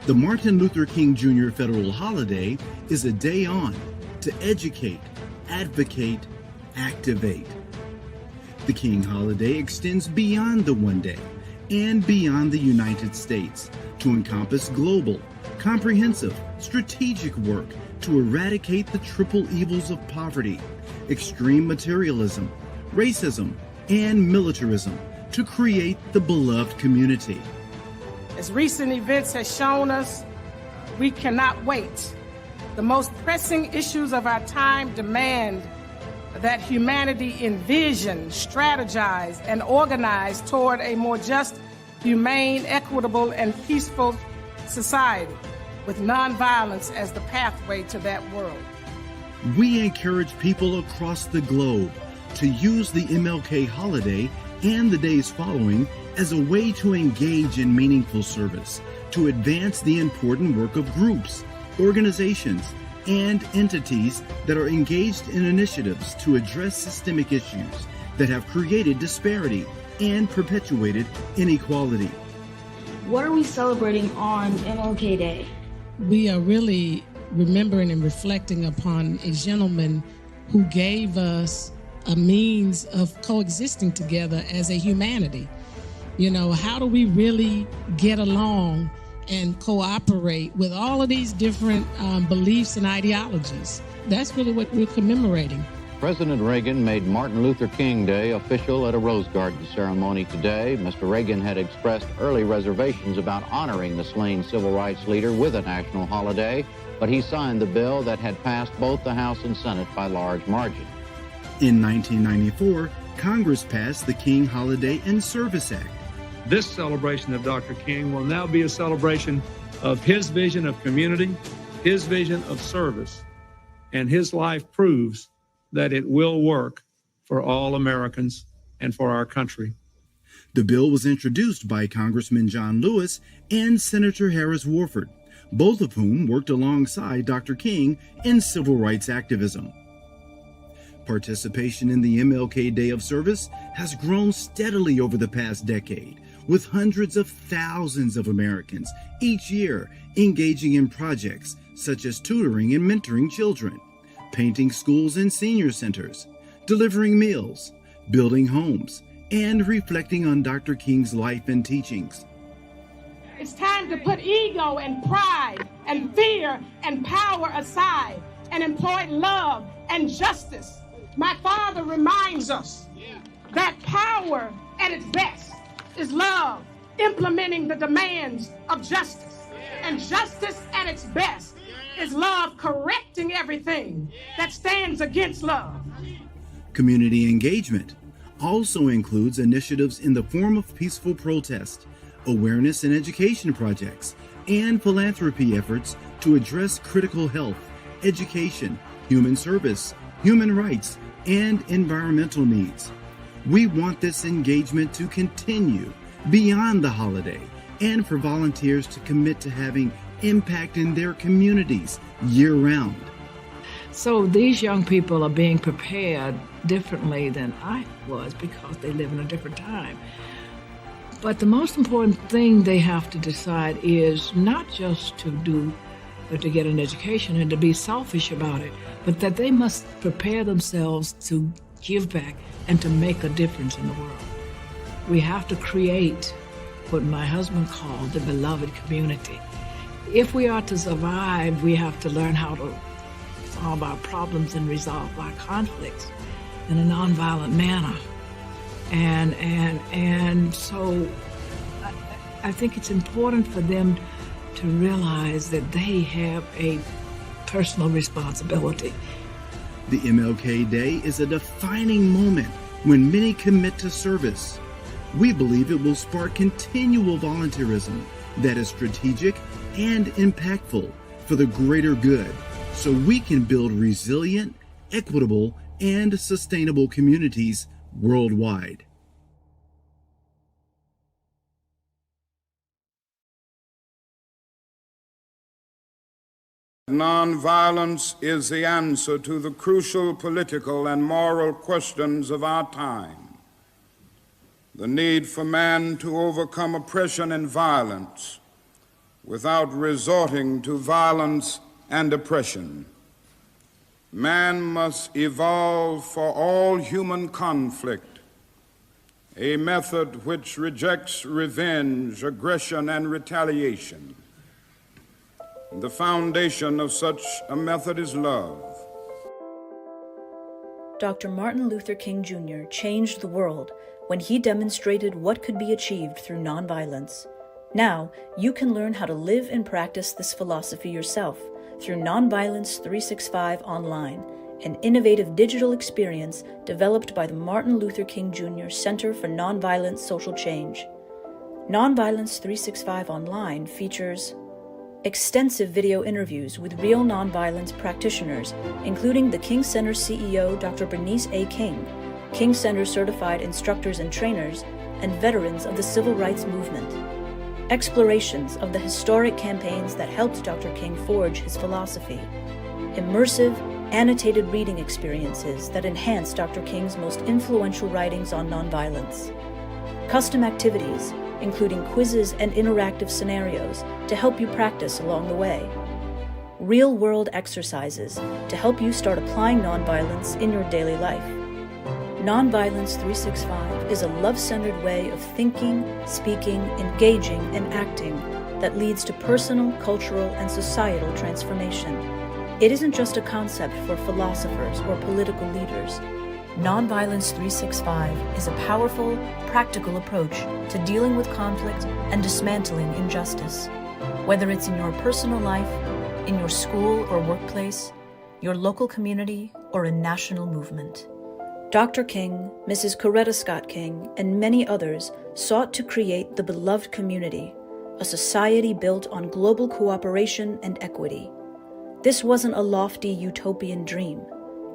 The Martin Luther King Jr. federal holiday is a day on to educate, advocate, activate. The King Holiday extends beyond the one day and beyond the United States to encompass global, comprehensive, strategic work to eradicate the triple evils of poverty, extreme materialism, racism, and militarism to create the beloved community. As recent events have shown us, we cannot wait. The most pressing issues of our time demand that humanity envision, strategize, and organize toward a more just, humane, equitable, and peaceful society with nonviolence as the pathway to that world. We encourage people across the globe to use the MLK holiday and the days following as a way to engage in meaningful service, to advance the important work of groups, organizations, and entities that are engaged in initiatives to address systemic issues that have created disparity and perpetuated inequality. What are we celebrating on MLK Day? We are really remembering and reflecting upon a gentleman who gave us a means of coexisting together as a humanity. You know, how do we really get along and cooperate with all of these different beliefs and ideologies? That's really what we're commemorating. President Reagan made Martin Luther King Day official at a Rose Garden ceremony today. Mr. Reagan had expressed early reservations about honoring the slain civil rights leader with a national holiday, but he signed the bill that had passed both the House and Senate by large margin. In 1994, Congress passed the King Holiday and Service Act. This celebration of Dr. King will now be a celebration of his vision of community, his vision of service, and his life proves that it will work for all Americans and for our country. The bill was introduced by Congressman John Lewis and Senator Harris Warford, both of whom worked alongside Dr. King in civil rights activism. Participation in the MLK Day of Service has grown steadily over the past decade, with hundreds of thousands of Americans each year engaging in projects such as tutoring and mentoring children, painting schools and senior centers, delivering meals, building homes, and reflecting on Dr. King's life and teachings. It's time to put ego and pride and fear and power aside and employ love and justice. My father reminds us that power at its best is love, implementing the demands of justice. And justice at its best is love correcting everything that stands against love. Community engagement also includes initiatives in the form of peaceful protest, awareness and education projects, and philanthropy efforts to address critical health, education, human service, human rights, and environmental needs. We want this engagement to continue beyond the holiday and for volunteers to commit to having impact in their communities year-round. So these young people are being prepared differently than I was because they live in a different time. But the most important thing they have to decide is not just to get an education and to be selfish about it, but that they must prepare themselves to give back and to make a difference in the world. We have to create what my husband called the beloved community. If we are to survive, we have to learn how to solve our problems and resolve our conflicts in a nonviolent manner. And so I think it's important for them to realize that they have a personal responsibility. The MLK Day is a defining moment when many commit to service. We believe it will spark continual volunteerism that is strategic and impactful for the greater good, so we can build resilient, equitable, and sustainable communities worldwide. Nonviolence is the answer to the crucial political and moral questions of our time. The need for man to overcome oppression and violence, without resorting to violence and oppression. Man must evolve for all human conflict a method which rejects revenge, aggression, and retaliation. The foundation of such a method is love. Dr. Martin Luther King Jr. changed the world when he demonstrated what could be achieved through nonviolence. Now, you can learn how to live and practice this philosophy yourself through Nonviolence 365 Online, an innovative digital experience developed by the Martin Luther King Jr. Center for Nonviolent Social Change. Nonviolence 365 Online features extensive video interviews with real nonviolence practitioners, including the King Center CEO Dr. Bernice A. King, King Center certified instructors and trainers, and veterans of the civil rights movement. Explorations of the historic campaigns that helped Dr. King forge his philosophy. Immersive, annotated reading experiences that enhance Dr. King's most influential writings on nonviolence. Custom activities, including quizzes and interactive scenarios to help you practice along the way. Real-world exercises to help you start applying nonviolence in your daily life. Nonviolence 365 is a love-centered way of thinking, speaking, engaging, and acting that leads to personal, cultural, and societal transformation. It isn't just a concept for philosophers or political leaders. Nonviolence 365 is a powerful, practical approach to dealing with conflict and dismantling injustice. Whether it's in your personal life, in your school or workplace, your local community, or a national movement. Dr. King, Mrs. Coretta Scott King, and many others sought to create the beloved community, a society built on global cooperation and equity. This wasn't a lofty utopian dream.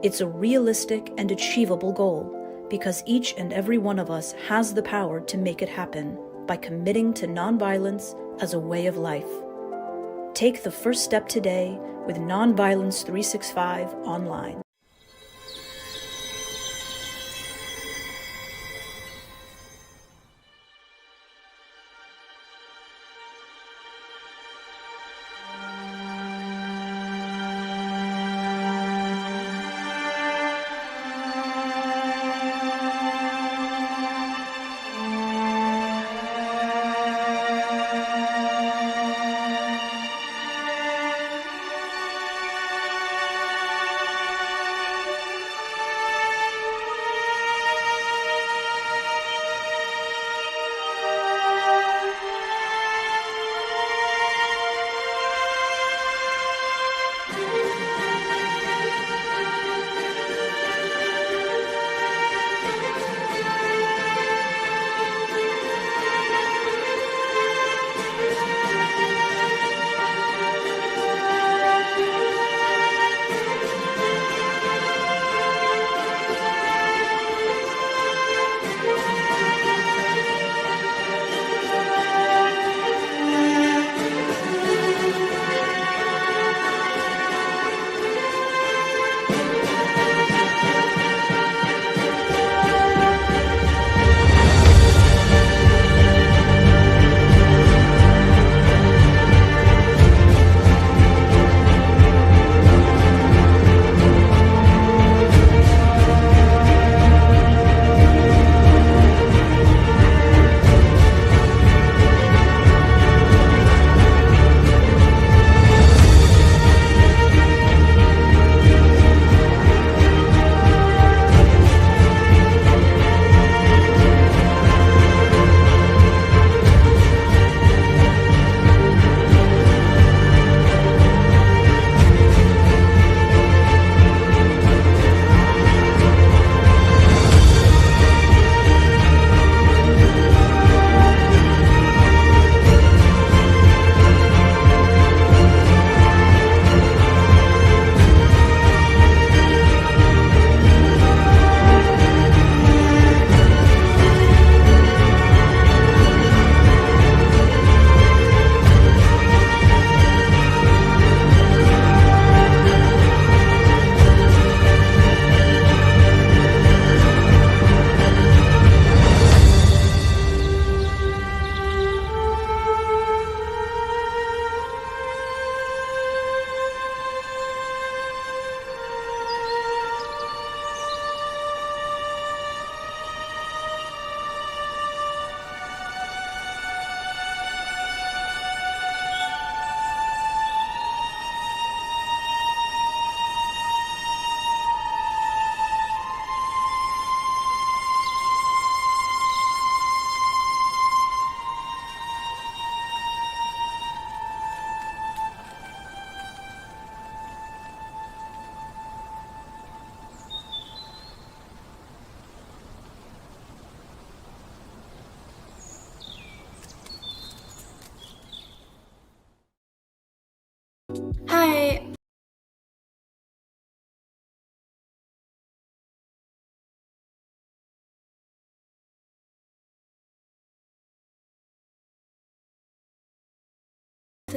It's a realistic and achievable goal because each and every one of us has the power to make it happen by committing to nonviolence as a way of life. Take the first step today with Nonviolence 365 Online.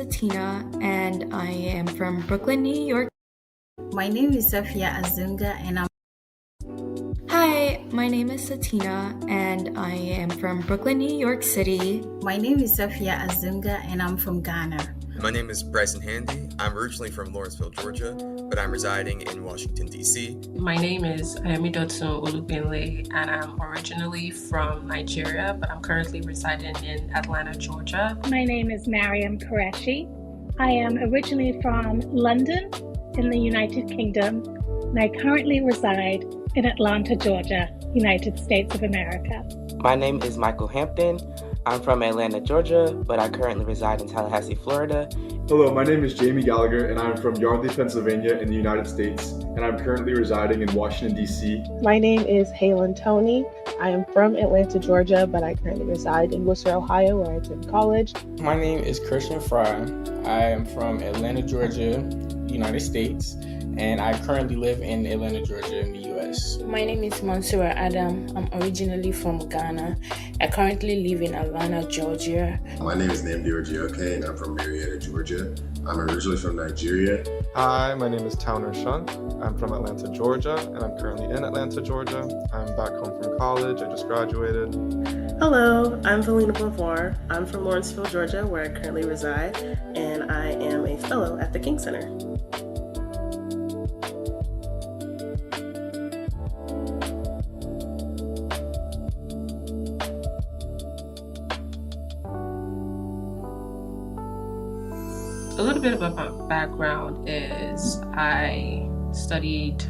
Satina, and I am from Brooklyn, New York. My name is Safia Azunga, and I'm Hi, my name is Satina, and I am from Brooklyn, New York City. My name is Safia Azunga, and I'm from Ghana. My name is Bryson Handy. I'm originally from Lawrenceville, Georgia, but I'm residing in Washington, D.C. My name is Ayamidotun Olubenle, and I'm originally from Nigeria, but I'm currently residing in Atlanta, Georgia. My name is Mariam Qureshi. I am originally from London in the United Kingdom, and I currently reside in Atlanta, Georgia, United States of America. My name is Michael Hampton. I'm from Atlanta, Georgia, but I currently reside in Tallahassee, Florida. Hello, my name is Jamie Gallagher, and I'm from Yardley, Pennsylvania in the United States, and I'm currently residing in Washington, D.C. My name is Halen Tony. I am from Atlanta, Georgia, but I currently reside in Worcester, Ohio, where I attend college. My name is Christian Fry. I am from Atlanta, Georgia, United States, and I currently live in Atlanta, Georgia in the U.S. My name is Mansoura Adam. I'm originally from Ghana. I currently live in Atlanta, Georgia. My name is Namdi Orjioke, and I'm from Marietta, Georgia. I'm originally from Nigeria. Hi, my name is Towner Shunt. I'm from Atlanta, Georgia, and I'm currently in Atlanta, Georgia. I'm back home from college. I just graduated. Hello, I'm Valina Beauvoir. I'm from Lawrenceville, Georgia, where I currently reside, and I am a fellow at the King Center. A little bit about my background is I studied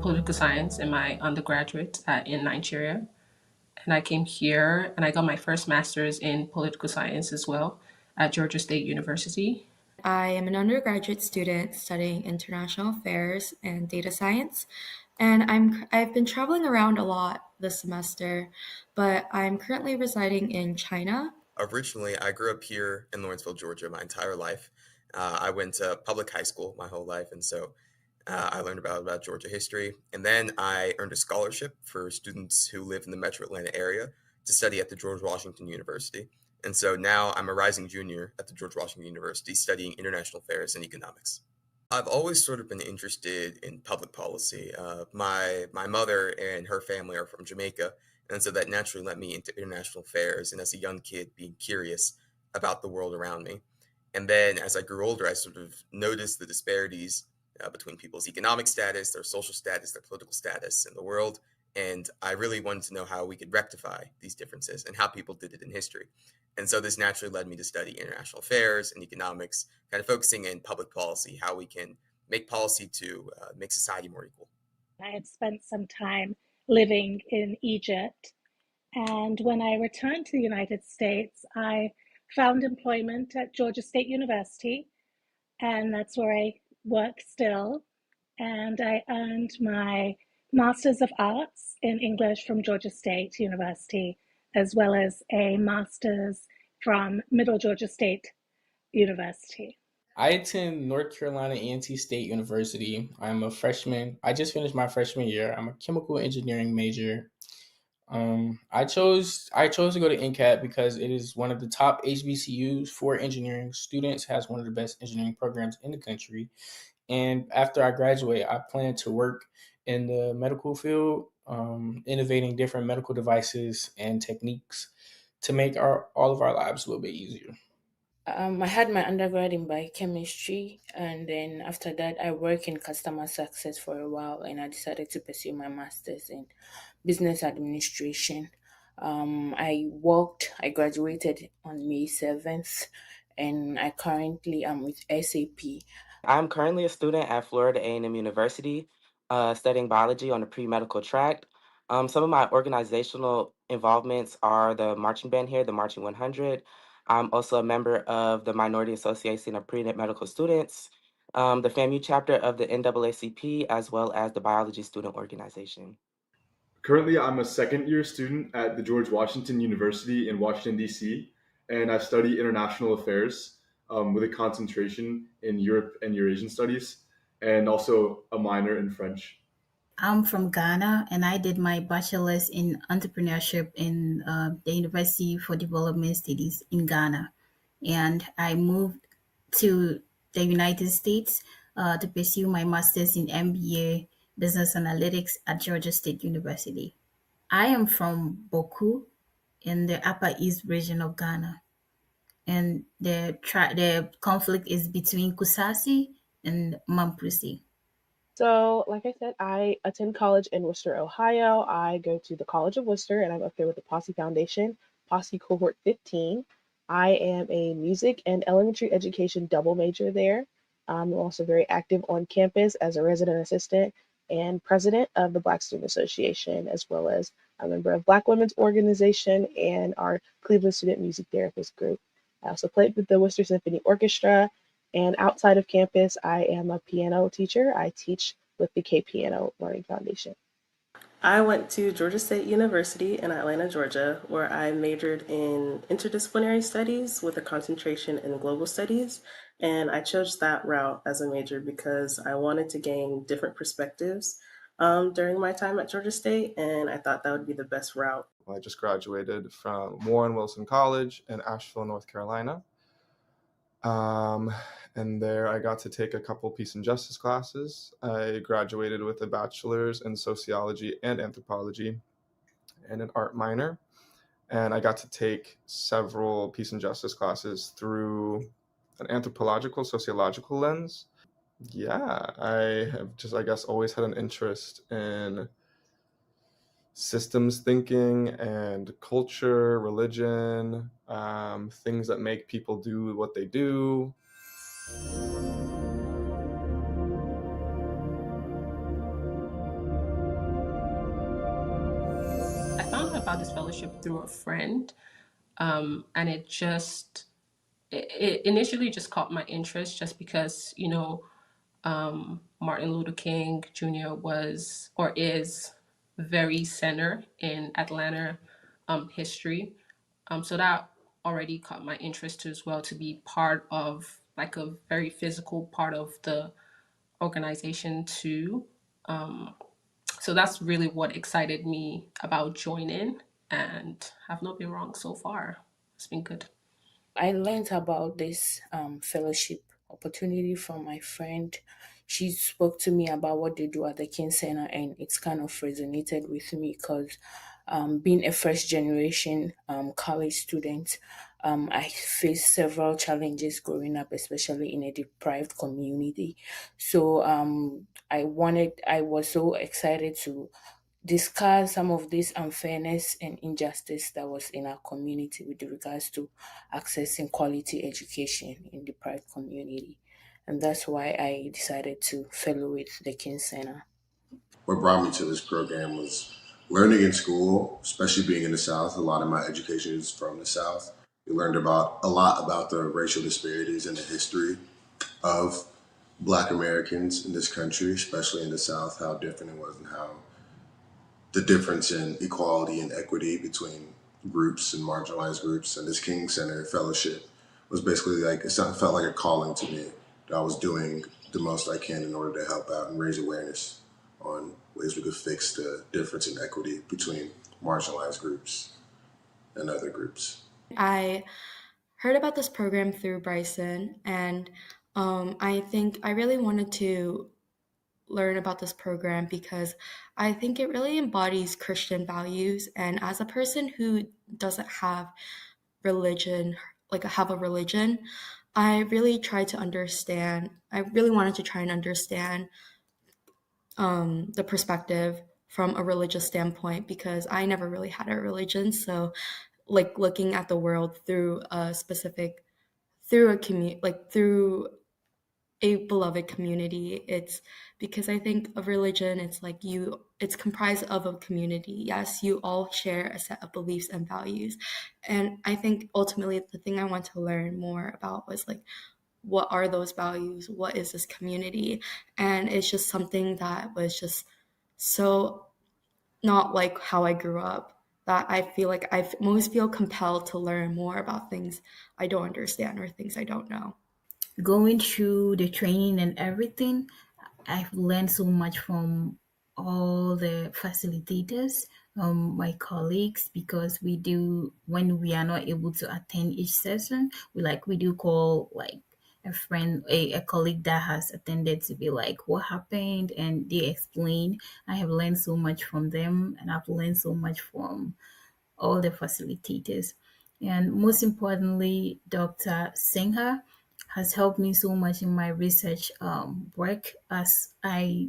political science in my undergraduate in Nigeria. And I came here and I got my first master's in political science as well at Georgia State University. I am an undergraduate student studying international affairs and data science. And I've been traveling around a lot this semester, but I'm currently residing in China. Originally, I grew up here in Lawrenceville, Georgia my entire life. I went to public high school my whole life, and so I learned about Georgia history. And then I earned a scholarship for students who live in the metro Atlanta area to study at the George Washington University. And so now I'm a rising junior at the George Washington University studying international affairs and economics. I've always sort of been interested in public policy. My mother and her family are from Jamaica, and so that naturally led me into international affairs, and as a young kid being curious about the world around me. And then as I grew older, I sort of noticed the disparities between people's economic status, their social status, their political status in the world. And I really wanted to know how we could rectify these differences and how people did it in history. And so this naturally led me to study international affairs and economics, kind of focusing in public policy, how we can make policy to make society more equal. I had spent some time living in Egypt. And when I returned to the United States, I found employment at Georgia State University, and that's where I work still. And I earned my Master's of Arts in English from Georgia State University, as well as a Master's from Middle Georgia State University. I attend North Carolina A&T State University. I'm a freshman. I just finished my freshman year. I'm a chemical engineering major. I chose to go to NCAT because it is one of the top HBCUs for engineering students, has one of the best engineering programs in the country. And after I graduate, I plan to work in the medical field, innovating different medical devices and techniques to make all of our lives a little bit easier. I had my undergrad in biochemistry, and then after that, I worked in customer success for a while, and I decided to pursue my master's in business administration. I graduated on May 7th, and I currently am with SAP. I'm currently a student at Florida A&M University, studying biology on the pre-medical track. Some of my organizational involvements are the marching band here, the Marching 100. I'm also a member of the Minority Association of Pre-Med Medical Students, the FAMU chapter of the NAACP, as well as the Biology Student Organization. Currently, I'm a second-year student at the George Washington University in Washington, D.C., and I study international affairs with a concentration in Europe and Eurasian studies, and also a minor in French. I'm from Ghana, and I did my bachelor's in entrepreneurship in the University for Development Studies in Ghana. And I moved to the United States to pursue my master's in MBA Business Analytics at Georgia State University. I am from Boku in the Upper East region of Ghana, and the conflict is between Kusasi and Mamprisi. So, like I said, I attend college in Worcester, Ohio. I go to the College of Worcester and I'm up there with the Posse Foundation, Posse Cohort 15. I am a music and elementary education double major there. I'm also very active on campus as a resident assistant and president of the Black Student Association, as well as a member of Black Women's Organization and our Cleveland Student Music Therapist group. I also played with the Worcester Symphony Orchestra, and outside of campus, I am a piano teacher. I teach with the K Piano Learning Foundation. I went to Georgia State University in Atlanta, Georgia, where I majored in interdisciplinary studies with a concentration in global studies. And I chose that route as a major because I wanted to gain different perspectives during my time at Georgia State, and I thought that would be the best route. I just graduated from Warren Wilson College in Asheville, North Carolina. And there I got to take a couple peace and justice classes. I graduated with a bachelor's in sociology and anthropology and an art minor. And I got to take several peace and justice classes through an anthropological, sociological lens. Yeah, I have just, I guess, always had an interest in systems thinking and culture, religion, things that make people do what they do. I found out about this fellowship through a friend, and it initially just caught my interest just because, Martin Luther King Jr. was or is very center in Atlanta history. So that already caught my interest as well, to be part of like a very physical part of the organization too. So that's really what excited me about joining, and I've not been wrong so far. It's been good. I learned about this fellowship opportunity from my friend. She spoke to me about what they do at the King Center, and it's kind of resonated with me because being a first generation college student, I faced several challenges growing up, especially in a deprived community. So I was so excited to discuss some of this unfairness and injustice that was in our community with regards to accessing quality education in deprived community. And that's why I decided to fellow with the King Center. What brought me to this program was learning in school, especially being in the South. A lot of my education is from the South. We learned about a lot about the racial disparities and the history of Black Americans in this country, especially in the South, how different it was and how the difference in equality and equity between groups and marginalized groups. And this King Center fellowship was basically like, felt like a calling to me that I was doing the most I can in order to help out and raise awareness on ways we could fix the difference in equity between marginalized groups and other groups. I heard about this program through Bryson, and I think I really wanted to learn about this program because I think it really embodies Christian values. And as a person who doesn't have religion, like have a religion, I really tried to understand. I really wanted to try and understand the perspective from a religious standpoint because I never really had a religion. So, like looking at the world through a specific, through a community, like through a beloved community, it's because I think of religion, it's like it's comprised of a community. Yes, you all share a set of beliefs and values. And I think ultimately the thing I want to learn more about was like, what are those values? What is this community? And it's just something that was just so not like how I grew up, that I feel like I always feel compelled to learn more about things I don't understand or things I don't know. Going through the training and everything, I've learned so much from all the facilitators, my colleagues, because when we are not able to attend each session, we do call like a friend, a colleague that has attended to be like, what happened? And they explain. I have learned so much from them, and I've learned so much from all the facilitators. And most importantly, Dr. Singha has helped me so much in my research work, as I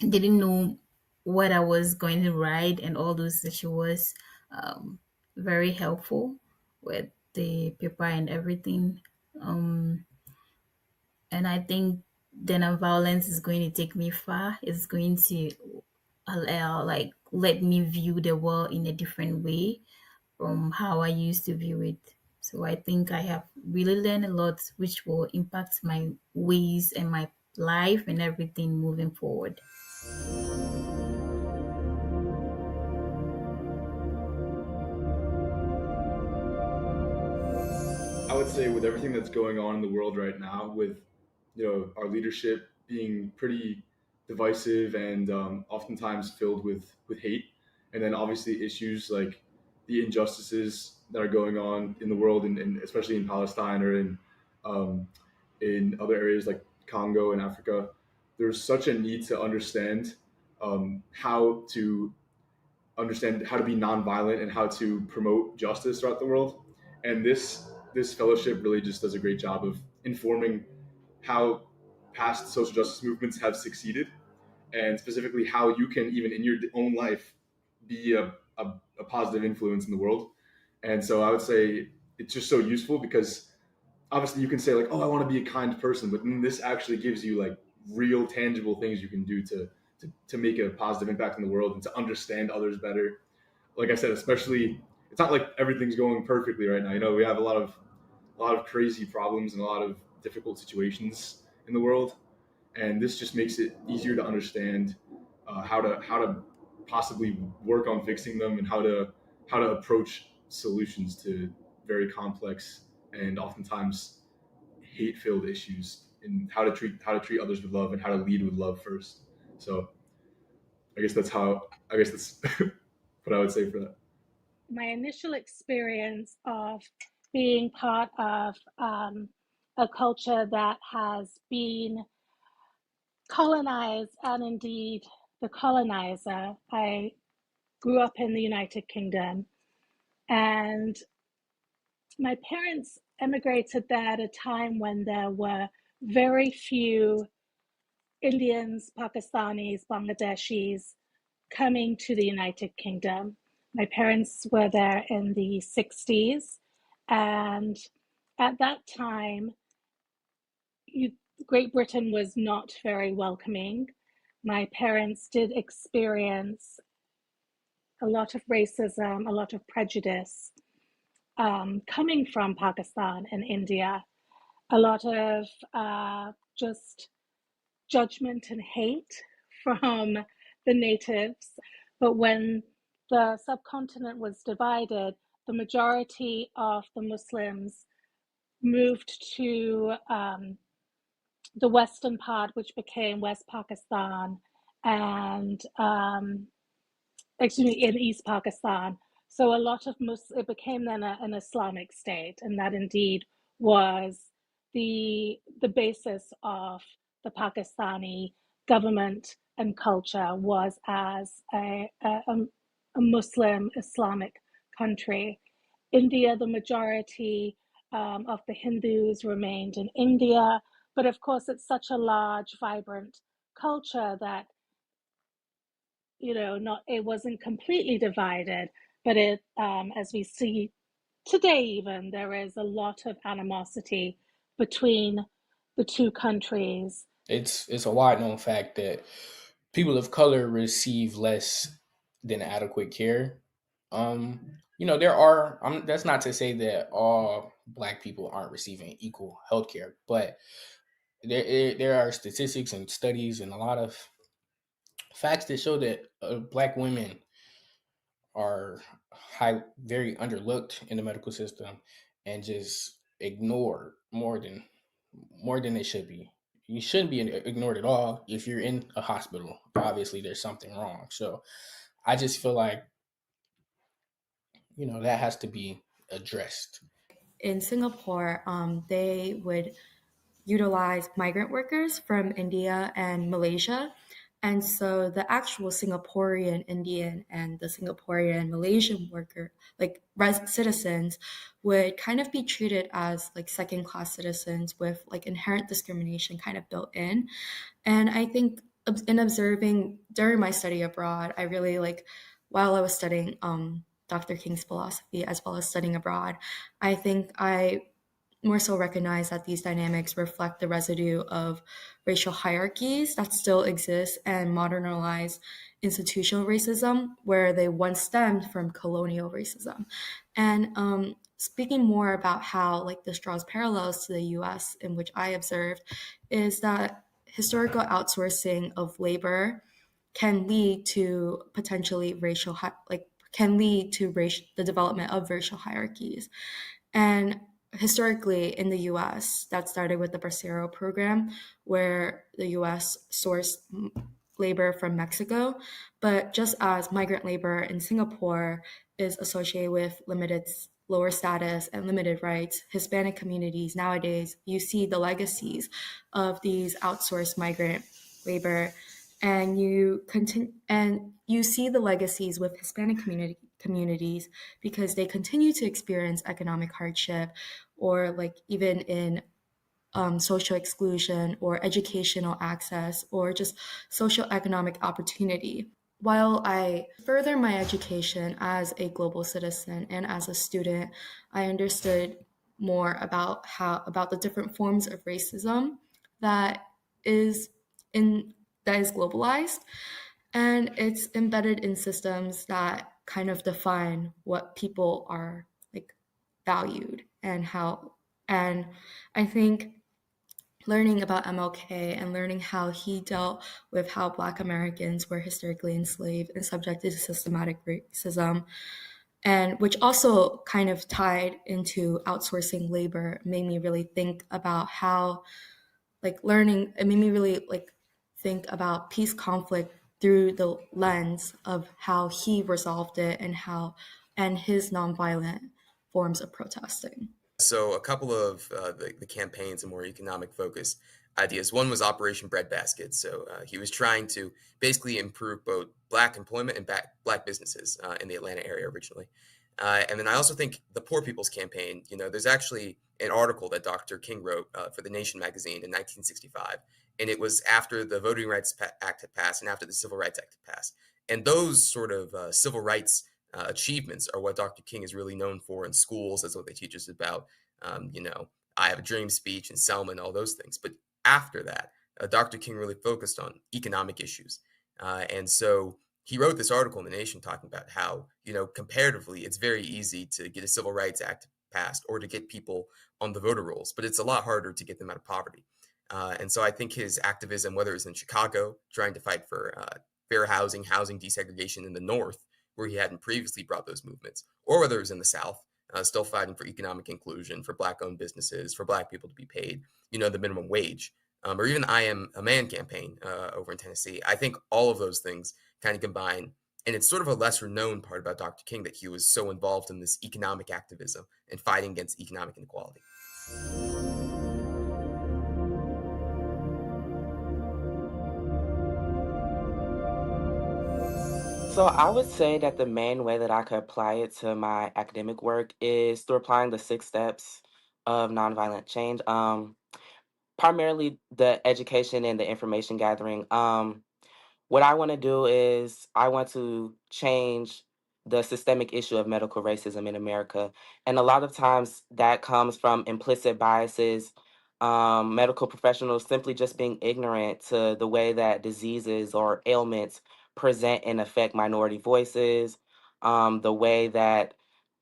didn't know what I was going to write and all those. That she was very helpful with the paper and everything. Um, and I think the nonviolence is going to take me far. It's going to allow, like, let me view the world in a different way from how I used to view it. So I think I have really learned a lot, which will impact my ways and my life and everything moving forward. I would say with everything that's going on in the world right now, with our leadership being pretty divisive and oftentimes filled with hate, and then obviously issues like the injustices that are going on in the world, and especially in Palestine or um, in other areas like Congo and Africa, there's such a need to understand how to be nonviolent and how to promote justice throughout the world. And this fellowship really just does a great job of informing how past social justice movements have succeeded, and specifically how you can, even in your own life, be a positive influence in the world. And so I would say it's just so useful because obviously you can say like, oh, I want to be a kind person, but then this actually gives you like real tangible things you can do to make a positive impact in the world and to understand others better. Like I said, especially, it's not like everything's going perfectly right now. We have a lot of crazy problems and a lot of difficult situations in the world, and this just makes it easier to understand how to possibly work on fixing them, and how to approach solutions to very complex and oftentimes hate-filled issues, and how to treat others with love and how to lead with love first. So I guess that's what I would say for that. My initial experience of being part of a culture that has been colonized and indeed the colonizer. I grew up in the United Kingdom, and my parents emigrated there at a time when there were very few Indians, Pakistanis, Bangladeshis coming to the United Kingdom. My parents were there in the 60s, and at that time, Great Britain was not very welcoming. My parents did experience a lot of racism, a lot of prejudice coming from Pakistan and India, a lot of just judgment and hate from the natives. But when the subcontinent was divided, the majority of the Muslims moved to the western part, which became West Pakistan, and in East Pakistan. So a lot of it became then an Islamic state, and that indeed was the basis of the Pakistani government and culture, was as a Muslim Islamic country. India, the majority of the Hindus remained in India, but of course it's such a large, vibrant culture that it wasn't completely divided, but it, as we see today, even there is a lot of animosity between the two countries. It's a wide known fact that people of color receive less than adequate care. There are. That's not to say that all Black people aren't receiving equal health care, but there are statistics and studies and a lot of facts that show that Black women are very underlooked in the medical system and just ignored more than they should be. You shouldn't be ignored at all. If you're in a hospital, obviously there's something wrong. So I just feel like that has to be addressed. In Singapore, they would utilize migrant workers from India and Malaysia. And so the actual Singaporean Indian and the Singaporean Malaysian worker, like citizens, would kind of be treated as like second class citizens with like inherent discrimination kind of built in. And I think in observing during my study abroad, I really like, while I was studying Dr. King's philosophy as well as studying abroad, I think I more so recognize that these dynamics reflect the residue of racial hierarchies that still exist and marginalized institutional racism where they once stemmed from colonial racism. And speaking more about how like this draws parallels to the US in which I observed is that historical outsourcing of labor can lead to potentially can lead to the development of racial hierarchies. And historically in the US, that started with the Bracero program, where the US sourced labor from Mexico. But just as migrant labor in Singapore is associated with limited lower status and limited rights, Hispanic communities nowadays, you see the legacies of these outsourced migrant labor, and you see the legacies with Hispanic communities because they continue to experience economic hardship or like even in social exclusion or educational access or just social economic opportunity. While I further my education as a global citizen and as a student, I understood more about the different forms of racism that is in that is globalized, and it's embedded in systems that kind of define what people are like valued and how. And I think learning about MLK and learning how he dealt with how Black Americans were historically enslaved and subjected to systematic racism, and which also kind of tied into outsourcing labor, made me really think about how it made me really like think about peace conflict through the lens of how he resolved it and his nonviolent forms of protesting. So a couple of the campaigns and more economic focused ideas. One was Operation Breadbasket. So he was trying to basically improve both Black employment and Black businesses in the Atlanta area originally. And then I also think the Poor People's Campaign, there's actually an article that Dr. King wrote for The Nation magazine in 1965. And it was after the Voting Rights Act had passed and after the Civil Rights Act had passed. And those sort of civil rights achievements are what Dr. King is really known for in schools. That's what they teach us about. I Have a Dream speech and Selma and all those things. But after that, Dr. King really focused on economic issues. And so he wrote this article in The Nation talking about how, comparatively, it's very easy to get a Civil Rights Act passed or to get people on the voter rolls, but it's a lot harder to get them out of poverty. And so I think his activism, whether it's in Chicago, trying to fight for fair housing desegregation in the North, where he hadn't previously brought those movements, or whether it was in the South, still fighting for economic inclusion, for Black-owned businesses, for Black people to be paid, the minimum wage, or even the I Am a Man campaign over in Tennessee. I think all of those things kind of combine, and it's sort of a lesser known part about Dr. King that he was so involved in this economic activism and fighting against economic inequality. So I would say that the main way that I could apply it to my academic work is through applying the 6 steps of nonviolent change. Primarily the education and the information gathering. What I want to do is I want to change the systemic issue of medical racism in America. And a lot of times that comes from implicit biases, medical professionals simply just being ignorant to the way that diseases or ailments present and affect minority voices, the way that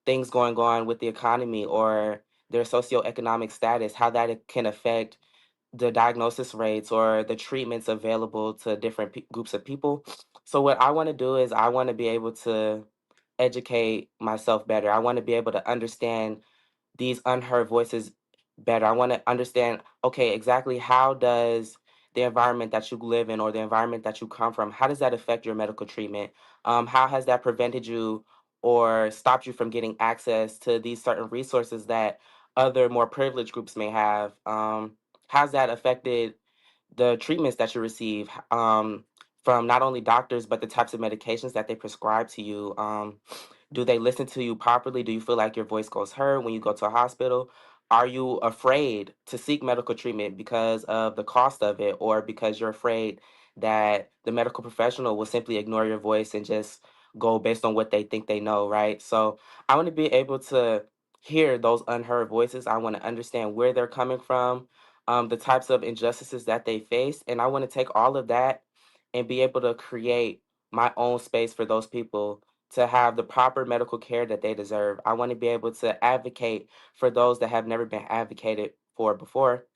things going on with the economy or their socioeconomic status, how that can affect the diagnosis rates or the treatments available to different groups of people. So what I want to do is I want to be able to educate myself better. I want to be able to understand these unheard voices better. I want to understand, okay, exactly how does the environment that you live in or the environment that you come from, how does that affect your medical treatment? How has that prevented you or stopped you from getting access to these certain resources that other more privileged groups may have? how's that affected the treatments that you receive from not only doctors, but the types of medications that they prescribe to you? Do they listen to you properly? Do you feel like your voice goes heard when you go to a hospital? Are you afraid to seek medical treatment because of the cost of it, or because you're afraid that the medical professional will simply ignore your voice and just go based on what they think they know, right? So I want to be able to hear those unheard voices. I want to understand where they're coming from, the types of injustices that they face. And I want to take all of that and be able to create my own space for those people to have the proper medical care that they deserve. I want to be able to advocate for those that have never been advocated for before.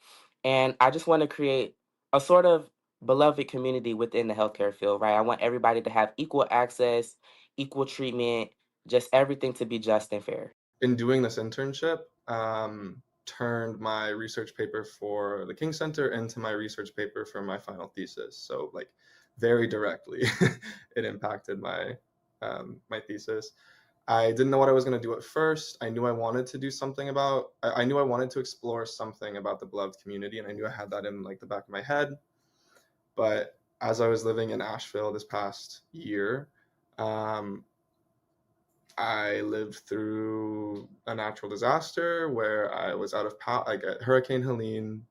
And I just want to create a sort of beloved community within the healthcare field, right? I want everybody to have equal access, equal treatment, just everything to be just and fair. In doing this internship, turned my research paper for the King Center into my research paper for my final thesis. So like very directly, it impacted my my thesis. I didn't know what I was going to do at first. I knew I wanted to do something about. I knew I wanted to explore something about the beloved community, and I knew I had that in like the back of my head. But as I was living in Asheville this past year, I lived through a natural disaster where I was out of power. Like Hurricane Helene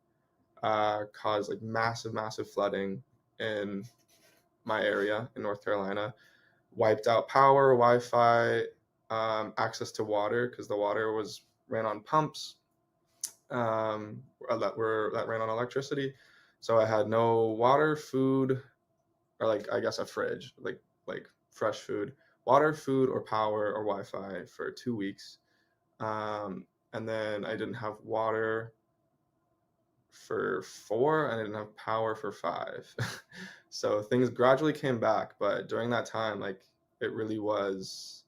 caused like massive flooding in my area in North Carolina, wiped out power, Wi-Fi, access to water because the water ran on pumps that ran on electricity. So I had no water, food, or like I guess a fridge, like fresh food, water, food, or power or Wi-Fi for 2 weeks. And then I didn't have water for 4, and I didn't have power for 5. So things gradually came back, but during that time, like it really was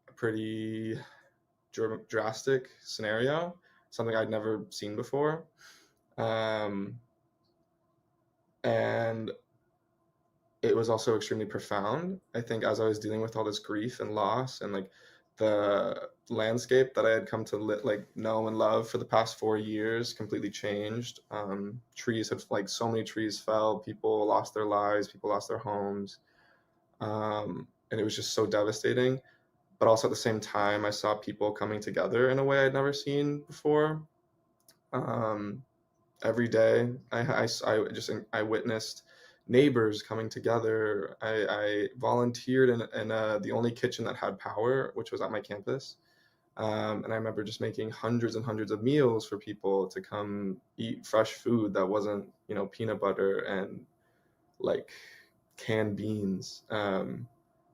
a pretty drastic scenario, something I'd never seen before. And it was also extremely profound. I think as I was dealing with all this grief and loss and like the landscape that I had come to know and love for the past 4 years completely changed. Trees had like so many trees fell, people lost their lives, people lost their homes. And it was just so devastating. But also at the same time, I saw people coming together in a way I'd never seen before. Every day, I witnessed neighbors coming together. I volunteered in the only kitchen that had power, which was at my campus. And I remember just making hundreds and hundreds of meals for people to come eat fresh food that wasn't, peanut butter and like canned beans,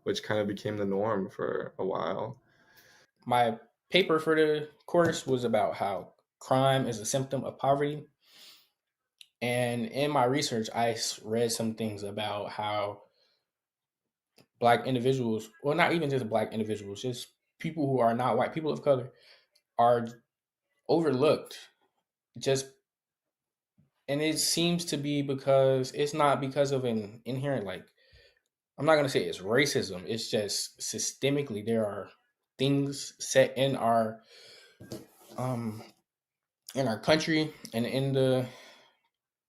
which kind of became the norm for a while. My paper for the course was about how crime is a symptom of poverty. And in my research, I read some things about how Black individuals, well, not even just Black individuals, just people who are not white, people of color, are overlooked. Just, and it seems to be because it's not because of an inherent, like, I'm not going to say it's racism. It's just systemically, there are things set um, in our country and in the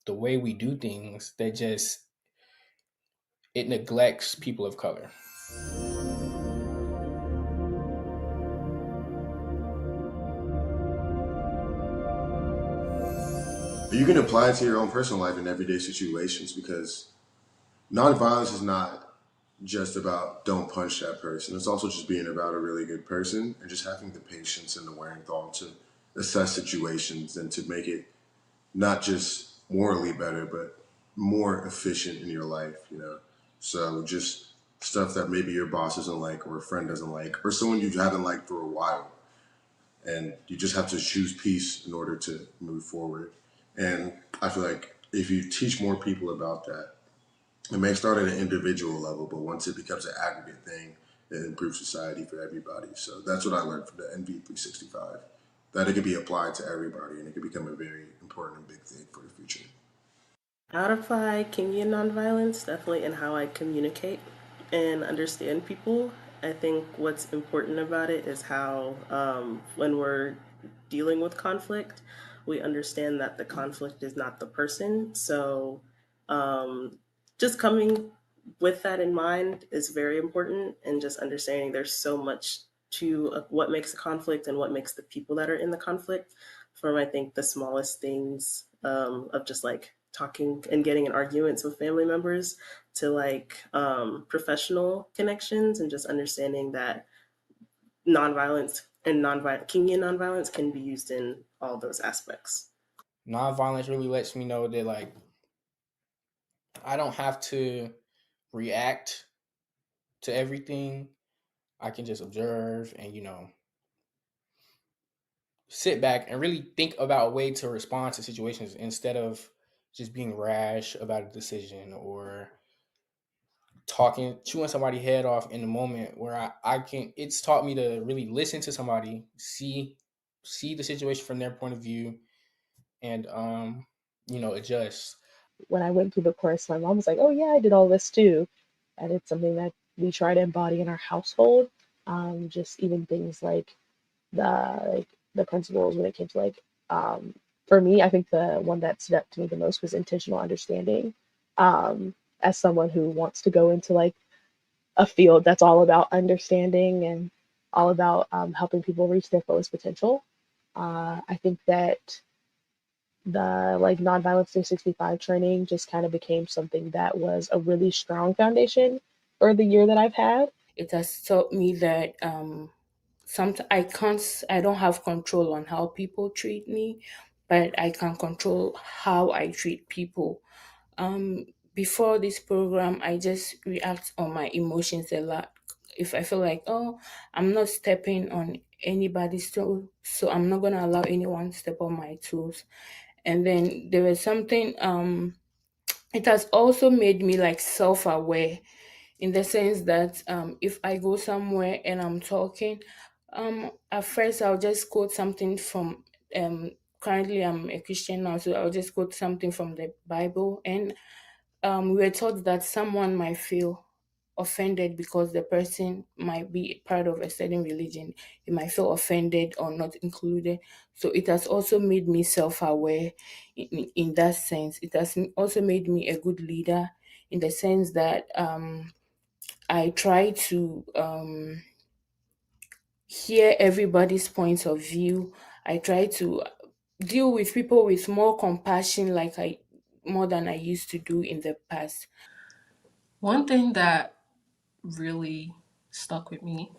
way we do things that just, it neglects people of color. You can apply it to your own personal life in everyday situations, because nonviolence is not just about don't punch that person. It's also just being about a really good person and just having the patience and the wherewithal to assess situations and to make it not just morally better, but more efficient in your life. So just stuff that maybe your boss doesn't like, or a friend doesn't like, or someone you haven't liked for a while. And you just have to choose peace in order to move forward. And I feel like if you teach more people about that, it may start at an individual level, but once it becomes an aggregate thing, it improves society for everybody. So that's what I learned from the NV365, that it can be applied to everybody and it can become a very important and big thing for the future. I would apply Kingian nonviolence definitely in how I communicate and understand people. I think what's important about it is how when we're dealing with conflict, we understand that the conflict is not the person. So just coming with that in mind is very important, and just understanding there's so much to what makes a conflict and what makes the people that are in the conflict, from I think the smallest things of just like talking and getting in arguments with family members to like professional connections, and just understanding that nonviolence and Kingian nonviolence can be used in all those aspects. Nonviolence really lets me know that like I don't have to react to everything. I can just observe and sit back and really think about a way to respond to situations instead of just being rash about a decision or chewing somebody's head off in the moment. Where I can, it's taught me to really listen to somebody, see the situation from their point of view, and adjust. When I went through the course, my mom was like, "Oh yeah, I did all this too," and it's something that we try to embody in our household. Just even things like the principles when it came to um, for me, I think the one that stood out to me the most was intentional understanding. As someone who wants to go into like a field that's all about understanding and all about helping people reach their fullest potential, I think that the like nonviolence 365 training just kind of became something that was a really strong foundation for the year that I've had. It has taught me that I don't have control on how people treat me, but I can control how I treat people. Before this program, I just react on my emotions a lot. If I feel like, oh, I'm not stepping on anybody's toes, so I'm not gonna allow anyone to step on my toes. And then there was something. It has also made me like self-aware, in the sense that if I go somewhere and I'm talking, at first I'll just quote something from currently I'm a Christian now, so I'll just quote something from the Bible, and we were taught that someone might feel offended because the person might be part of a certain religion. It might feel offended or not included. So it has also made me self-aware in that sense. It has also made me a good leader, in the sense that I try to hear everybody's point of view. I try to deal with people with more compassion, more than I used to do in the past. One thing that really stuck with me,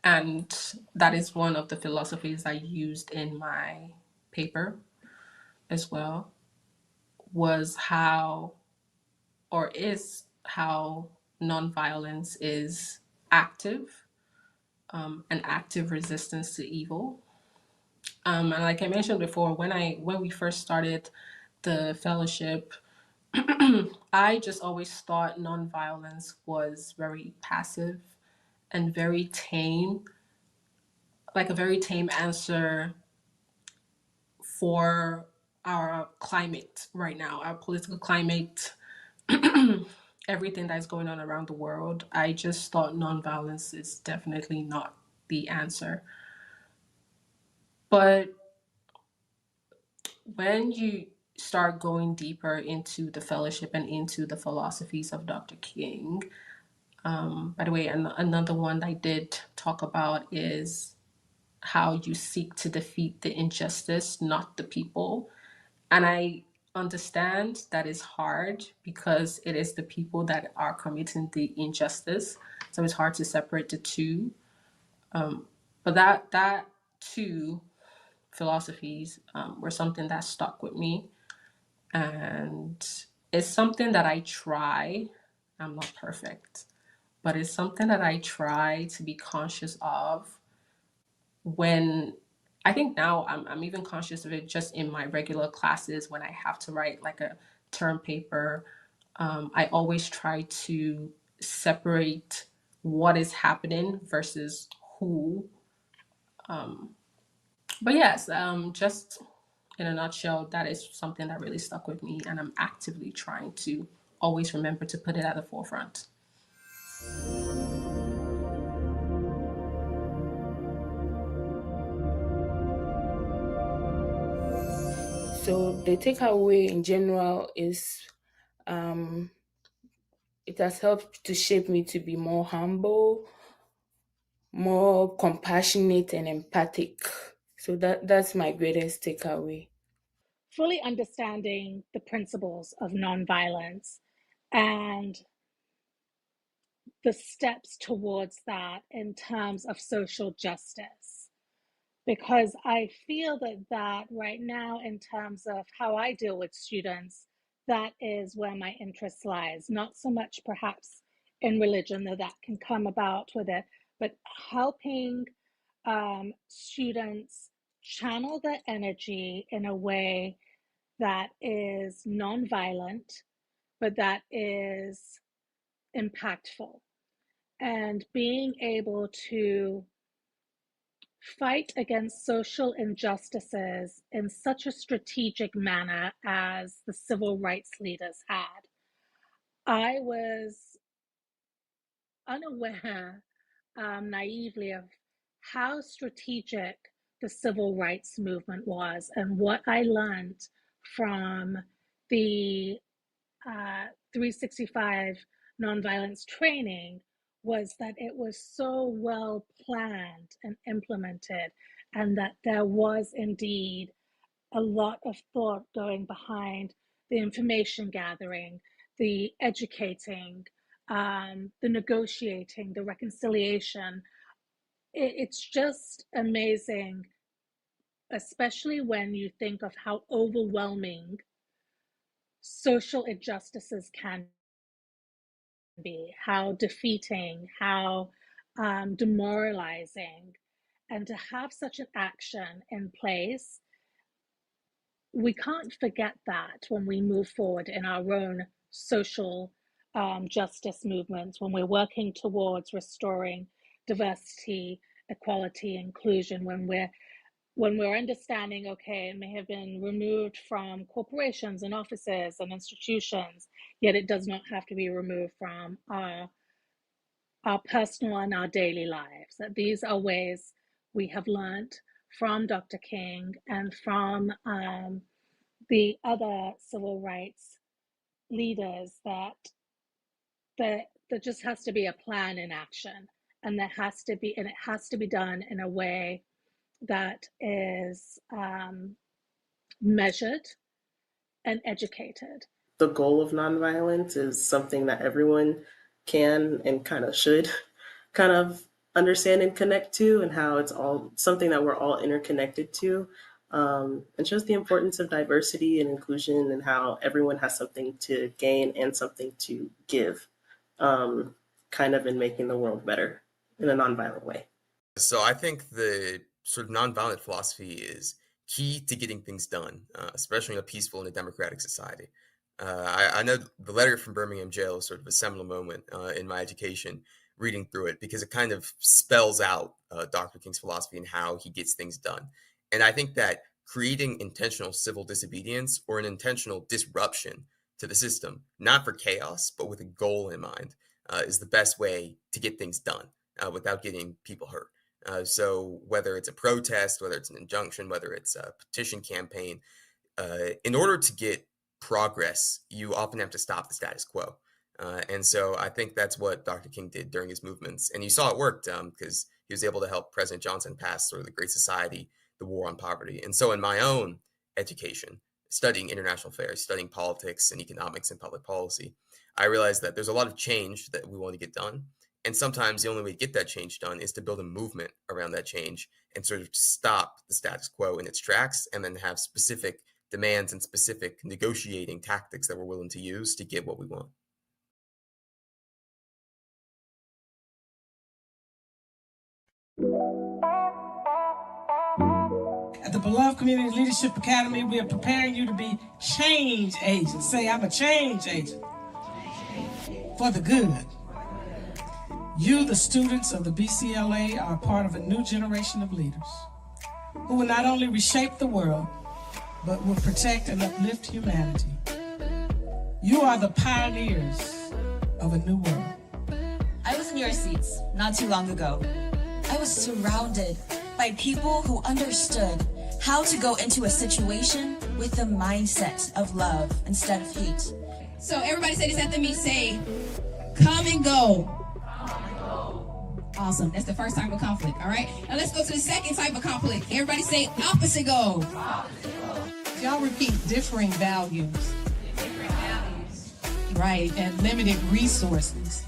and that is one of the philosophies I used in my paper as well, was how nonviolence is active, an active resistance to evil. And like I mentioned before, when we first started the fellowship, I just always thought nonviolence was very passive and very tame, like a very tame answer for our climate right now, our political climate, everything that's going on around the world. I just thought nonviolence is definitely not the answer. But when you start going deeper into the fellowship and into the philosophies of Dr. King, by the way, another one I did talk about is how you seek to defeat the injustice, not the people. And I understand that is hard because it is the people that are committing the injustice. So it's hard to separate the two. But that two philosophies were something that stuck with me. And it's something that I try. I'm not perfect, but it's something that I try to be conscious of when I think now I'm even conscious of it just in my regular classes when I have to write like a term paper. I always try to separate what is happening versus who. But yes, just in a nutshell, that is something that really stuck with me, and I'm actively trying to always remember to put it at the forefront. So the takeaway in general is it has helped to shape me to be more humble, more compassionate and empathic. So that's my greatest takeaway. Fully understanding the principles of nonviolence and the steps towards that in terms of social justice. Because I feel that right now, in terms of how I deal with students, that is where my interest lies. Not so much perhaps in religion, though that can come about with it, but helping students channel their energy in a way that is nonviolent, but that is impactful. And being able to fight against social injustices in such a strategic manner as the civil rights leaders had. I was unaware, naively, of how strategic the civil rights movement was, and what I learned from the 365 nonviolence training was that it was so well planned and implemented, and that there was indeed a lot of thought going behind the information gathering, the educating, the negotiating, the reconciliation. It's just amazing, especially when you think of how overwhelming social injustices can be, how defeating, how demoralizing. And to have such an action in place, we can't forget that when we move forward in our own social justice movements, when we're working towards restoring diversity, equality, inclusion, when we're understanding, okay, it may have been removed from corporations and offices and institutions, yet it does not have to be removed from our personal and our daily lives. That these are ways we have learned from Dr. King and from the other civil rights leaders, that there just has to be a plan in action, and it has to be done in a way that is measured and educated. The goal of nonviolence is something that everyone can and kind of should kind of understand and connect to, and how it's all something that we're all interconnected to, and shows the importance of diversity and inclusion, and how everyone has something to gain and something to give, kind of in making the world better in a nonviolent way. So I think the sort of nonviolent philosophy is key to getting things done, especially in a peaceful and a democratic society. I know the letter from Birmingham jail is sort of a seminal moment in my education, reading through it, because it kind of spells out Dr. King's philosophy and how he gets things done. And I think that creating intentional civil disobedience or an intentional disruption to the system, not for chaos, but with a goal in mind, is the best way to get things done without getting people hurt. So whether it's a protest, whether it's an injunction, whether it's a petition campaign, in order to get progress, you often have to stop the status quo. And so I think that's what Dr. King did during his movements. And you saw it worked because he was able to help President Johnson pass sort of the Great Society, the War on Poverty. And so in my own education, studying international affairs, studying politics and economics and public policy, I realized that there's a lot of change that we want to get done. And sometimes the only way to get that change done is to build a movement around that change and sort of to stop the status quo in its tracks, and then have specific demands and specific negotiating tactics that we're willing to use to get what we want. At the Beloved Community Leadership Academy, we are preparing you to be change agents. Say, I'm a change agent for the good. You, the students of the BCLA, are part of a new generation of leaders who will not only reshape the world, but will protect and uplift humanity. You are the pioneers of a new world. I was in your seats not too long ago. I was surrounded by people who understood how to go into a situation with the mindset of love instead of hate. So everybody say this after me, say, come and go. Awesome, that's the first type of conflict, all right? Now let's go to the second type of conflict. Everybody say opposite goal. Y'all repeat differing values. Right, and limited resources.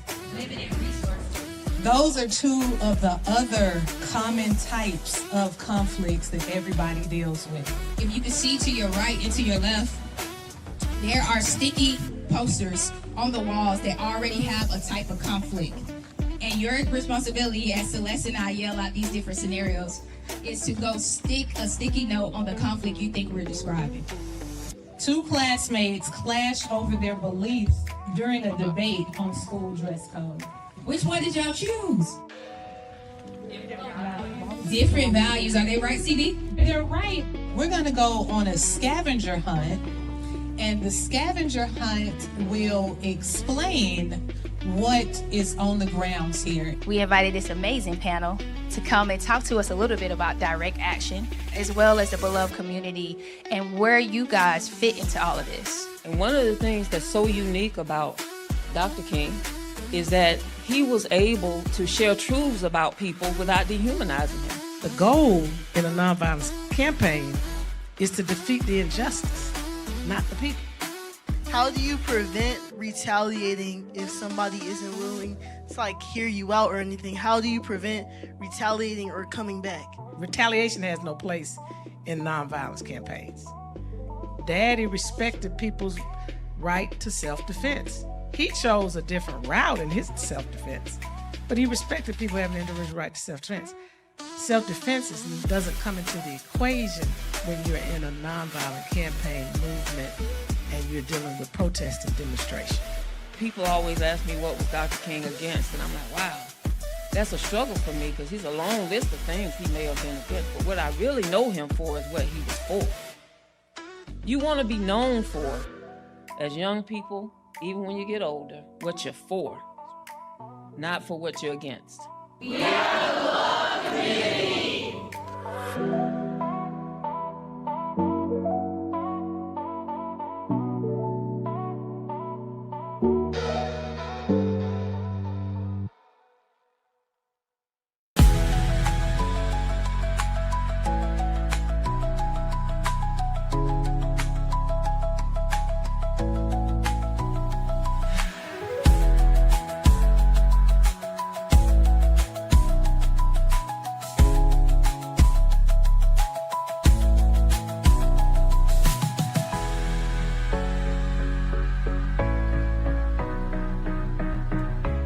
Those are two of the other common types of conflicts that everybody deals with. If you can see to your right and to your left, there are sticky posters on the walls that already have a type of conflict. And your responsibility as Celeste and I yell out these different scenarios is to go stick a sticky note on the conflict you think we're describing. Two classmates clashed over their beliefs during a debate on school dress code. Which one did y'all choose? Different values. Are they right, CD? They're right. We're going to go on a scavenger hunt, and the scavenger hunt will explain what is on the grounds here. We invited this amazing panel to come and talk to us a little bit about direct action, as well as the beloved community and where you guys fit into all of this. And one of the things that's so unique about Dr. King is that he was able to share truths about people without dehumanizing them. The goal in a nonviolence campaign is to defeat the injustice, not the people. How do you prevent retaliating if somebody isn't willing to hear you out or anything? How do you prevent retaliating or coming back? Retaliation has no place in nonviolence campaigns. Daddy respected people's right to self-defense. He chose a different route in his self-defense, but he respected people having an individual right to self-defense. Self-defense doesn't come into the equation when you're in a nonviolent campaign movement and you're dealing with protest and demonstration. People always ask me what was Dr. King against, and I'm like, wow, that's a struggle for me because he's a long list of things he may have been against, but what I really know him for is what he was for. You want to be known for, as young people, even when you get older, what you're for, not for what you're against. We are the beloved community.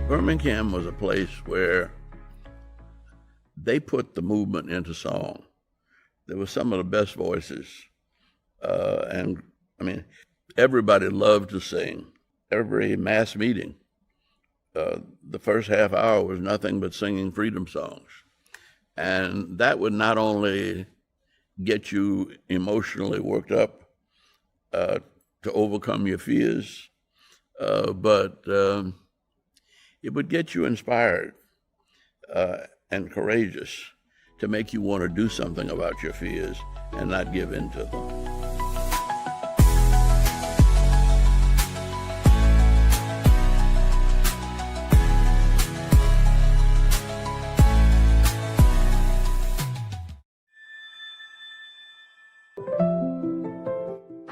Birmingham was a place where they put the movement into song. There were some of the best voices. And I mean, everybody loved to sing. Every mass meeting, the first half hour was nothing but singing freedom songs. And that would not only get you emotionally worked up to overcome your fears, but it would get you inspired and courageous to make you want to do something about your fears and not give in to them.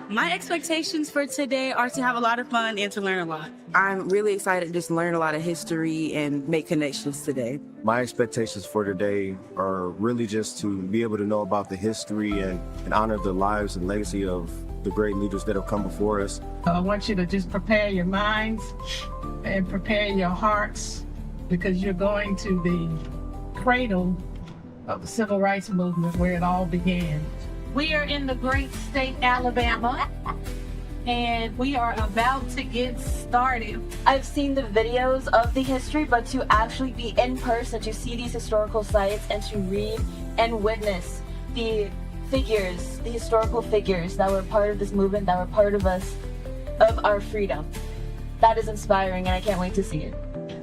My expectations for today are to have a lot of fun and to learn a lot. I'm really excited just to learn a lot of history and make connections today. My expectations for today are really just to be able to know about the history and honor the lives and legacy of the great leaders that have come before us. I want you to just prepare your minds and prepare your hearts because you're going to the cradle of the civil rights movement where it all began. We are in the great state, Alabama, and we are about to get started. I've seen the videos of the history, but to actually be in person, to see these historical sites and to read and witness the figures, the historical figures that were part of this movement, that were part of us, of our freedom. That is inspiring, and I can't wait to see it.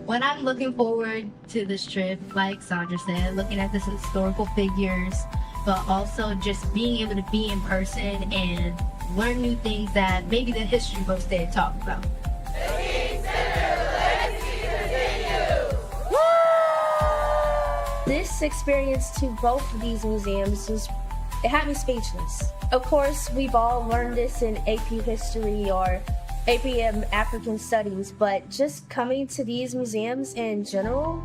What I'm looking forward to this trip, like Sandra said, looking at these historical figures, but also just being able to be in person and learn new things that maybe the history books didn't talk about. This experience to both of these museums it had me speechless. Of course, we've all learned this in AP History or AP African Studies, but just coming to these museums in general,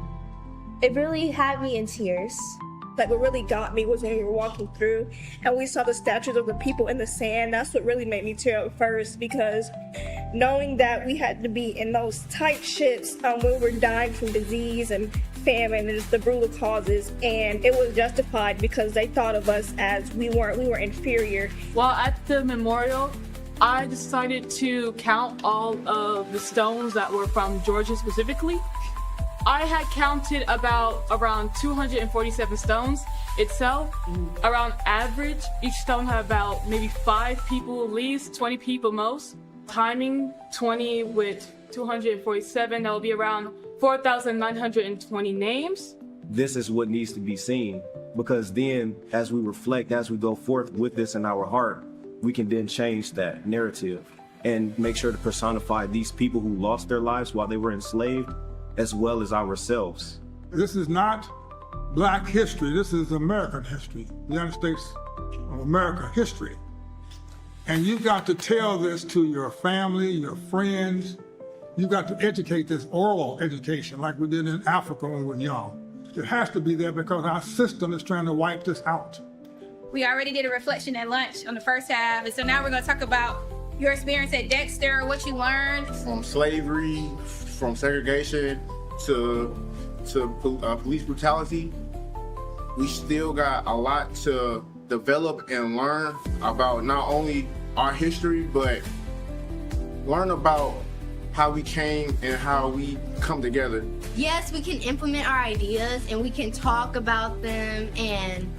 it really had me in tears. Like, what really got me was when we were walking through and we saw the statues of the people in the sand. That's what really made me tear up first, because knowing that we had to be in those tight ships when we were dying from disease and famine and just the brutal causes, and it was justified because they thought of us as we were inferior. While at the memorial, I decided to count all of the stones that were from Georgia specifically. I had counted around 247 stones itself. Around average, each stone had about maybe 5 people at least, 20 people most. Timing 20 with 247, that will be around 4,920 names. This is what needs to be seen, because then as we reflect, as we go forth with this in our heart, we can then change that narrative and make sure to personify these people who lost their lives while they were enslaved, as well as ourselves. This is not Black history, this is American history, the United States of America history. And you've got to tell this to your family, your friends. You've got to educate this oral education like we did in Africa when we were young. It has to be there because our system is trying to wipe this out. We already did a reflection at lunch on the first half, and so now we're going to talk about your experience at Dexter, what you learned. From slavery, from segregation to police brutality, we still got a lot to develop and learn about not only our history, but learn about how we came and how we come together. Yes, we can implement our ideas and we can talk about them and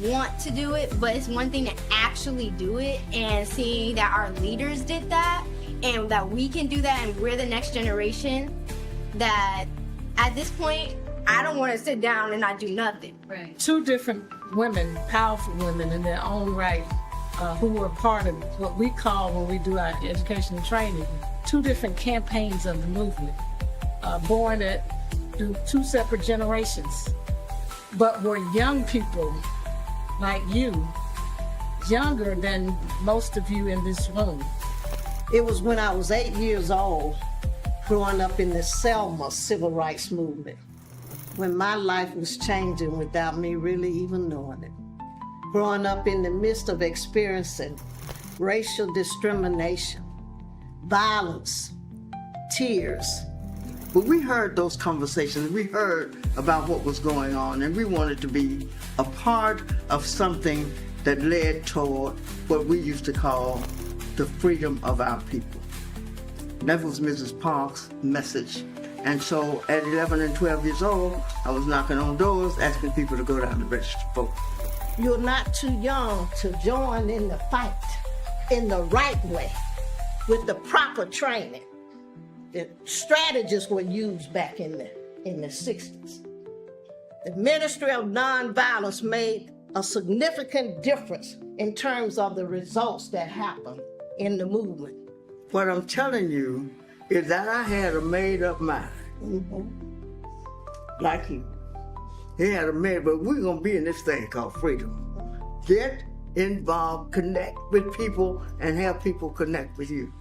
want to do it, but it's one thing to actually do it, and seeing that our leaders did that and that we can do that and we're the next generation, that at this point, I don't want to sit down and not do nothing. Right. 2 different women, powerful women in their own right, who were part of what we call, when we do our education and training, 2 different campaigns of the movement, born through 2 separate generations, but were young people like you, younger than most of you in this room. It was when I was 8 years old, growing up in the Selma civil rights movement, when my life was changing without me really even knowing it. Growing up in the midst of experiencing racial discrimination, violence, tears. But we heard those conversations, we heard about what was going on, and we wanted to be a part of something that led toward what we used to call the freedom of our people. That was Mrs. Parks' message. And so at 11 and 12 years old, I was knocking on doors, asking people to go down to register to vote. You're not too young to join in the fight in the right way, with the proper training. The strategies were used back in the 60s. The Ministry of Nonviolence made a significant difference in terms of the results that happened in the movement. What I'm telling you is that I had a made-up mind. Like you. He had a made, but we're gonna be in this thing called freedom. Get involved, connect with people, and have people connect with you.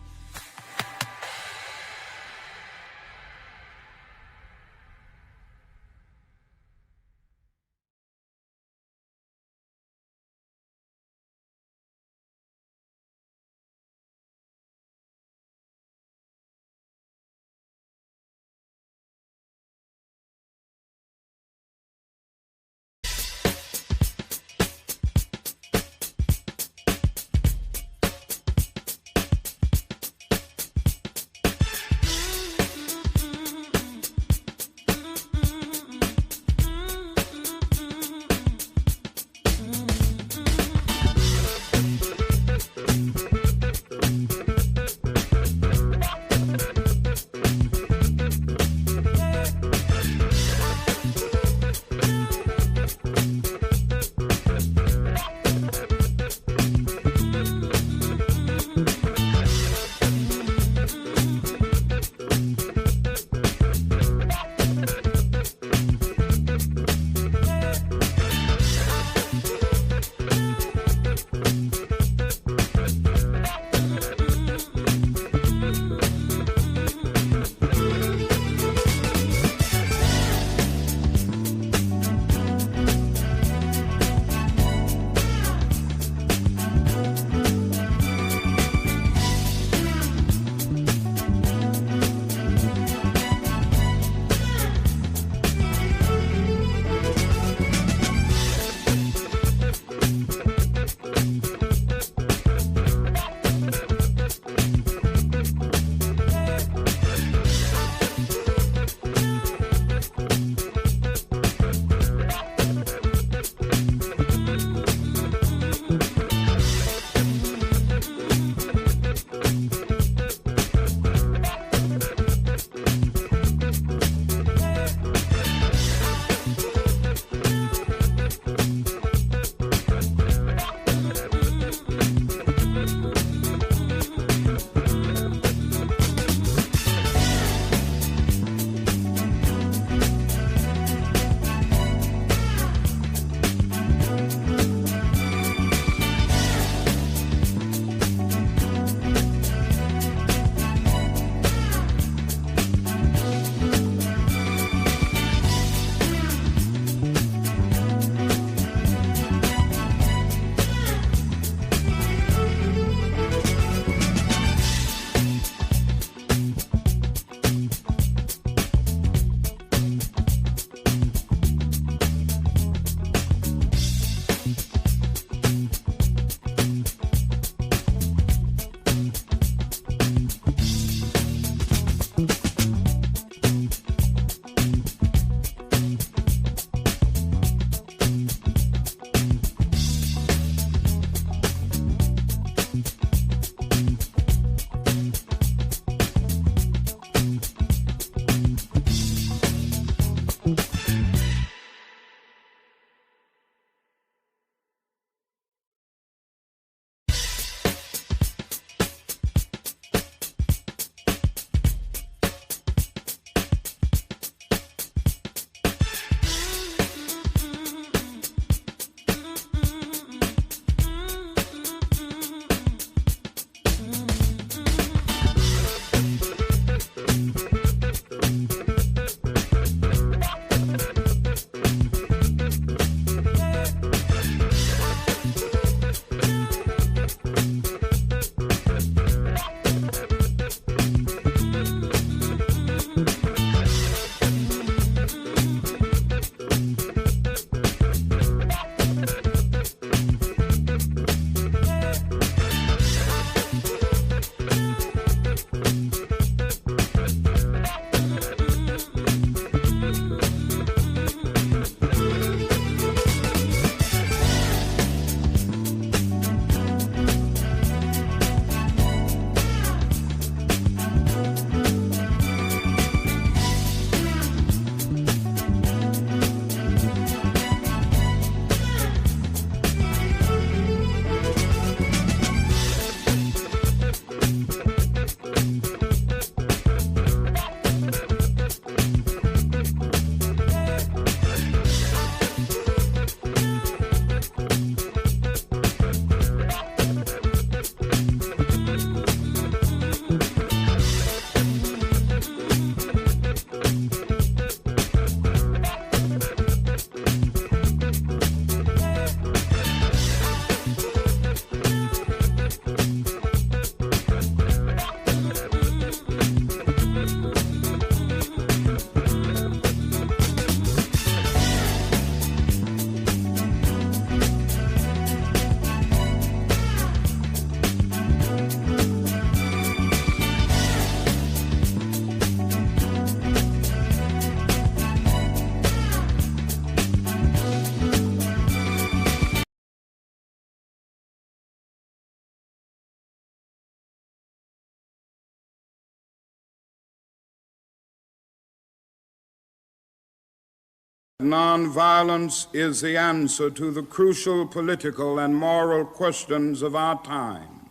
Nonviolence is the answer to the crucial political and moral questions of our time.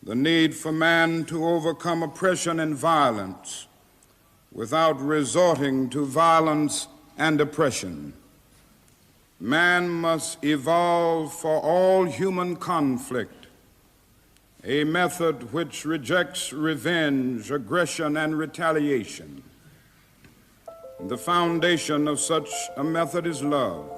The need for man to overcome oppression and violence without resorting to violence and oppression. Man must evolve for all human conflict a method which rejects revenge, aggression, and retaliation. The foundation of such a method is love.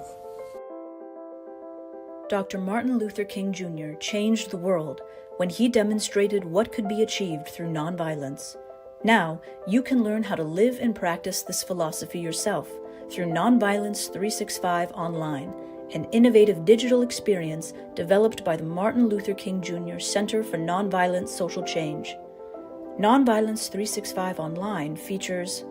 Dr. Martin Luther King Jr. changed the world when he demonstrated what could be achieved through nonviolence. Now, you can learn how to live and practice this philosophy yourself through Nonviolence 365 Online, an innovative digital experience developed by the Martin Luther King Jr. Center for Nonviolent Social Change. Nonviolence 365 Online features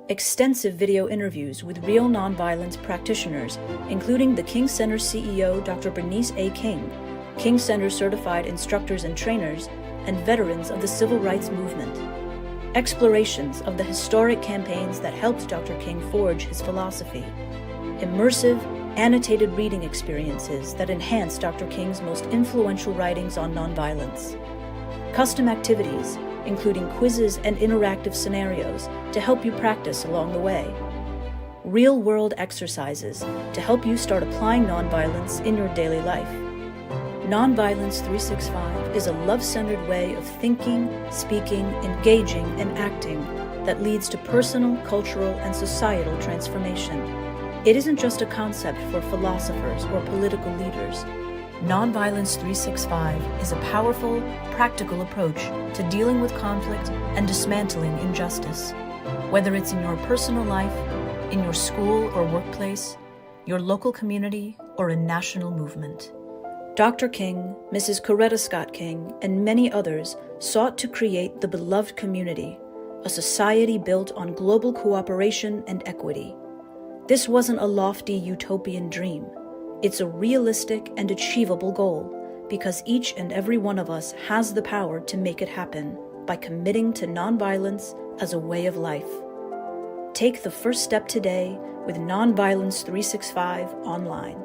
extensive video interviews with real nonviolence practitioners, including the King Center CEO Dr. Bernice A. King, King Center certified instructors and trainers, and veterans of the civil rights movement. Explorations of the historic campaigns that helped Dr. King forge his philosophy. Immersive, annotated reading experiences that enhance Dr. King's most influential writings on nonviolence. Custom activities, including quizzes and interactive scenarios to help you practice along the way. Real-world exercises to help you start applying nonviolence in your daily life. Nonviolence 365 is a love-centered way of thinking, speaking, engaging, and acting that leads to personal, cultural, and societal transformation. It isn't just a concept for philosophers or political leaders. Nonviolence 365 is a powerful, practical approach to dealing with conflict and dismantling injustice. Whether it's in your personal life, in your school or workplace, your local community, or a national movement. Dr. King, Mrs. Coretta Scott King, and many others sought to create the beloved community, a society built on global cooperation and equity. This wasn't a lofty utopian dream. It's a realistic and achievable goal because each and every one of us has the power to make it happen by committing to nonviolence as a way of life. Take the first step today with Nonviolence 365 Online.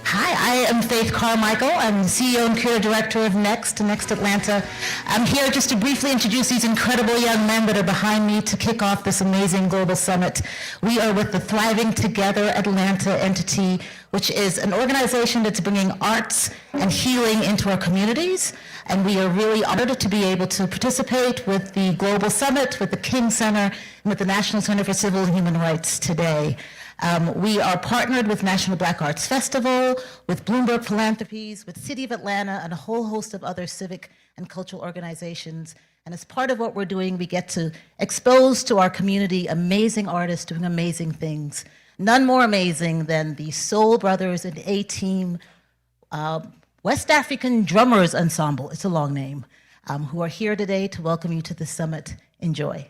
Hi, I am Faith Carmichael. I'm the CEO and Creative Director of Next Atlanta. I'm here just to briefly introduce these incredible young men that are behind me to kick off this amazing global summit. We are with the Thriving Together Atlanta entity, which is an organization that's bringing arts and healing into our communities. And we are really honored to be able to participate with the Global Summit, with the King Center, and with the National Center for Civil and Human Rights today. We are partnered with National Black Arts Festival, with Bloomberg Philanthropies, with City of Atlanta, and a whole host of other civic and cultural organizations. And as part of what we're doing, we get to expose to our community amazing artists doing amazing things. None more amazing than the Soul Brothers and A-Team West African Drummers Ensemble, it's a long name, who are here today to welcome you to the summit. Enjoy.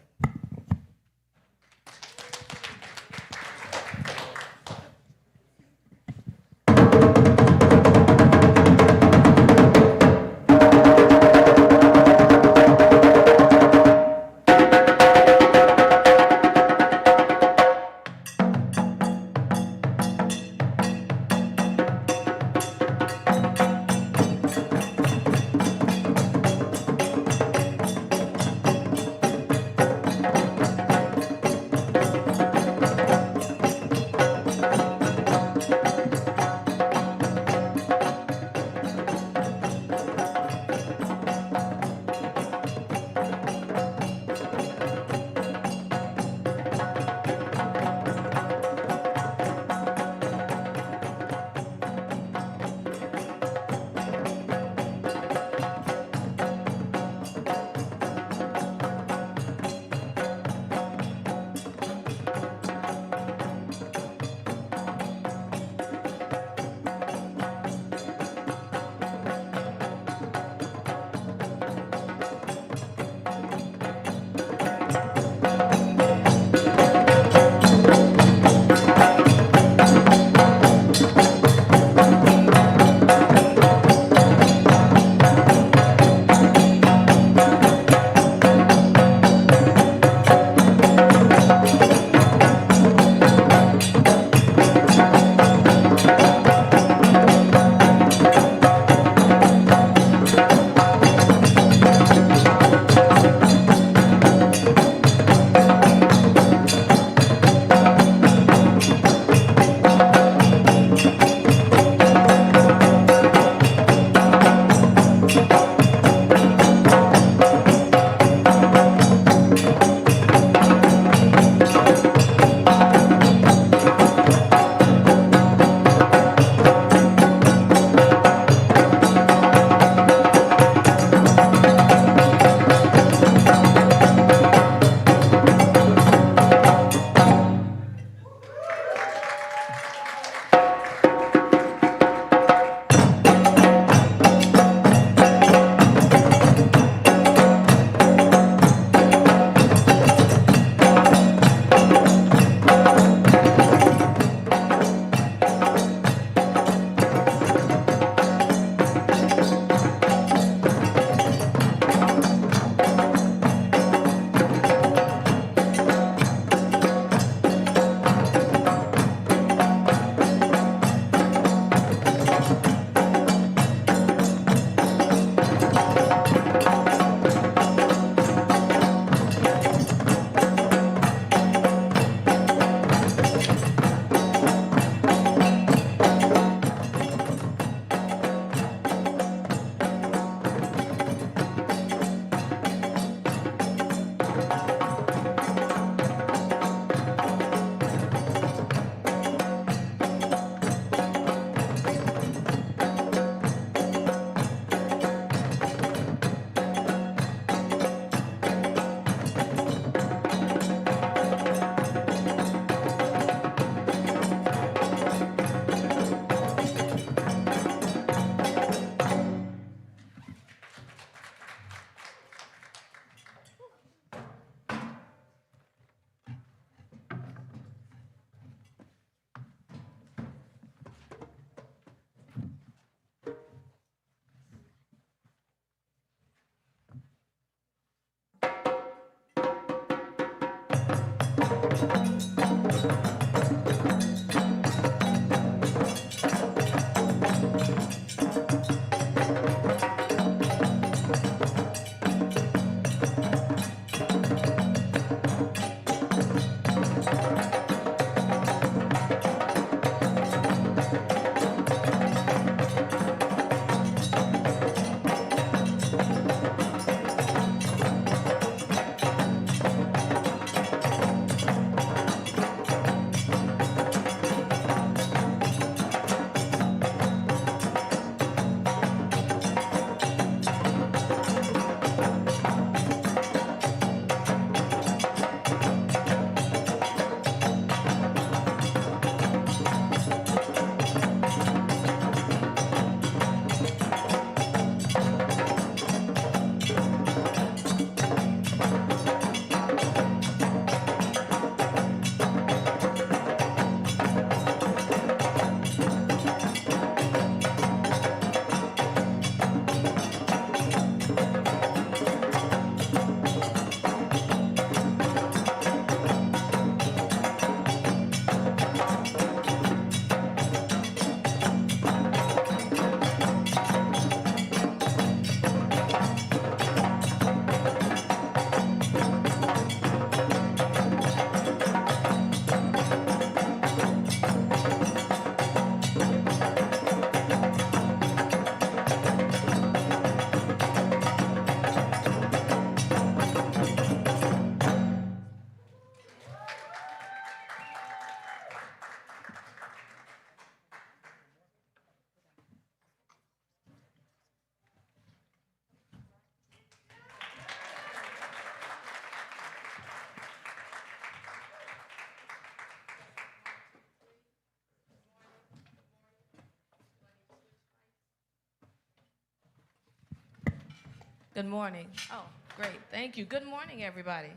Good morning. Oh, great. Thank you. Good morning, everybody.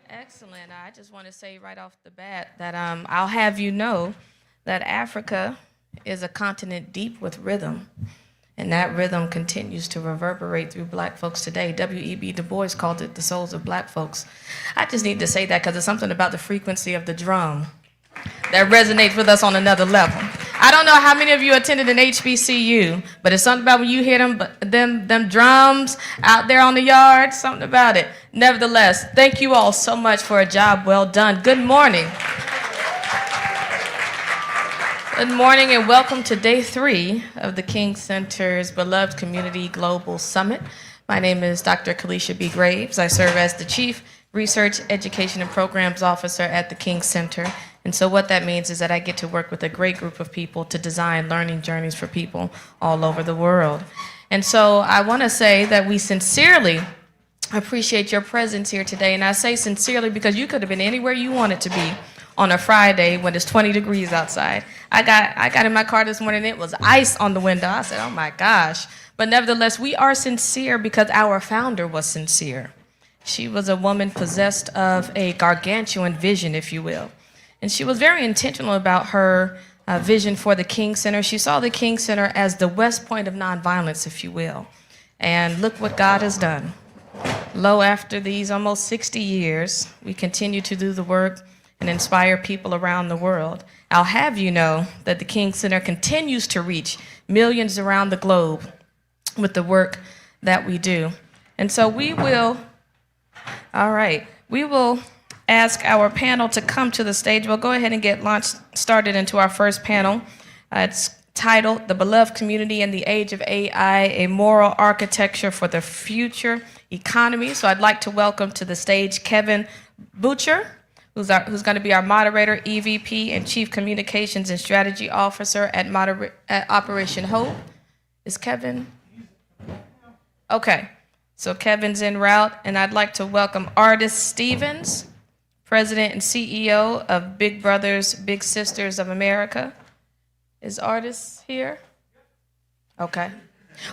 Excellent. I just want to say right off the bat that I'll have you know that Africa is a continent deep with rhythm, and that rhythm continues to reverberate through black folks today. W.E.B. Du Bois called it the souls of black folks. I just need to say that because there's something about the frequency of the drum that resonates with us on another level. I don't know how many of you attended an HBCU, but it's something about when you hear them drums out there on the yard, something about it. Nevertheless, thank you all so much for a job well done. Good morning. Good morning and welcome to day 3 of the King Center's Beloved Community Global Summit. My name is Dr. Kalisha B. Graves. I serve as the Chief Research, Education, and Programs Officer at the King Center. And so what that means is that I get to work with a great group of people to design learning journeys for people all over the world. And so I want to say that we sincerely appreciate your presence here today. And I say sincerely because you could have been anywhere you wanted to be on a Friday when it's 20 degrees outside. I got in my car this morning and it was ice on the window. I said, oh my gosh. But nevertheless, we are sincere because our founder was sincere. She was a woman possessed of a gargantuan vision, if you will. And she was very intentional about her vision for the King Center. She saw the King Center as the West Point of nonviolence, if you will. And look what God has done. Lo, after these almost 60 years, we continue to do the work and inspire people around the world. I'll have you know that the King Center continues to reach millions around the globe with the work that we do. And so we will ask our panel to come to the stage. We'll go ahead and get started into our first panel. It's titled The Beloved Community in the Age of AI, A Moral Architecture for the Future Economy. So I'd like to welcome to the stage Kevin Butcher, who's going to be our moderator, EVP, and Chief Communications and Strategy Officer at Operation Hope. Is Kevin? Okay, so Kevin's en route, and I'd like to welcome Artis Stevens, President and CEO of Big Brothers, Big Sisters of America. Is Artis here? Okay.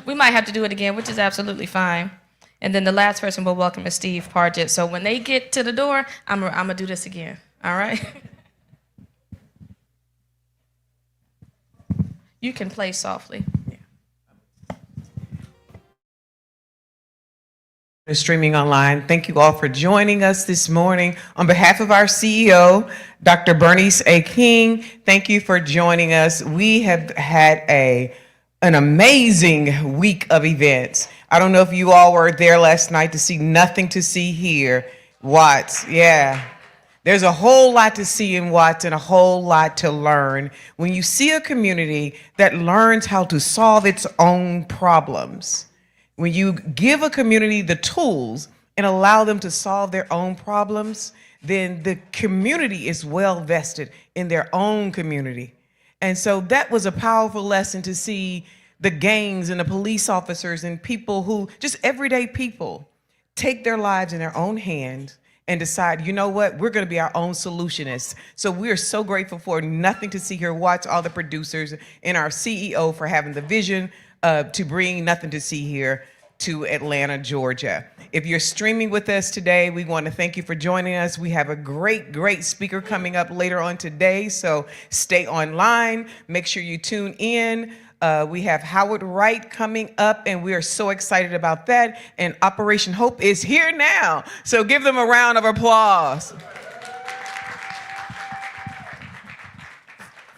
We might have to do it again, which is absolutely fine. And then the last person we'll welcome is Steve Pargett. So when they get to the door, I'm gonna do this again, all right? You can play softly. Streaming online. Thank you all for joining us this morning. On behalf of our CEO, Dr. Bernice A. King, thank you for joining us. We have had an amazing week of events. I don't know if you all were there last night to see Nothing to See Here, Watts. Yeah. There's a whole lot to see in Watts and a whole lot to learn. When you see a community that learns how to solve its own problems, when you give a community the tools and allow them to solve their own problems, then the community is well vested in their own community. And so that was a powerful lesson to see the gangs and the police officers and people who, just everyday people, take their lives in their own hands and decide, you know what, we're gonna be our own solutionists. So we are so grateful for Nothing to See Here, Watch, all the producers, and our CEO for having the vision to bring Nothing to See Here to Atlanta, Georgia. If you're streaming with us today, we want to thank you for joining us. We have a great speaker coming up later on today, so stay online. Make sure you tune in. We have Howard Wright coming up, and we are so excited about that. And Operation Hope is here now, so give them a round of applause.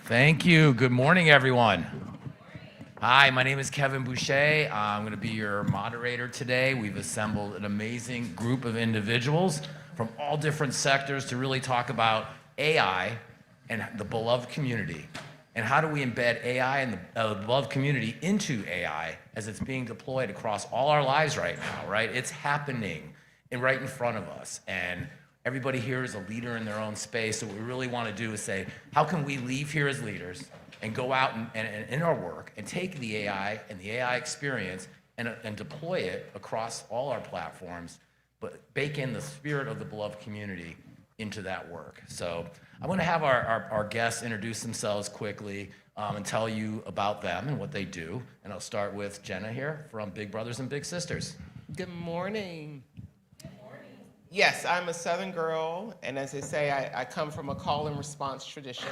Thank you. Good morning, everyone. Hi, my name is Kevin Boucher. I'm going to be your moderator today. We've assembled an amazing group of individuals from all different sectors to really talk about AI and the beloved community. And how do we embed AI and the beloved community into AI as it's being deployed across all our lives right now, right? It's happening right in front of us. And everybody here is a leader in their own space. So what we really want to do is say, how can we leave here as leaders and go out and in our work and take the AI and the AI experience and deploy it across all our platforms, but bake in the spirit of the beloved community into that work. So I want to have our guests introduce themselves quickly and tell you about them and what they do. And I'll start with Jenna here from Big Brothers and Big Sisters. Good morning. Yes, I'm a Southern girl, and as they say, I come from a call and response tradition.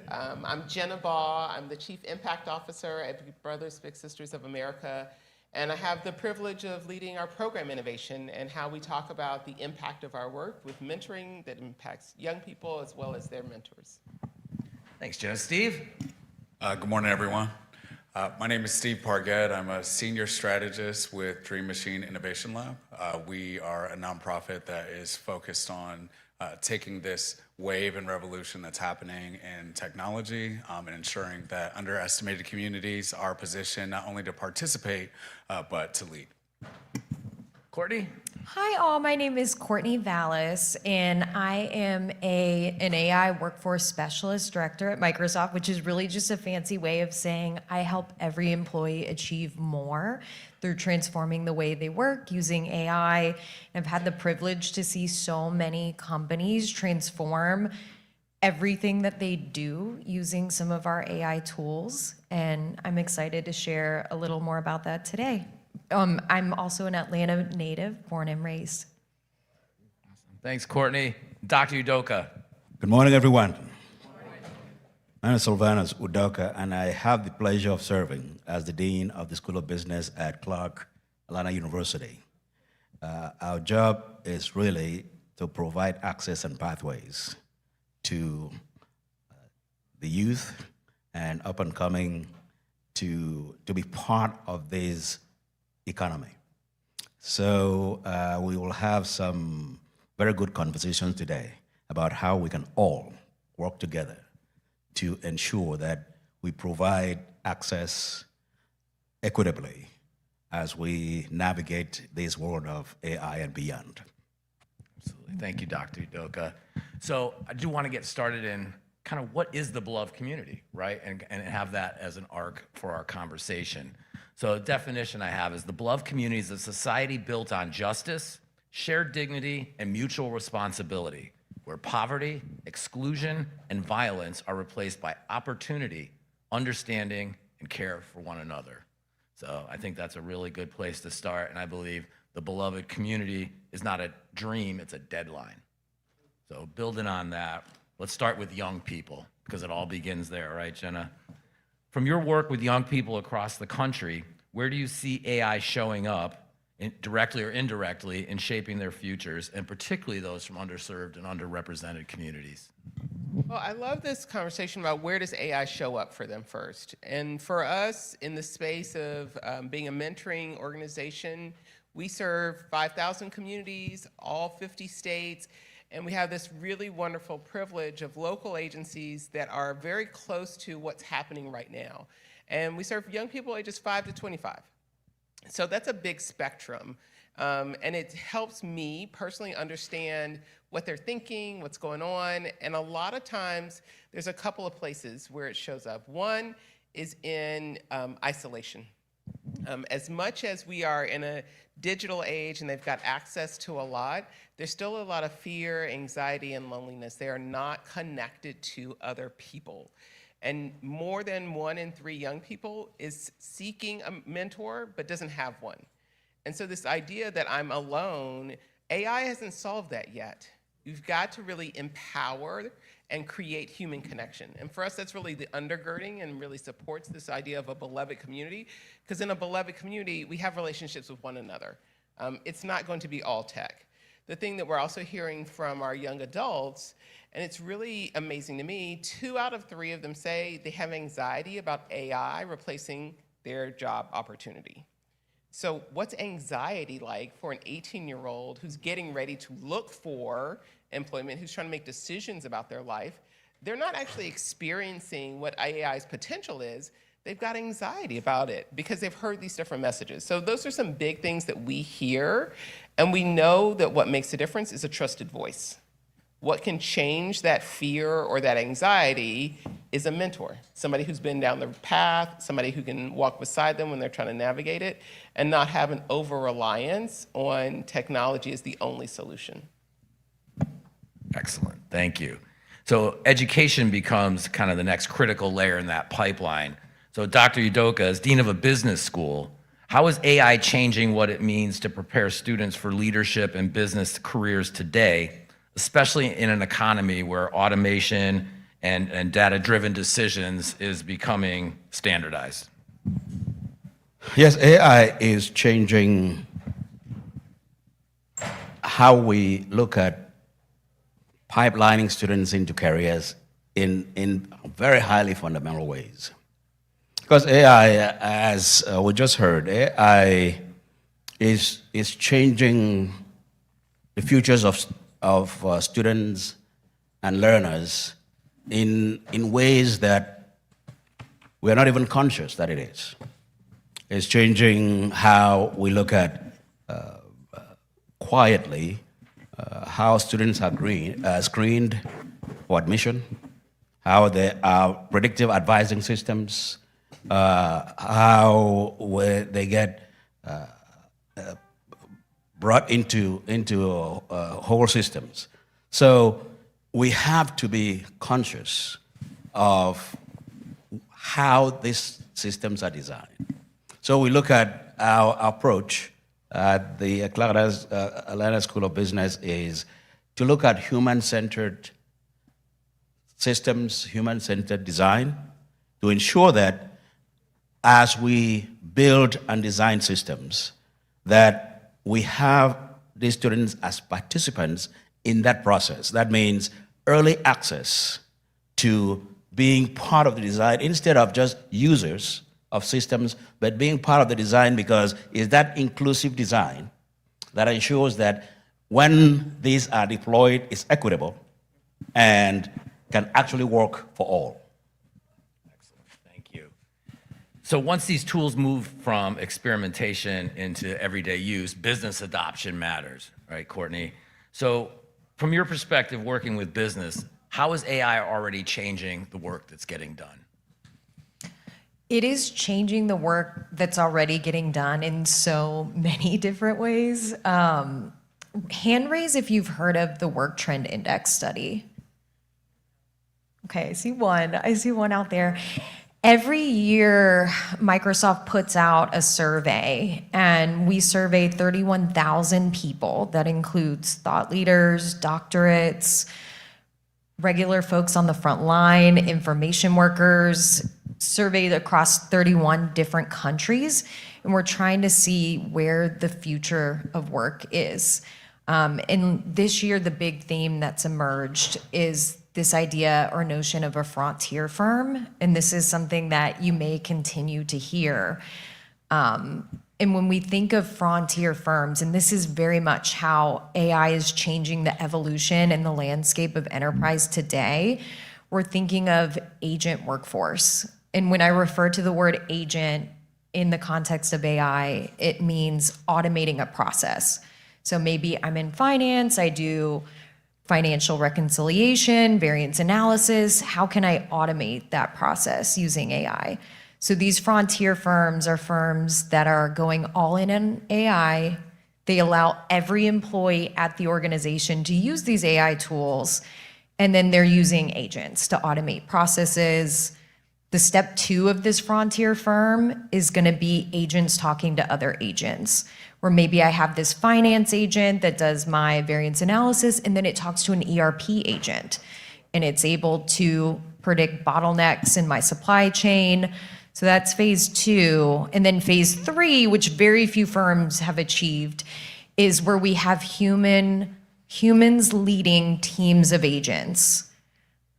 I'm Jenna Baugh. I'm the Chief Impact Officer at Big Brothers Big Sisters of America, and I have the privilege of leading our program innovation and how we talk about the impact of our work with mentoring that impacts young people as well as their mentors. Thanks, Jenna. Steve? Good morning, everyone. My name is Steve Pargett. I'm a senior strategist with Dream Machine Innovation Lab. We are a nonprofit that is focused on taking this wave and revolution that's happening in technology and ensuring that underestimated communities are positioned not only to participate, but to lead. Courtney? Hi all, my name is Courtney Vallis, and I am an AI workforce specialist director at Microsoft, which is really just a fancy way of saying I help every employee achieve more through transforming the way they work using AI. I've had the privilege to see so many companies transform everything that they do using some of our AI tools, and I'm excited to share a little more about that today. I'm also an Atlanta native, born and raised. Thanks, Courtney. Dr. Udoka. Good morning, everyone. My name is Sylvanus Udoka, and I have the pleasure of serving as the Dean of the School of Business at Clark Atlanta University. Our job is really to provide access and pathways to the youth and up and coming to be part of this economy. So we will have some very good conversations today about how we can all work together to ensure that we provide access equitably as we navigate this world of AI and beyond. Absolutely. Thank you, Dr. Udoka. So I do want to get started in kind of what is the beloved community, right? And have that as an arc for our conversation. So the definition I have is the beloved community is a society built on justice, shared dignity, and mutual responsibility, where poverty, exclusion, and violence are replaced by opportunity, understanding, and care for one another. So I think that's a really good place to start, and I believe the beloved community is not a dream, it's a deadline. So building on that, let's start with young people, because it all begins there, right, Jenna? From your work with young people across the country, where do you see AI showing up, directly or indirectly, in shaping their futures, and particularly those from underserved and underrepresented communities? Well, I love this conversation about where does AI show up for them first. And for us, in the space of being a mentoring organization, we serve 5,000 communities, all 50 states, and we have this really wonderful privilege of local agencies that are very close to what's happening right now. And we serve young people ages 5 to 25. So that's a big spectrum. And it helps me personally understand what they're thinking, what's going on. And a lot of times, there's a couple of places where it shows up. One is in isolation. As much as we are in a digital age and they've got access to a lot, there's still a lot of fear, anxiety, and loneliness. They are not connected to other people. And more than 1 in 3 young people is seeking a mentor but doesn't have one. And so this idea that I'm alone, AI hasn't solved that yet. You've got to really empower and create human connection. And for us, that's really the undergirding and really supports this idea of a beloved community, because in a beloved community, we have relationships with one another. It's not going to be all tech. The thing that we're also hearing from our young adults, and it's really amazing to me, 2 out of 3 of them say they have anxiety about AI replacing their job opportunity. So what's anxiety like for an 18-year-old who's getting ready to look for employment, who's trying to make decisions about their life? They're not actually experiencing what AI's potential is. They've got anxiety about it because they've heard these different messages. So those are some big things that we hear, and we know that what makes a difference is a trusted voice. What can change that fear or that anxiety is a mentor, somebody who's been down the path, somebody who can walk beside them when they're trying to navigate it, and not have an over-reliance on technology as the only solution. Excellent, thank you. So education becomes kind of the next critical layer in that pipeline. So Dr. Udoka, as Dean of a business school, How is AI changing what it means to prepare students for leadership and business careers today, especially in an economy where automation and data-driven decisions is becoming standardized? Yes, AI is changing how we look at pipelining students into careers in very highly fundamental ways. Because AI, as we just heard, AI is changing the futures of students and learners in ways that we're not even conscious that it is. It's changing how we look at quietly how students are screened for admission, how there are predictive advising systems, how they get brought into whole systems. So we have to be conscious of how these systems are designed. So we look at our approach at the Atlanta School of Business is to look at human-centered systems, human-centered design, to ensure that as we build and design systems, that we have these students as participants in that process. That means early access to being part of the design instead of just users of systems, but being part of the design, because it's that inclusive design that ensures that when these are deployed, it's equitable and can actually work for all. Excellent, thank you. So once these tools move from experimentation into everyday use, business adoption matters, right, Courtney? So from your perspective, working with business, how is AI already changing the work that's getting done? It is changing the work that's already getting done in so many different ways. Hand raise if you've heard of the Work Trend Index study. Okay, I see one out there. Every year, Microsoft puts out a survey, and we survey 31,000 people. That includes thought leaders, doctorates, regular folks on the front line, information workers, surveyed across 31 different countries, and we're trying to see where the future of work is. And this year, the big theme that's emerged is this idea or notion of a frontier firm, and this is something that you may continue to hear. And when we think of frontier firms, and this is very much how AI is changing the evolution and the landscape of enterprise today, we're thinking of agent workforce. And when I refer to the word agent in the context of AI, it means automating a process. So maybe I'm in finance, I do financial reconciliation, variance analysis. How can I automate that process using AI? So these frontier firms are firms that are going all in on AI. They allow every employee at the organization to use these AI tools, and then they're using agents to automate processes. The step 2 of this frontier firm is going to be agents talking to other agents, where maybe I have this finance agent that does my variance analysis, and then it talks to an ERP agent, and it's able to predict bottlenecks in my supply chain. So that's phase 2. And then phase 3, which very few firms have achieved, is where we have humans leading teams of agents.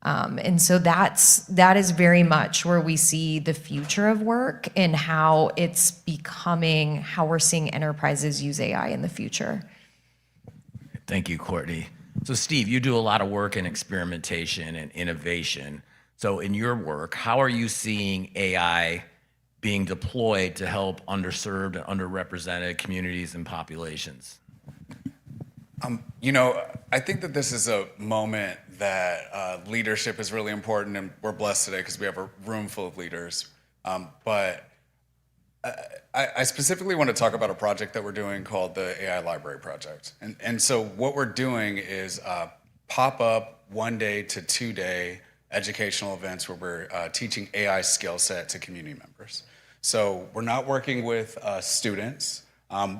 And so that is very much where we see the future of work and how it's becoming, how we're seeing enterprises use AI in the future. Thank you, Courtney. So Steve, you do a lot of work in experimentation and innovation. So in your work, how are you seeing AI being deployed to help underserved and underrepresented communities and populations? I think that this is a moment that leadership is really important, and we're blessed today because we have a room full of leaders. But I specifically want to talk about a project that we're doing called the AI Library Project. And so what we're doing is pop-up 1-day to 2-day educational events where we're teaching AI skill set to community members. So we're not working with students.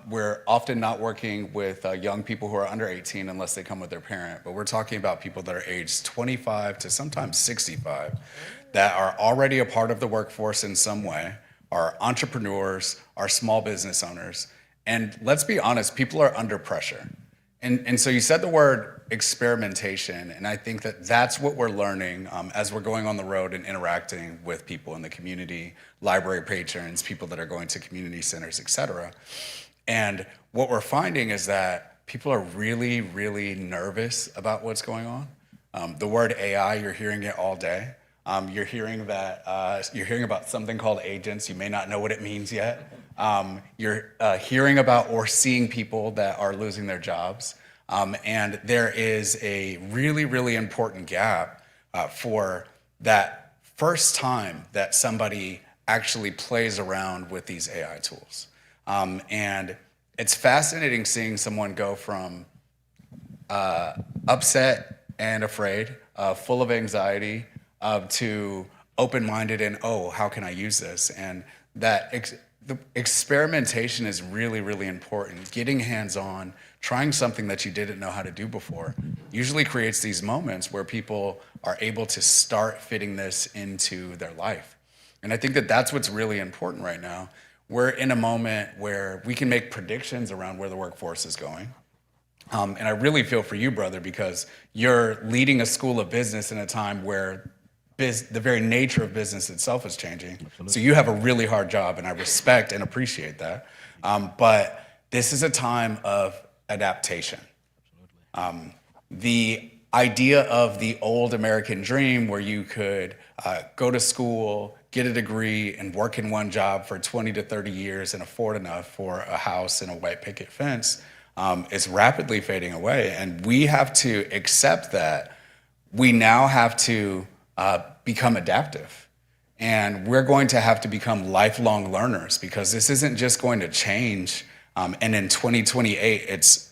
We're often not working with young people who are under 18 unless they come with their parent, but we're talking about people that are aged 25 to sometimes 65 that are already a part of the workforce in some way, are entrepreneurs, are small business owners. And let's be honest, people are under pressure. And so you said the word experimentation, and I think that that's what we're learning as we're going on the road and interacting with people in the community, library patrons, people that are going to community centers, et cetera. And what we're finding is that people are really, really nervous about what's going on. The word AI, you're hearing it all day. You're hearing about something called agents. You may not know what it means yet. You're hearing about or seeing people that are losing their jobs. And there is a really, really important gap for that first time that somebody actually plays around with these AI tools. And it's fascinating seeing someone go from upset and afraid, full of anxiety, to open-minded and, oh, how can I use this? And that the experimentation is really, really important. Getting hands-on, trying something that you didn't know how to do before, usually creates these moments where people are able to start fitting this into their life. And I think that that's what's really important right now. We're in a moment where we can make predictions around where the workforce is going. And I really feel for you, brother, because you're leading a school of business in a time where the very nature of business itself is changing. Absolutely. So you have a really hard job, and I respect and appreciate that. But this is a time of adaptation. The idea of the old American dream where you could go to school, get a degree, and work in one job for 20 to 30 years and afford enough for a house and a white picket fence is rapidly fading away. And we have to accept that we now have to become adaptive. And we're going to have to become lifelong learners because this isn't just going to change. And in 2028,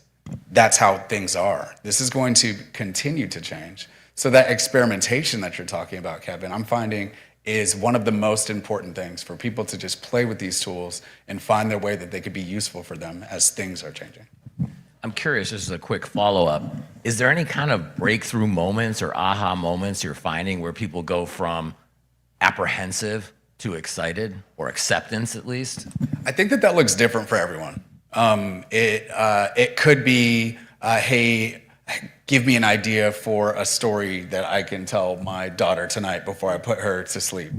that's how things are. This is going to continue to change. So that experimentation that you're talking about, Kevin, I'm finding is one of the most important things for people to just play with these tools and find their way that they could be useful for them as things are changing. I'm curious, just as a quick follow-up, is there any kind of breakthrough moments or aha moments you're finding where people go from apprehensive to excited, or acceptance at least? I think that looks different for everyone. It could be, hey, give me an idea for a story that I can tell my daughter tonight before I put her to sleep.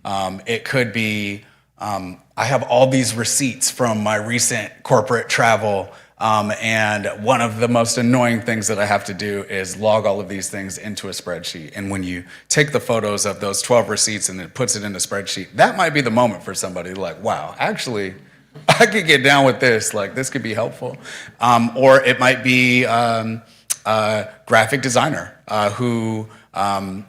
It could be, I have all these receipts from my recent corporate travel, and one of the most annoying things that I have to do is log all of these things into a spreadsheet. And when you take the photos of those 12 receipts and it puts it in a spreadsheet, that might be the moment for somebody like, wow, actually, I could get down with this. Like, this could be helpful. Or it might be a graphic designer who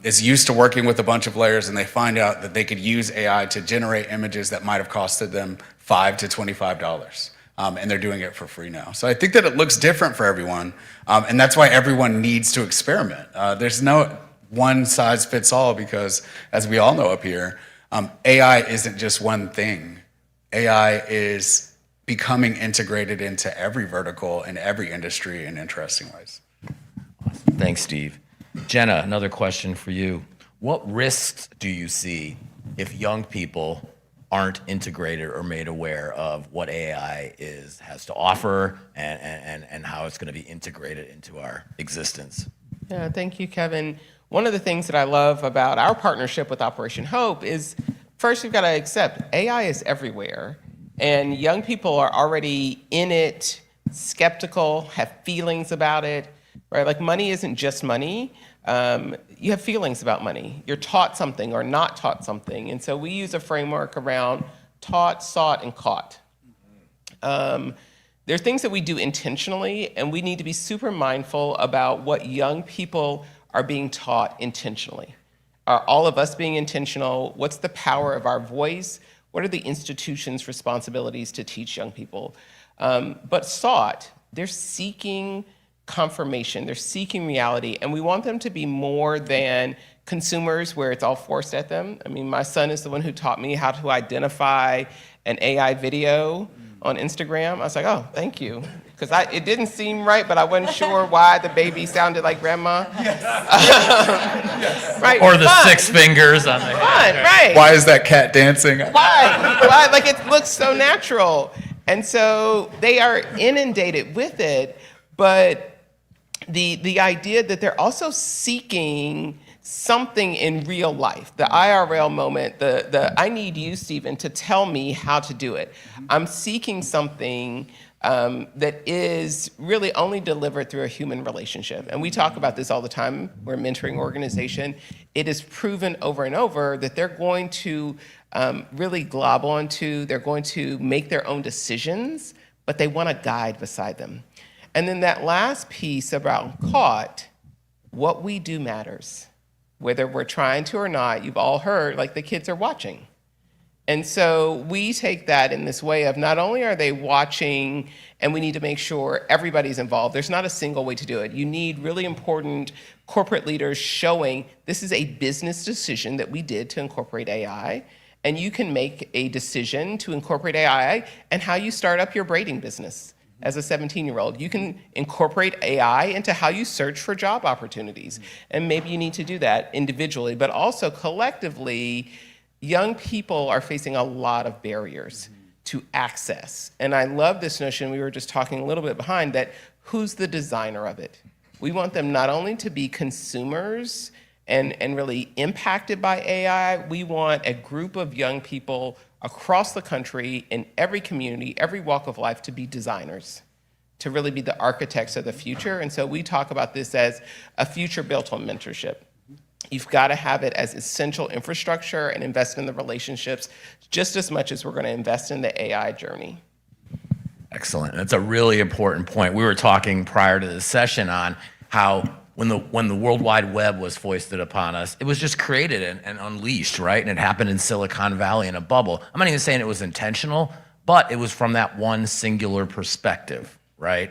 is used to working with a bunch of layers, and they find out that they could use AI to generate images that might have costed them $5 to $25. And they're doing it for free now. So I think that it looks different for everyone. And that's why everyone needs to experiment. There's no one size fits all because, as we all know up here, AI isn't just one thing. AI is becoming integrated into every vertical and every industry in interesting ways. Awesome. Thanks, Steve. Jenna, another question for you. What risks do you see if young people aren't integrated or made aware of what AI has to offer and how it's going to be integrated into our existence? Yeah, thank you, Kevin. One of the things that I love about our partnership with Operation Hope is, first, you've got to accept AI is everywhere, and young people are already in it, skeptical, have feelings about it, right? Like, money isn't just money. You have feelings about money. You're taught something or not taught something. And so we use a framework around taught, sought, and caught. There are things that we do intentionally, and we need to be super mindful about what young people are being taught intentionally. Are all of us being intentional? What's the power of our voice? What are the institution's responsibilities to teach young people? But sought, they're seeking confirmation. They're seeking reality, and we want them to be more than consumers where it's all forced at them. I mean, my son is the one who taught me how to identify an AI video on Instagram. I was like, oh, thank you. Because it didn't seem right, but I wasn't sure why the baby sounded like grandma. Yes. Right, Or the fun. 6 fingers on the Fun, right. Why is that cat dancing? Why? Like, it looks so natural. And so they are inundated with it, but the idea that they're also seeking something in real life, the IRL moment, the I need you, Stephen, to tell me how to do it. I'm seeking something that is really only delivered through a human relationship. And we talk about this all the time. We're a mentoring organization. It is proven over and over that they're going to really glob onto, they're going to make their own decisions, but they want a guide beside them. And then that last piece about caught, what we do matters. Whether we're trying to or not, you've all heard, like, the kids are watching. And so we take that in this way of not only are they watching, and we need to make sure everybody's involved. There's not a single way to do it. You need really important corporate leaders showing this is a business decision that we did to incorporate AI. And you can make a decision to incorporate AI and how you start up your braiding business as a 17-year-old. You can incorporate AI into how you search for job opportunities. And maybe you need to do that individually, but also collectively. Young people are facing a lot of barriers to access. And I love this notion, we were just talking a little bit behind, that who's the designer of it? We want them not only to be consumers and really impacted by AI, we want a group of young people across the country, in every community, every walk of life, to be designers, to really be the architects of the future. And so we talk about this as a future built on mentorship. You've got to have it as essential infrastructure and invest in the relationships just as much as we're going to invest in the AI journey. Excellent. That's a really important point. We were talking prior to this session on how when the World Wide Web was foisted upon us, it was just created and unleashed, right? And it happened in Silicon Valley in a bubble. I'm not even saying it was intentional, but it was from that one singular perspective, right?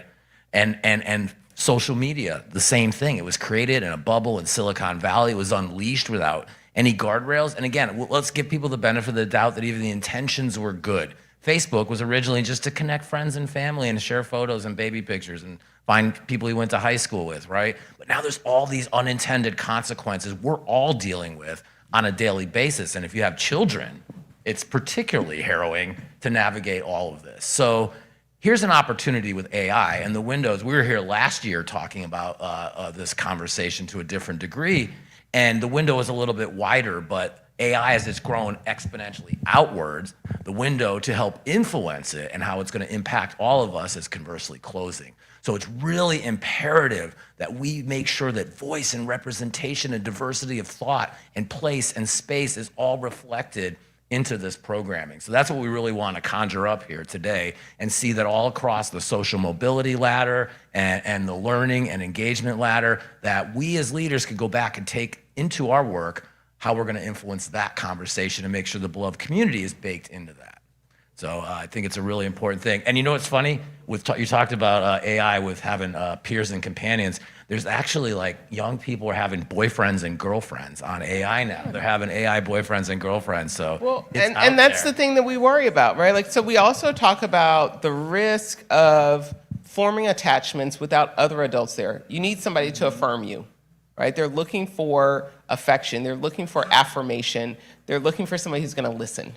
And social media, the same thing. It was created in a bubble in Silicon Valley. It was unleashed without any guardrails. And again, let's give people the benefit of the doubt that even the intentions were good. Facebook was originally just to connect friends and family and share photos and baby pictures and find people you went to high school with, right? But now there's all these unintended consequences we're all dealing with on a daily basis. And if you have children, it's particularly harrowing to navigate all of this. So here's an opportunity with AI and the windows. We were here last year talking about this conversation to a different degree, and the window is a little bit wider, but AI, as it's grown exponentially outwards, the window to help influence it and how it's going to impact all of us is conversely closing. So it's really imperative that we make sure that voice and representation and diversity of thought and place and space is all reflected into this programming. So that's what we really want to conjure up here today and see that all across the social mobility ladder and the learning and engagement ladder, that we as leaders could go back and take into our work how we're going to influence that conversation and make sure the beloved community is baked into that. So I think it's a really important thing. And you know what's funny? You talked about AI with having peers and companions. There's actually, like, young people are having boyfriends and girlfriends on AI now. They're having AI boyfriends and girlfriends. So well, it's and that's there. the thing that we worry about, right? Like, so we also talk about the risk of forming attachments without other adults there. You need somebody to affirm you, right? They're looking for affection. They're looking for affirmation. They're looking for somebody who's going to listen.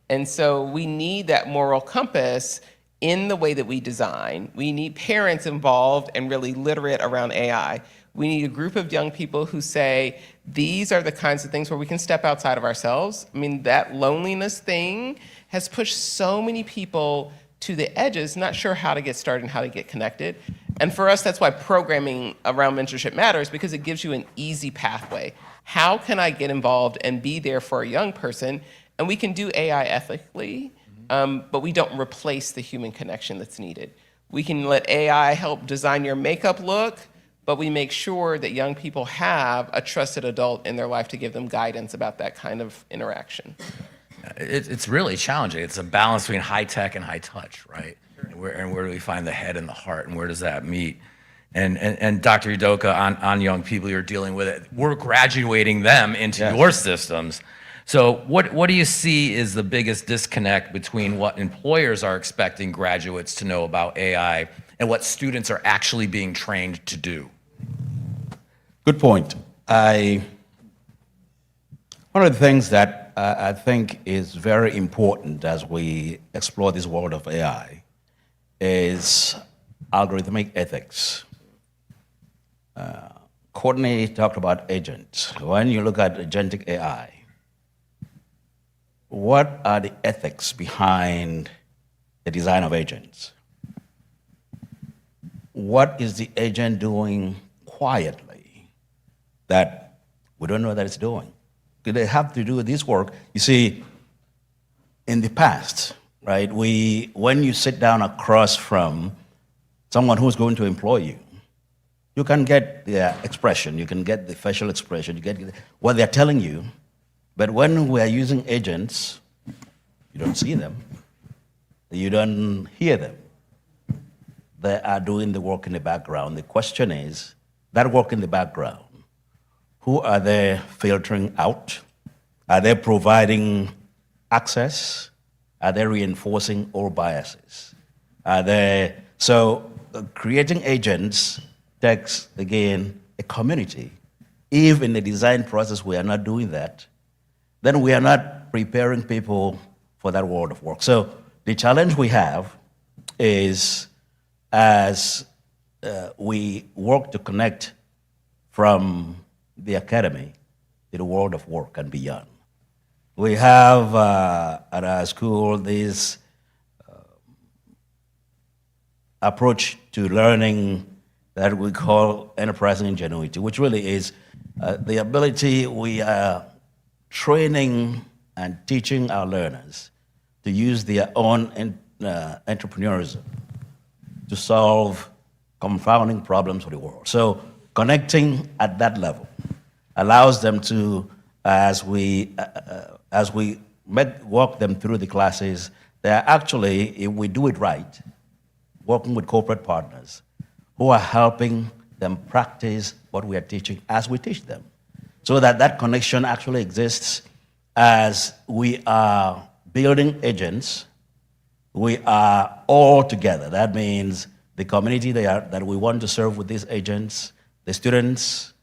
And so we need that moral compass in the way that we design. We need parents involved and really literate around AI. We need a group of young people who say, these are the kinds of things where we can step outside of ourselves. I mean, that loneliness thing has pushed so many people to the edges, not sure how to get started and how to get connected. And for us, that's why programming around mentorship matters, because it gives you an easy pathway. How can I get involved and be there for a young person? And we can do AI ethically, but we don't replace the human connection that's needed. We can let AI help design your makeup look, but we make sure that young people have a trusted adult in their life to give them guidance about that kind of interaction. It's really challenging. It's a balance between high tech and high touch, right? And where do we find the head and the heart, and where does that meet? And Dr. Udoka, on young people you're dealing with it, we're graduating them into your systems. So what do you see is the biggest disconnect between what employers are expecting graduates to know about AI and what students are actually being trained to do? Good point. One of the things that I think is very important as we explore this world of AI is algorithmic ethics. Courtney talked about agents. When you look at agentic AI, what are the ethics behind the design of agents? What is the agent doing quietly that we don't know that it's doing? They have to do this work. You see, in the past, right, when you sit down across from someone who's going to employ you, you can get their expression, you can get the facial expression, you get what they're telling you. But when we are using agents, you don't see them, you don't hear them. They are doing the work in the background. The question is, that work in the background, who are they filtering out? Are they providing access? Are they reinforcing old biases? Creating agents takes, again, a community. If in the design process we are not doing that, then we are not preparing people for that world of work. So the challenge we have is as we work to connect from the academy to the world of work and beyond. We have at our school this approach to learning that we call enterprise ingenuity, which really is the ability we are training and teaching our learners to use their own entrepreneurism to solve confounding problems for the world. So connecting at that level allows them to, as we walk them through the classes, they're actually, if we do it right, working with corporate partners who are helping them practice what we are teaching as we teach them. So that connection actually exists as we are building agents. We are all together. That means the community that we want to serve with these agents, the students,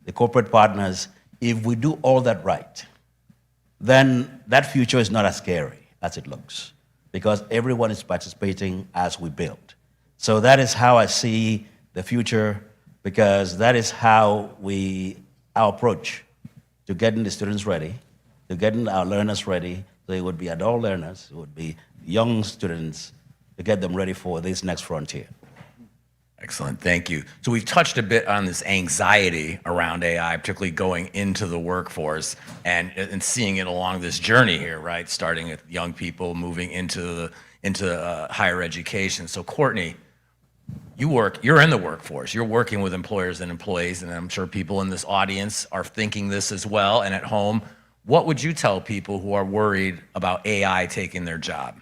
the corporate partners. If we do all that right, then that future is not as scary as it looks, because everyone is participating as we build. So that is how I see the future, because that is how our approach to getting the students ready, to getting our learners ready. So it would be adult learners, it would be young students, to get them ready for this next frontier. Excellent, thank you. So we've touched a bit on this anxiety around AI, particularly going into the workforce and seeing it along this journey here, right? Starting with young people, moving into higher education. So Courtney, you're in the workforce. You're working with employers and employees, and I'm sure people in this audience are thinking this as well, and at home. What would you tell people who are worried about AI taking their job?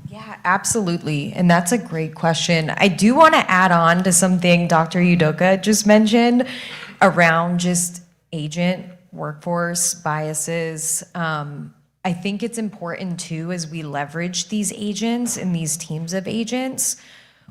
Yeah, absolutely. And that's a great question. I do want to add on to something Dr. Udoka just mentioned around just agent workforce biases. I think it's important too, as we leverage these agents and these teams of agents,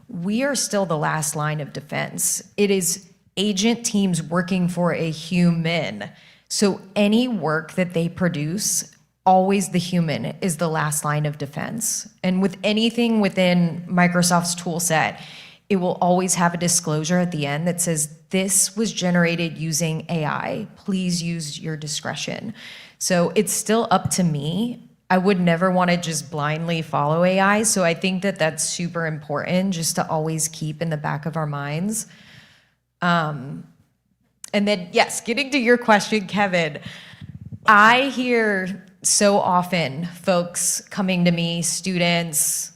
we are still the last line of defense. It is agent teams working for a human. So any work that they produce, always the human is the last line of defense. And with anything within Microsoft's tool set, it will always have a disclosure at the end that says, this was generated using AI. Please use your discretion. So it's still up to me. I would never want to just blindly follow AI. So I think that that's super important just to always keep in the back of our minds. And then, yes, getting to your question, Kevin, I hear so often folks coming to me, students,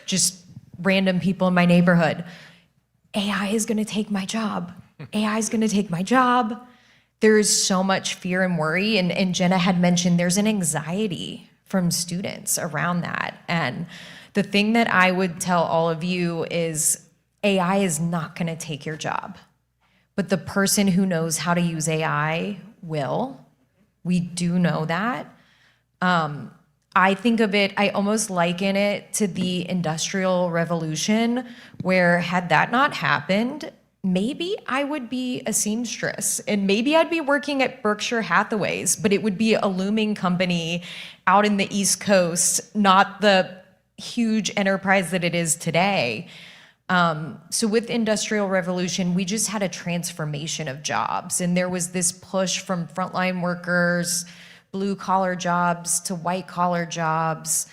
just random people in my neighborhood, AI is going to take my job. AI is going to take my job. There's so much fear and worry. And Jenna had mentioned there's an anxiety from students around that. And the thing that I would tell all of you is AI is not going to take your job, but the person who knows how to use AI will. We do know that. I think of it, I almost liken it to the Industrial Revolution, where had that not happened, maybe I would be a seamstress and maybe I'd be working at Berkshire Hathaway's, but it would be a looming company out in the East Coast, not the huge enterprise that it is today. So with Industrial Revolution, we just had a transformation of jobs, and there was this push from frontline workers, blue collar jobs to white collar jobs.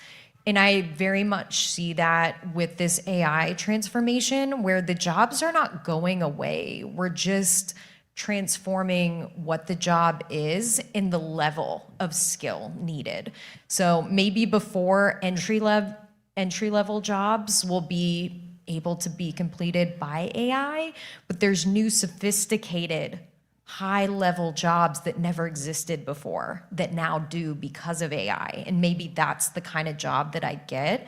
And I very much see that with this AI transformation, where the jobs are not going away. We're just transforming what the job is and the level of skill needed. So maybe before entry level jobs will be able to be completed by AI, but there's new sophisticated high-level jobs that never existed before that now do because of AI. And maybe that's the kind of job that I get.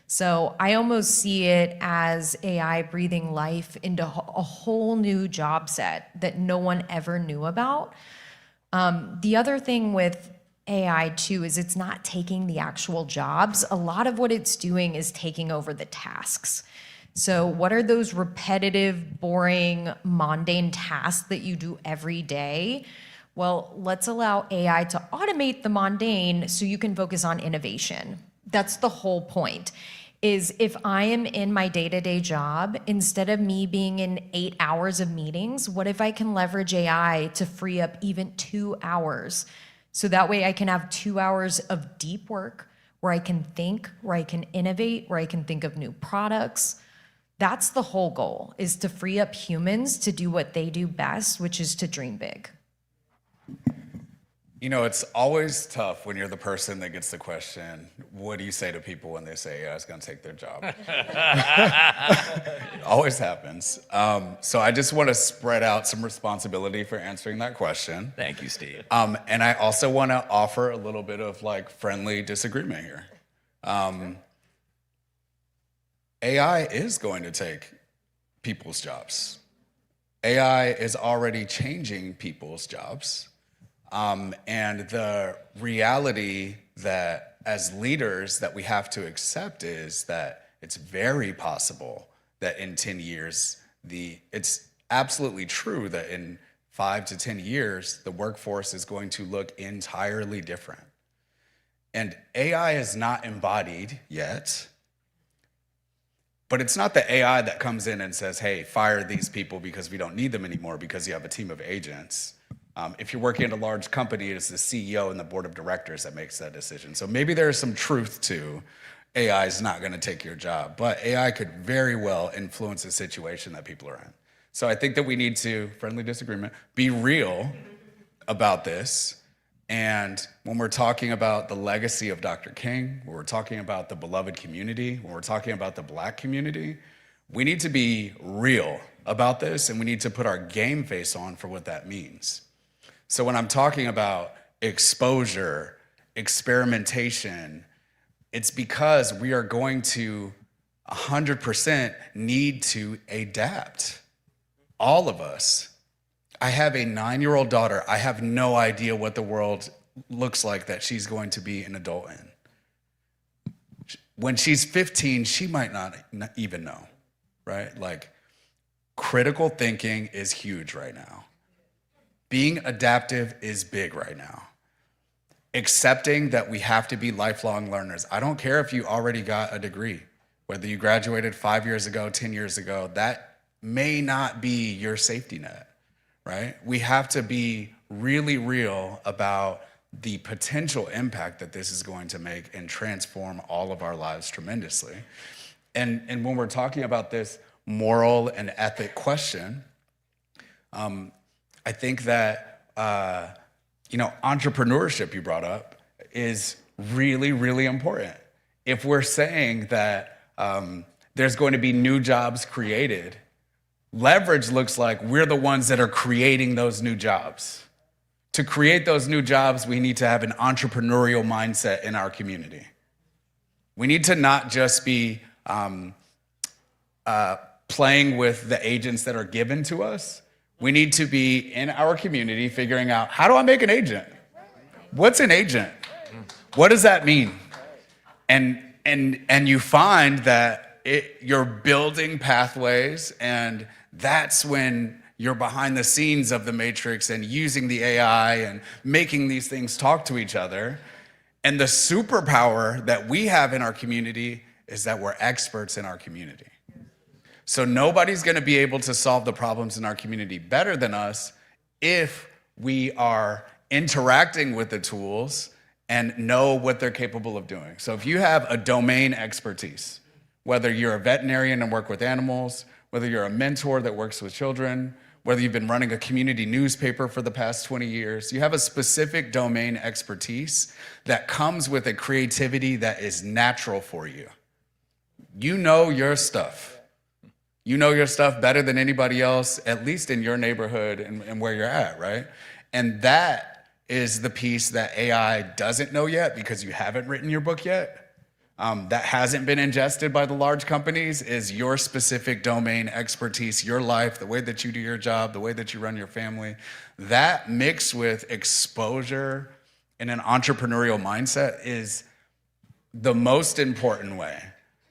So I almost see it as AI breathing life into a whole new job set that no one ever knew about. The other thing with AI too is it's not taking the actual jobs. A lot of what it's doing is taking over the tasks. So what are those repetitive, boring, mundane tasks that you do every day? Well, let's allow AI to automate the mundane so you can focus on innovation. That's the whole point, is if I am in my day-to-day job, instead of me being in 8 hours of meetings, what if I can leverage AI to free up even 2 hours? So that way I can have 2 hours of deep work where I can think, where I can innovate, where I can think of new products. That's the whole goal, is to free up humans to do what they do best, which is to dream big. You know, it's always tough when you're the person that gets the question, what do you say to people when they say, yeah, it's gonna take their job? It always happens. So I just wanna spread out some responsibility for answering that question. Thank you, Steve. And I also wanna offer a little bit of like friendly disagreement here. AI is going to take people's jobs. AI is already changing people's jobs. And the reality that as leaders that we have to accept is that it's very possible that in 10 years, it's absolutely true that in 5 to 10 years, the workforce is going to look entirely different. And AI is not embodied yet. But it's not the AI that comes in and says, hey, fire these people because we don't need them anymore because you have a team of agents. If you're working at a large company, it's the CEO and the board of directors that makes that decision. So maybe there's some truth to AI is not going to take your job, but AI could very well influence the situation that people are in. So I think that we need to, friendly disagreement, be real about this. And when we're talking about the legacy of Dr. King, when we're talking about the beloved community, when we're talking about the Black community, we need to be real about this, and we need to put our game face on for what that means. So when I'm talking about exposure, experimentation, it's because we are going to 100% need to adapt. All of us. I have a 9-year-old daughter. I have no idea what the world looks like that she's going to be an adult in. When she's 15, she might not even know, right? Like, critical thinking is huge right now. Being adaptive is big right now. Accepting that we have to be lifelong learners. I don't care if you already got a degree, whether you graduated 5 years ago, 10 years ago, that may not be your safety net. Right? We have to be really real about the potential impact that this is going to make and transform all of our lives tremendously. And when we're talking about this moral and ethic question, I think that, entrepreneurship you brought up is really, really important. If we're saying that there's going to be new jobs created, leverage looks like we're the ones that are creating those new jobs. To create those new jobs, we need to have an entrepreneurial mindset in our community. We need to not just be playing with the agents that are given to us. We need to be in our community figuring out, how do I make an agent? What's an agent? What does that mean? And you find that you're building pathways, and that's when you're behind the scenes of the matrix and using the AI and making these things talk to each other. And the superpower that we have in our community is that we're experts in our community. So nobody's gonna be able to solve the problems in our community better than us if we are interacting with the tools and know what they're capable of doing. So if you have a domain expertise, whether you're a veterinarian and work with animals, whether you're a mentor that works with children, whether you've been running a community newspaper for the past 20 years, you have a specific domain expertise that comes with a creativity that is natural for you. You know your stuff. You know your stuff better than anybody else, at least in your neighborhood and where you're at, right? And that is the piece that AI doesn't know yet because you haven't written your book yet. That hasn't been ingested by the large companies is your specific domain expertise, your life, the way that you do your job, the way that you run your family. That mixed with exposure and an entrepreneurial mindset is the most important way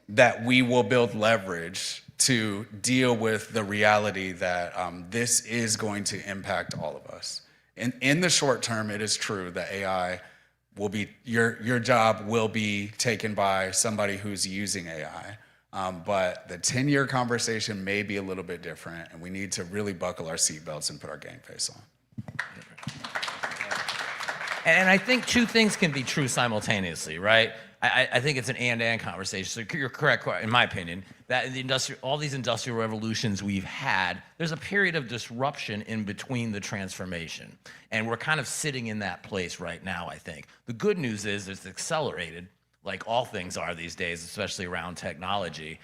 that we will build leverage to deal with the reality that this is going to impact all of us. In the short term, it is true that AI will be, your job will be taken by somebody who's using AI. But the 10-year conversation may be a little bit different, and we need to really buckle our seatbelts and put our game face on. And I think two things can be true simultaneously, right? I think it's an and conversation. So you're correct, in my opinion, that all these industrial revolutions we've had, there's a period of disruption in between the transformation. And we're kind of sitting in that place right now, I think. The good news is it's accelerated, like all things are these days, especially around technology.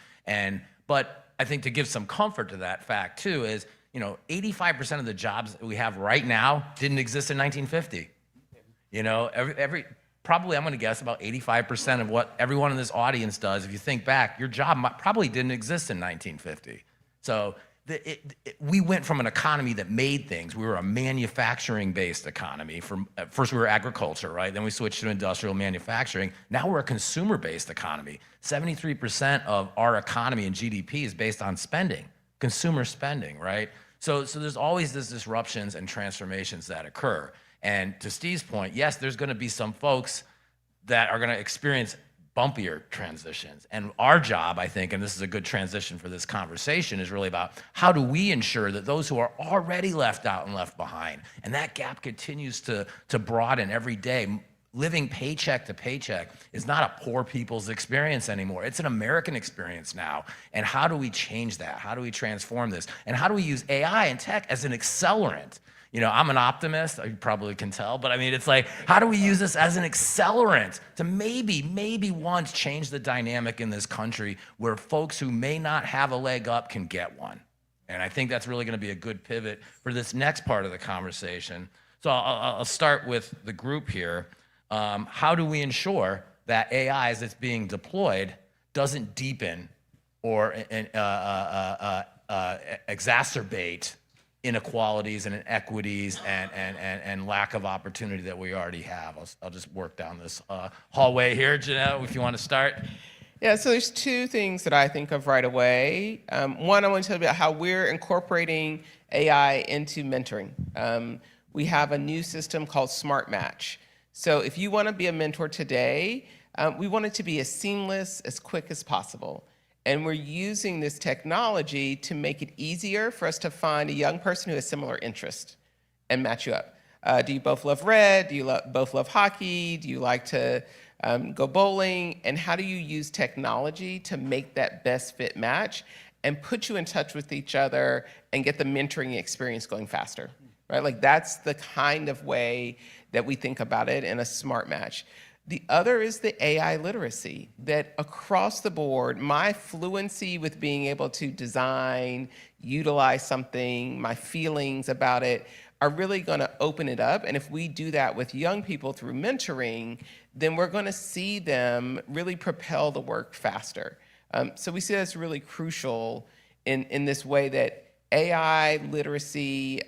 But I think to give some comfort to that fact too is, 85% of the jobs that we have right now didn't exist in 1950. Probably, I'm going to guess, about 85% of what everyone in this audience does, if you think back, your job probably didn't exist in 1950. So we went from an economy that made things. We were a manufacturing-based economy. First, we were agriculture, right? Then we switched to industrial manufacturing. Now we're a consumer-based economy. 73% of our economy and GDP is based on spending, consumer spending, right? So there's always these disruptions and transformations that occur. And to Steve's point, yes, there's going to be some folks that are going to experience bumpier transitions. And our job, I think, and this is a good transition for this conversation, is really about how do we ensure that those who are already left out and left behind, and that gap continues to broaden every day. Living paycheck to paycheck is not a poor people's experience anymore. It's an American experience now. And how do we change that? How do we transform this? And how do we use AI and tech as an accelerant? I'm an optimist, you probably can tell, but I mean, it's like, how do we use this as an accelerant to maybe once change the dynamic in this country where folks who may not have a leg up can get one? And I think that's really gonna be a good pivot for this next part of the conversation. So I'll start with the group here. How do we ensure that AI as it's being deployed doesn't deepen or exacerbate inequalities and inequities and lack of opportunity that we already have? I'll just work down this hallway here. Janelle, if you want to start. Yeah, so there's two things that I think of right away. One, I want to tell you about how we're incorporating AI into mentoring. We have a new system called Smart Match. So if you want to be a mentor today, we want it to be as seamless, as quick as possible. And we're using this technology to make it easier for us to find a young person who has similar interests and match you up. Do you both love red? Do you both love hockey? Do you like to go bowling? And how do you use technology to make that best fit match and put you in touch with each other and get the mentoring experience going faster, right? Like that's the kind of way that we think about it in a smart match. The other is the AI literacy, that across the board, my fluency with being able to design, utilize something, my feelings about it are really gonna open it up. And if we do that with young people through mentoring, then we're gonna see them really propel the work faster. So we see that's really crucial in this way that AI literacy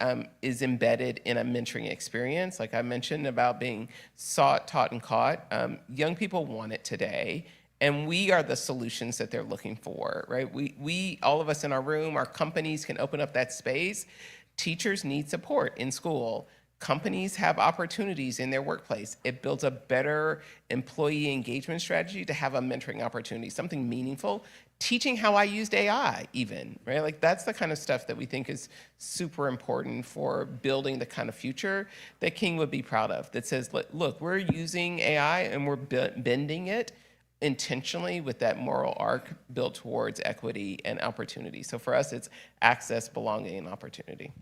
is embedded in a mentoring experience. Like I mentioned about being sought, taught, and caught. Young people want it today, and we are the solutions that they're looking for, right? We all of us in our room, our companies can open up that space. Teachers need support in school. Companies have opportunities in their workplace. It builds a better employee engagement strategy to have a mentoring opportunity, something meaningful. Teaching how I used AI even, right? Like that's the kind of stuff that we think is super important for building the kind of future that King would be proud of, that says, look, we're using AI and we're bending it intentionally with that moral arc built towards equity and opportunity. So for us, it's access, belonging, and opportunity.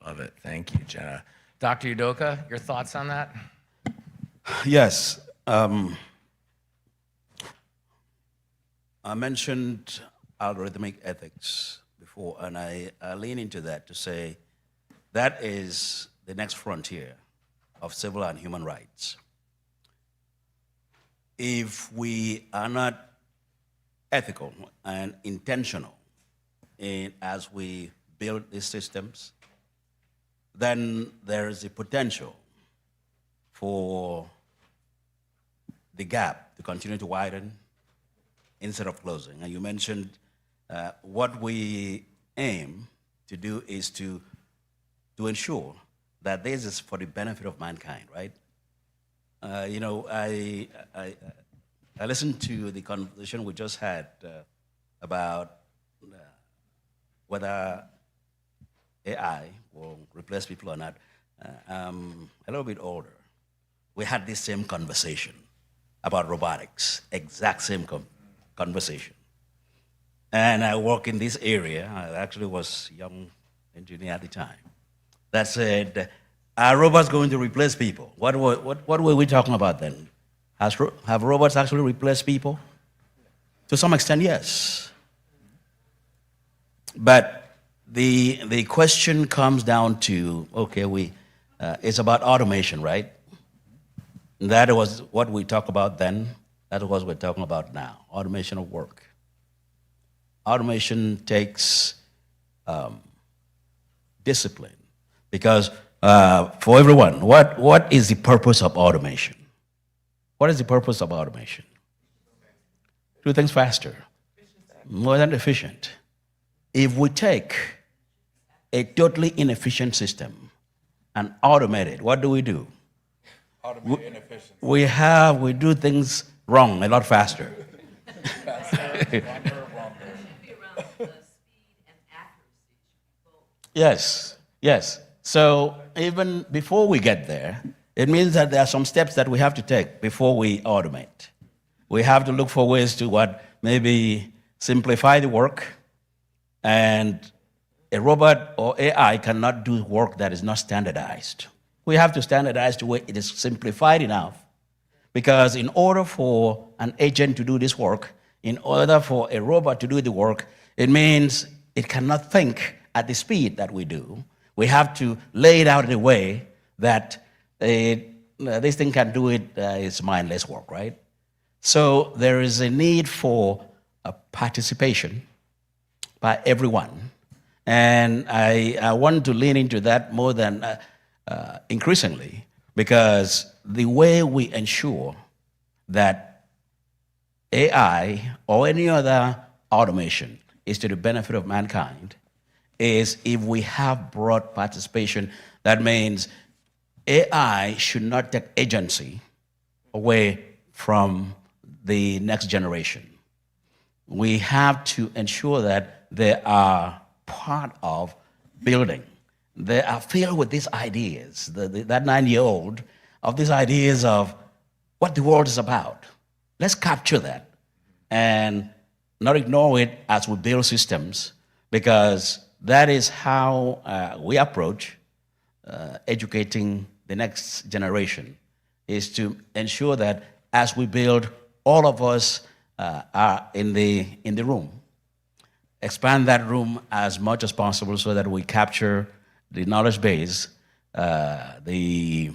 Love it. Thank you, Jenna. Dr. Udoka, your thoughts on that? Yes. I mentioned algorithmic ethics before, and I lean into that to say that is the next frontier of civil and human rights. If we are not ethical and intentional as we build these systems, then there is a potential for the gap to continue to widen instead of closing. And you mentioned what we aim to do is to ensure that this is for the benefit of mankind, right? I listened to the conversation we just had about whether AI will replace people or not. I'm a little bit older. We had this same conversation about robotics, exact same conversation. And I work in this area. I actually was a young engineer at the time. That said, are robots going to replace people? What were we talking about then? Have robots actually replaced people? To some extent, yes. But the question comes down to, okay, it's about automation, right? That was what we talked about then. That is what we're talking about now, automation of work. Automation takes discipline because for everyone, what is the purpose of automation? What is the purpose of automation? Do things faster, more than efficient. If we take a totally inefficient system and automate it, what do? Automate inefficiency. We do things wrong a lot faster. Yes. So even before we get there, it means that there are some steps that we have to take before we automate. We have to look for ways to maybe simplify the work, and a robot or AI cannot do work that is not standardized. We have to standardize to where it is simplified enough, because in order for an agent to do this work, in order for a robot to do the work, it means it cannot think at the speed that we do. We have to lay it out in a way that this thing can do it. It's mindless work, right? So there is a need for a participation by everyone. And I want to lean into that more than increasingly, because the way we ensure that AI or any other automation is to the benefit of mankind is if we have broad participation. That means AI should not take agency away from the next generation. We have to ensure that they are part of building. They are filled with these ideas, that 9-year-old, of these ideas of what the world is about. Let's capture that and not ignore it as we build systems, because that is how we approach educating the next generation, is to ensure that as we build, all of us are in the room. Expand that room as much as possible so that we capture the knowledge base, the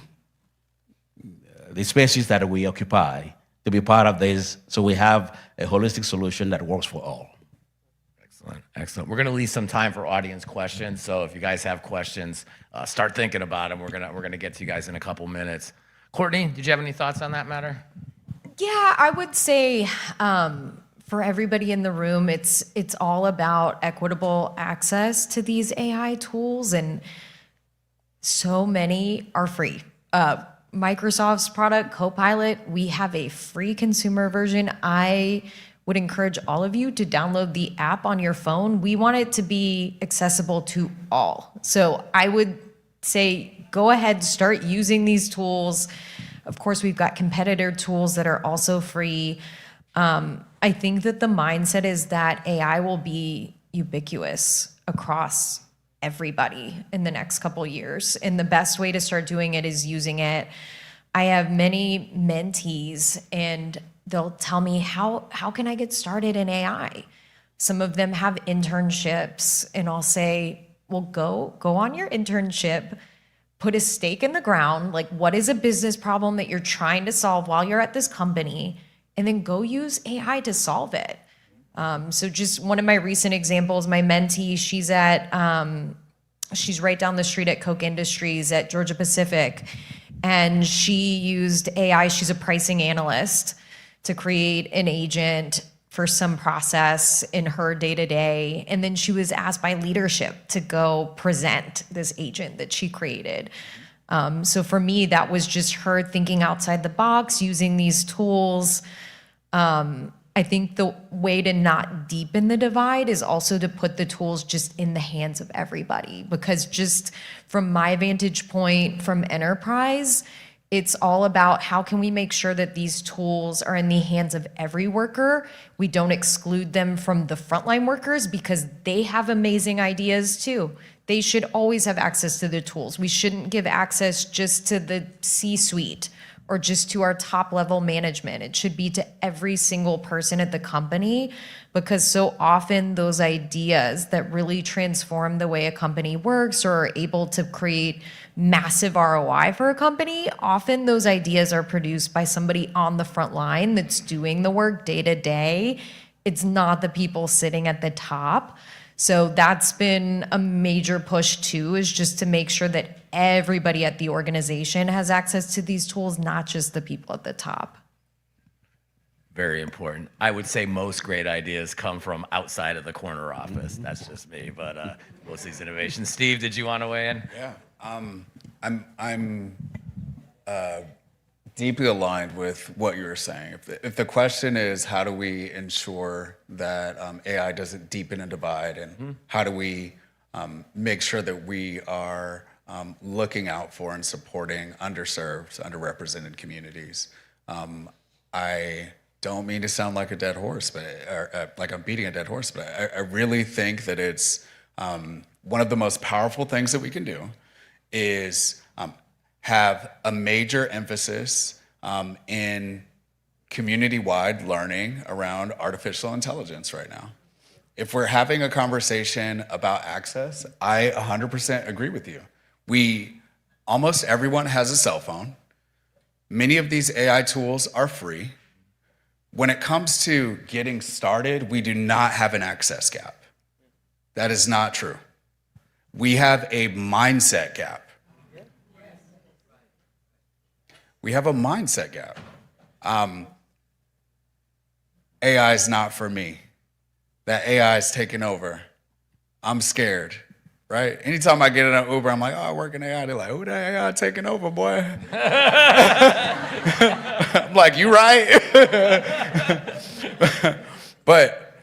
spaces that we occupy, to be part of this, so we have a holistic solution that works for all. Excellent, excellent. We're gonna leave some time for audience questions. So if you guys have questions, start thinking about them. We're gonna get to you guys in a couple minutes. Courtney, did you have any thoughts on that matter? Yeah, I would say for everybody in the room, it's all about equitable access to these AI tools, and so many are free. Microsoft's product, Copilot, we have a free consumer version. I would encourage all of you to download the app on your phone. We want it to be accessible to all. So I would say go ahead, start using these tools. Of course, we've got competitor tools that are also free. I think that the mindset is that AI will be ubiquitous across everybody in the next couple years. And the best way to start doing it is using it. I have many mentees and they'll tell me, how can I get started in AI? Some of them have internships and I'll say, well, go on your internship, put a stake in the ground, like what is a business problem that you're trying to solve while you're at this company, and then go use AI to solve it. So just one of my recent examples, my mentee, she's right down the street at Koch Industries at Georgia Pacific, and she used AI, she's a pricing analyst, to create an agent for some process in her day-to-day. And then she was asked by leadership to go present this agent that she created. So for me, that was just her thinking outside the box, using these tools. I think the way to not deepen the divide is also to put the tools just in the hands of everybody. Because just from my vantage point from enterprise, it's all about how can we make sure that these tools are in the hands of every worker. We don't exclude them from the frontline workers because they have amazing ideas too. They should always have access to the tools. We shouldn't give access just to the C-suite or just to our top level management. It should be to every single person at the company, because so often those ideas that really transform the way a company works or are able to create massive ROI for a company, often those ideas are produced by somebody on the front line that's doing the work day to day. It's not the people sitting at the top. So that's been a major push too, is just to make sure that everybody at the organization has access to these tools, not just the people at the top. Very important. I would say most great ideas come from outside of the corner office. That's just me, but most of these innovations. Steve, did you want to weigh in? Yeah, I'm deeply aligned with what you were saying. If the question is how do we ensure that AI doesn't deepen a divide, and how do we make sure that we are looking out for and supporting underserved, underrepresented communities, I don't mean to sound like a dead horse, or like I'm beating a dead horse, but I really think that it's one of the most powerful things that we can do is have a major emphasis in community-wide learning around artificial intelligence right now. If we're having a conversation about access, I 100% agree with you. Almost everyone has a cell phone. Many of these AI tools are free. When it comes to getting started, we do not have an access gap. That is not true. We have a mindset gap. We have a mindset gap. AI is not for me. That AI is taking over. I'm scared, right? Anytime I get in an Uber, I'm like, oh, I work in AI. They're like, oh, that AI taking over, boy. I'm like, you right? But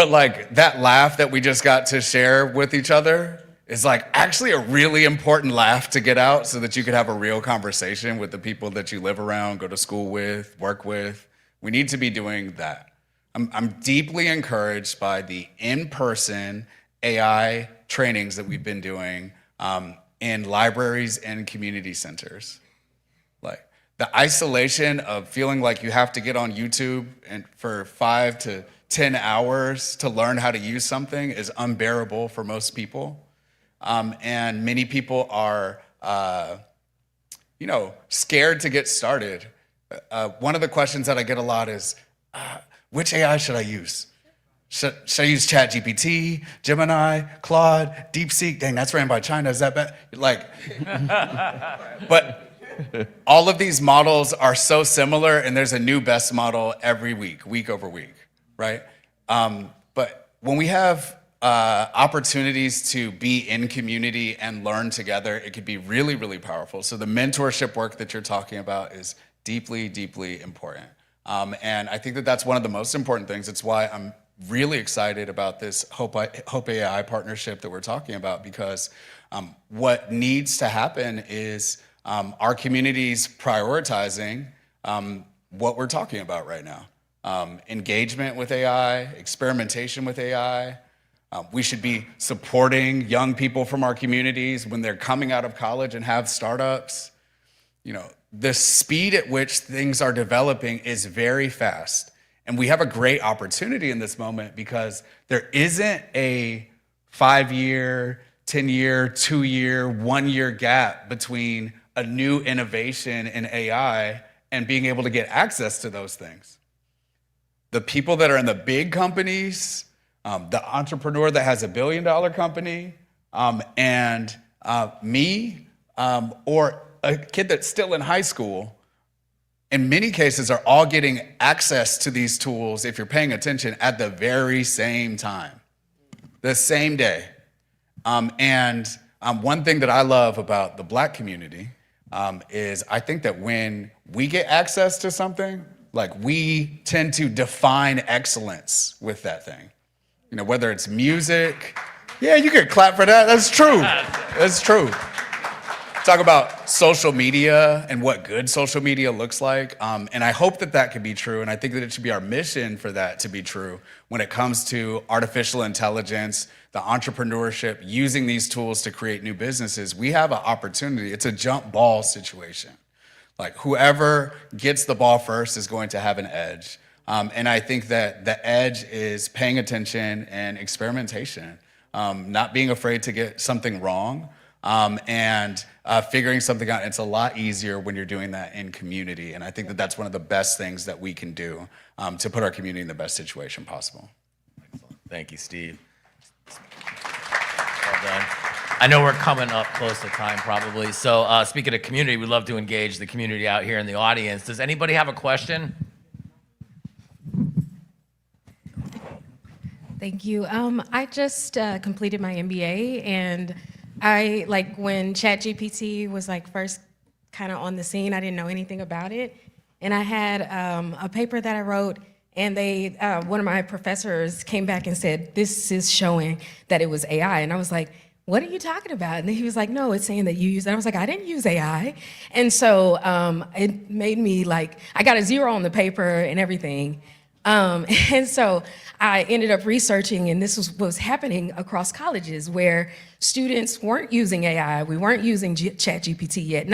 like that laugh that we just got to share with each other is like actually a really important laugh to get out so that you could have a real conversation with the people that you live around, go to school with, work with. We need to be doing that. I'm deeply encouraged by the in-person AI trainings that we've been doing in libraries and community centers. Like the isolation of feeling like you have to get on YouTube and for 5 to 10 hours to learn how to use something is unbearable for most people. And many people are, scared to get started. One of the questions that I get a lot is, which AI should I use? Should I use ChatGPT, Gemini, Claude, DeepSeek? Dang, that's ran by China. Is that bad? Like, but all of these models are so similar, and there's a new best model every week, week over week, right? But when we have opportunities to be in community and learn together, it could be really, really powerful. So the mentorship work that you're talking about is deeply, deeply important. And I think that that's one of the most important things. It's why I'm really excited about this Hope AI partnership that we're talking about, because what needs to happen is our communities prioritizing what we're talking about right now. Engagement with AI, experimentation with AI. We should be supporting young people from our communities when they're coming out of college and have startups. You know, the speed at which things are developing is very fast. And we have a great opportunity in this moment because there isn't a 5-year, 10-year, 2-year, 1-year gap between a new innovation in AI and being able to get access to those things. The people that are in the big companies, the entrepreneur that has $1 billion company, and me, or a kid that's still in high school, in many cases are all getting access to these tools, if you're paying attention, at the very same time, the same day. And one thing that I love about the Black community is I think that when we get access to something, like, we tend to define excellence with that thing. You know, whether it's music, yeah, you can clap for that. That's true. That's true. Talk about social media and what good social media looks like. And I hope that that can be true. And I think that it should be our mission for that to be true when it comes to artificial intelligence, the entrepreneurship, using these tools to create new businesses. We have an opportunity. It's a jump ball situation. Like, whoever gets the ball first is going to have an edge. And I think that the edge is paying attention and experimentation, not being afraid to get something wrong, and figuring something out. It's a lot easier when you're doing that in community. And I think that that's one of the best things that we can do to put our community in the best situation possible. Excellent. Thank you, Steve. Well done. I know we're coming up close to time probably. So speaking of community, we'd love to engage the community out here in the audience. Does anybody have a question? Thank you. I just completed my MBA, and I, like, when ChatGPT was like first kind of on the scene, I didn't know anything about it. And I had a paper that I wrote, and they, one of my professors came back and said, this is showing that it was AI. And I was like, what are you talking about? And he was like, no, it's saying that you use it. I was like, I didn't use AI. And so it made me, like, I got a 0 on the paper and everything. And so I ended up researching, and this was what was happening across colleges, where students weren't using AI. We weren't using ChatGPT yet.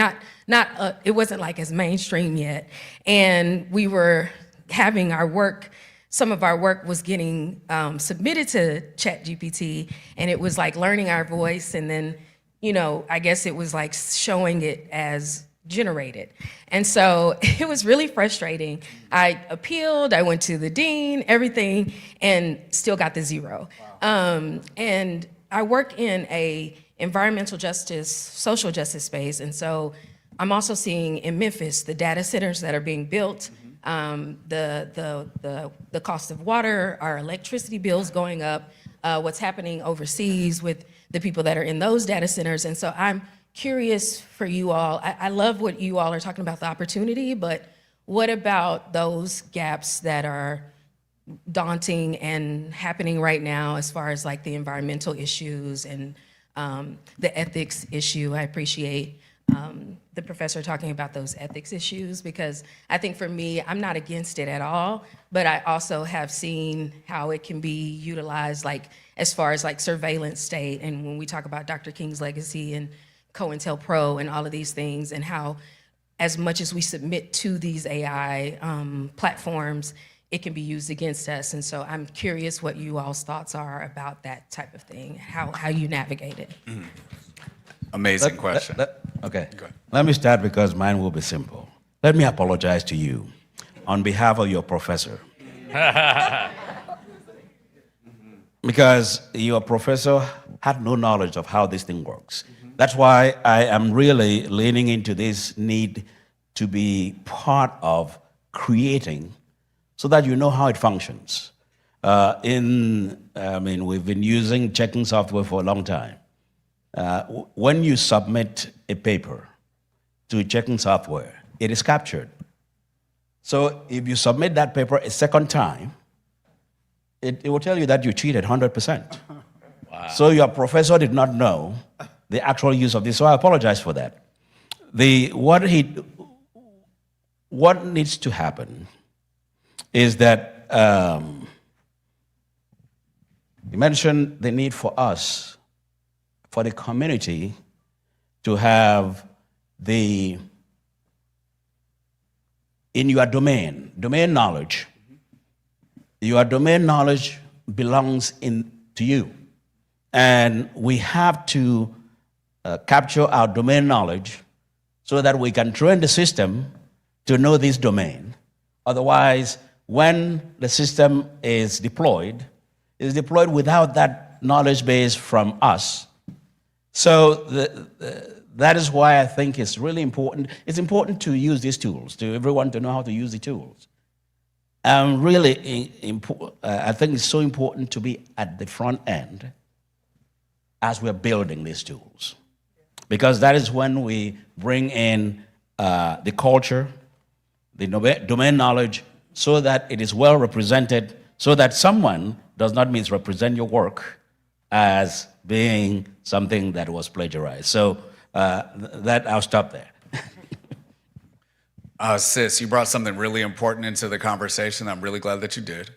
It wasn't like as mainstream yet. And we were having our work, some of our work was getting submitted to ChatGPT, and it was like learning our voice, and then, you know, I guess it was like showing it as generated. And so it was really frustrating. I appealed, I went to the dean, everything, and still got the 0. Wow. And I work in a environmental justice, social justice space, and so I'm also seeing in Memphis the data centers that are being built, the cost of water, our electricity bills going up, what's happening overseas with the people that are in those data centers. And so I'm curious for you all. I love what you all are talking about, the opportunity, but what about those gaps that are daunting and happening right now as far as like the environmental issues and the ethics issue? I appreciate the professor talking about those ethics issues, because I think for me, I'm not against it at all, but I also have seen how it can be utilized, like as far as like surveillance state. And when we talk about Dr. King's legacy and COINTELPRO and all of these things, and how as much as we submit to these AI platforms, it can be used against us. And so I'm curious what you all's thoughts are about that type of thing, how you navigate it. Mm. Amazing question. Okay. Let me start because mine will be simple. Let me apologize to you on behalf of your professor. Because your professor had no knowledge of how this thing works. That's why I am really leaning into this need to be part of creating so that you know how it functions. We've been using checking software for a long time. When you submit a paper to checking software, it is captured. So if you submit that paper a second time, it will tell you that you cheated 100%. Wow. So your professor did not know the actual use of this, so I apologize for that. What needs to happen is that you mentioned the need for us, for the community, to have in your domain knowledge. Your domain knowledge belongs to you. And we have to capture our domain knowledge so that we can train the system to know this domain. Otherwise, when the system is deployed, it's deployed without that knowledge base from us. So that is why I think it's really important. It's important to use these tools, to everyone to know how to use the tools. I think it's so important to be at the front end as we're building these tools. Because that is when we bring in the culture, the domain knowledge, so that it is well represented, so that someone does not misrepresent your work as being something that was plagiarized. So I'll stop there. Sis, you brought something really important into the conversation. I'm really glad that you did.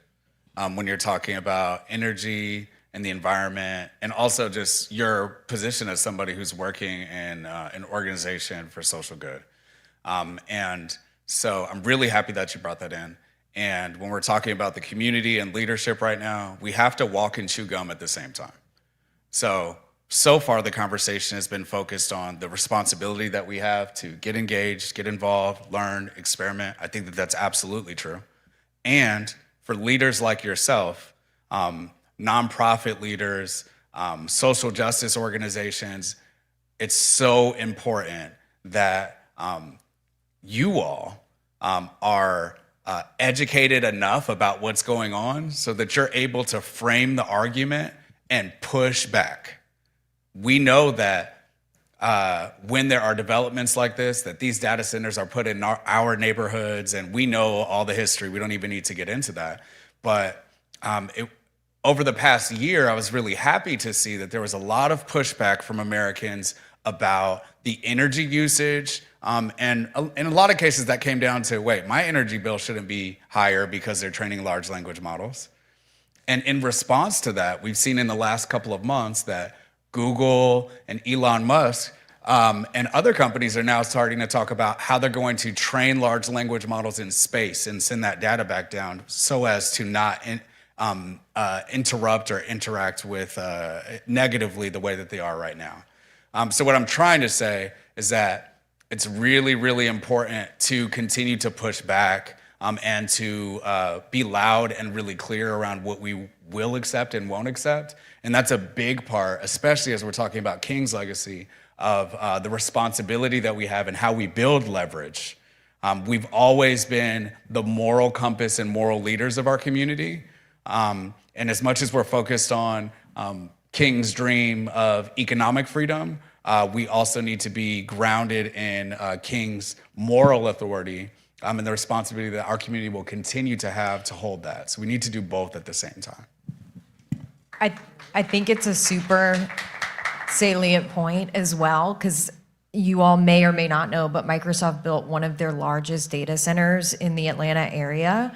When you're talking about energy and the environment, and also just your position as somebody who's working in an organization for social good. And so I'm really happy that you brought that in. And when we're talking about the community and leadership right now, we have to walk and chew gum at the same time. So far, the conversation has been focused on the responsibility that we have to get engaged, get involved, learn, experiment. I think that that's absolutely true. And for leaders like yourself, nonprofit leaders, social justice organizations, it's so important that you all are educated enough about what's going on so that you're able to frame the argument and push back. We know that when there are developments like this, that these data centers are put in our neighborhoods, and we know all the history. We don't even need to get into that. But over the past year, I was really happy to see that there was a lot of pushback from Americans about the energy usage. And in a lot of cases, that came down to, wait, my energy bill shouldn't be higher because they're training large language models. And in response to that, we've seen in the last couple of months that Google and Elon Musk and other companies are now starting to talk about how they're going to train large language models in space and send that data back down so as to not interrupt or interact with negatively the way that they are right now. So what I'm trying to say is that it's really, really important to continue to push back and to be loud and really clear around what we will accept and won't accept. And that's a big part, especially as we're talking about King's legacy, of the responsibility that we have and how we build leverage. We've always been the moral compass and moral leaders of our community. And as much as we're focused on King's dream of economic freedom, we also need to be grounded in King's moral authority and the responsibility that our community will continue to have to hold that. So we need to do both at the same time. I think it's a super salient point as well, because you all may or may not know, but Microsoft built one of their largest data centers in the Atlanta area.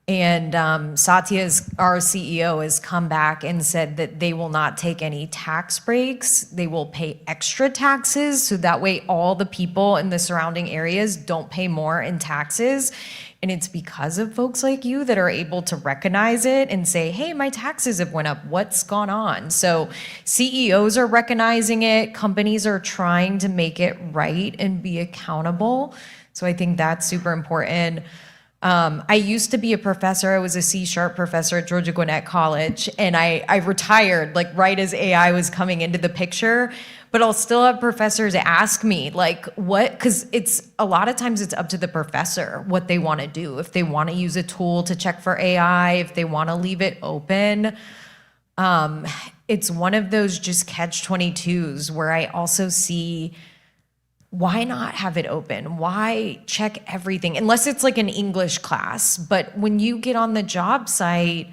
And Satya, our CEO, has come back and said that they will not take any tax breaks. They will pay extra taxes, so that way all the people in the surrounding areas don't pay more in taxes. And it's because of folks like you that are able to recognize it and say, hey, my taxes have went up. What's gone on? So CEOs are recognizing it. Companies are trying to make it right and be accountable. So I think that's super important. I used to be a professor. I was a C# professor at Georgia Gwinnett College, and I retired like right as AI was coming into the picture. But I'll still have professors ask me like what, because it's a lot of times it's up to the professor what they want to do. If they want to use a tool to check for AI, if they want to leave it open. It's one of those just catch-22s where I also see, why not have it open? Why check everything? Unless it's like an English class. But when you get on the job site,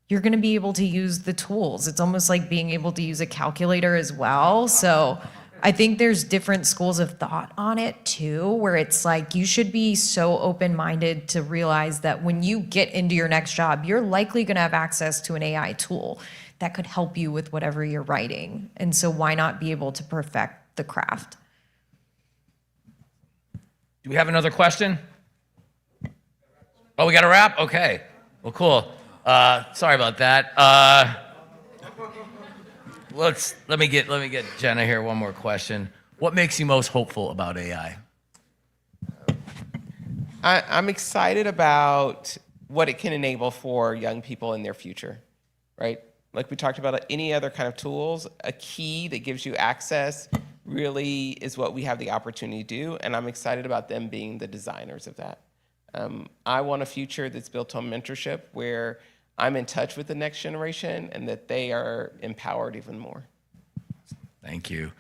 you're going to be able to use the tools. It's almost like being able to use a calculator as well. So I think there's different schools of thought on it too, where it's like you should be so open-minded to realize that when you get into your next job, you're likely going to have access to an AI tool that could help you with whatever you're writing. And so why not be able to perfect the craft? Do we have another question? Oh, we got a wrap? Okay. Well, cool. Sorry about that. Let me get Jenna here one more question. What makes you most hopeful about AI? I'm excited about what it can enable for young people in their future, right? Like we talked about any other kind of tools, a key that gives you access really is what we have the opportunity to do, and I'm excited about them being the designers of that. I want a future that's built on mentorship where I'm in touch with the next generation and that they are empowered even more. Thank you.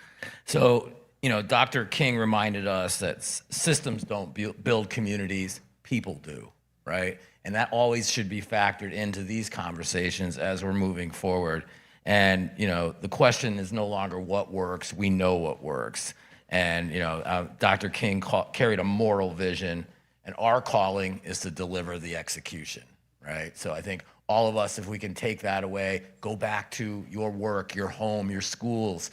So, Dr. King reminded us that systems don't build communities, people do, right? And that always should be factored into these conversations as we're moving forward. And, the question is no longer what works, we know what works. And, Dr. King carried a moral vision, and our calling is to deliver the execution, right? So I think all of us, if we can take that away, go back to your work, your home, your schools,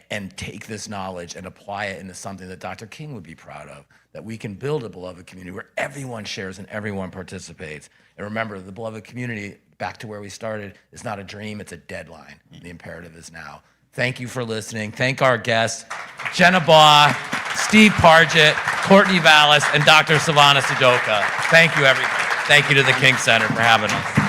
and take this knowledge and apply it into something that Dr. King would be proud of, that we can build a beloved community where everyone shares and everyone participates. And remember, the beloved community, back to where we started, is not a dream, it's a deadline. The imperative is now. Thank you for listening. Thank our guests, Jenna Baugh, Steve Pargett, Courtney Vallis, and Dr. Savannah Sudoka. Thank you, everybody. Thank you to the King Center for having us.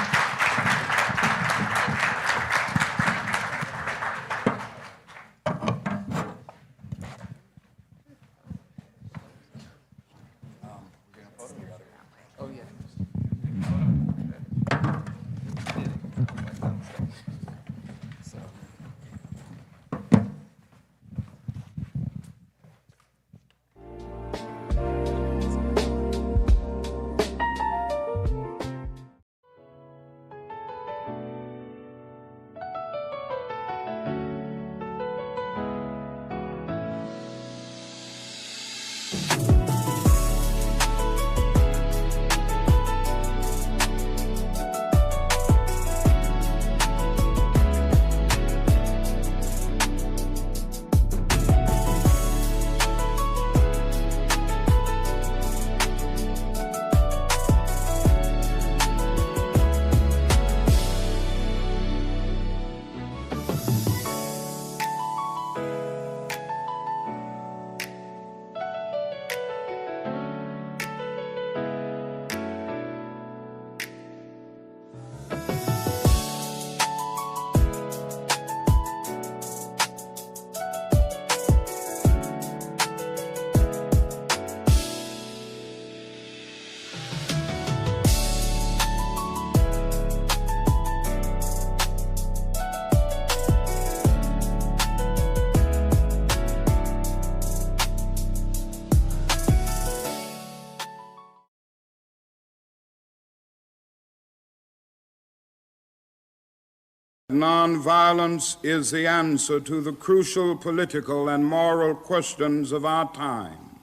Nonviolence is the answer to the crucial political and moral questions of our time.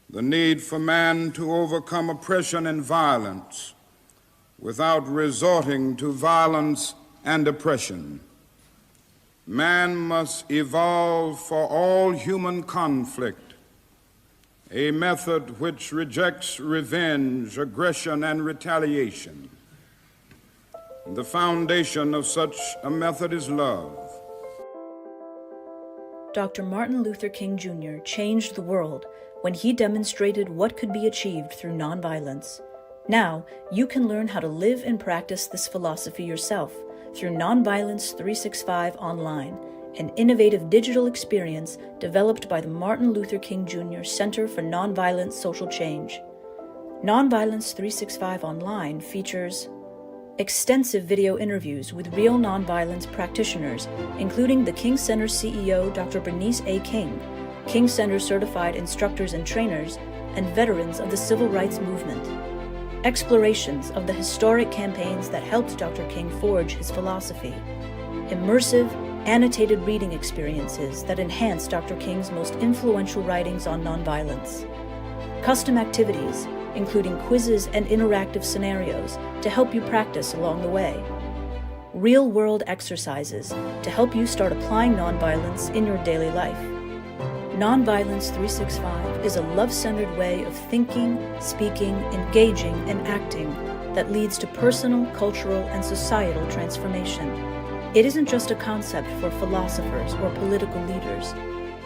The need for man to overcome oppression and violence without resorting to violence and oppression. Man must evolve for all human conflict a method which rejects revenge, aggression, and retaliation. The foundation of such a method is love. Dr. Martin Luther King Jr. changed the world when he demonstrated what could be achieved through nonviolence. Now, you can learn how to live and practice this philosophy yourself through Nonviolence 365 Online, an innovative digital experience developed by the Martin Luther King Jr. Center for Nonviolent Social Change. Nonviolence 365 Online features extensive video interviews with real nonviolence practitioners, including the King Center CEO Dr. Bernice A. King, King Center certified instructors and trainers, and veterans of the civil rights movement. Explorations of the historic campaigns that helped Dr. King forge his philosophy. Immersive, annotated reading experiences that enhance Dr. King's most influential writings on nonviolence. Custom activities, including quizzes and interactive scenarios to help you practice along the way. Real-world exercises to help you start applying nonviolence in your daily life. Nonviolence 365 is a love-centered way of thinking, speaking, engaging, and acting that leads to personal, cultural, and societal transformation. It isn't just a concept for philosophers or political leaders.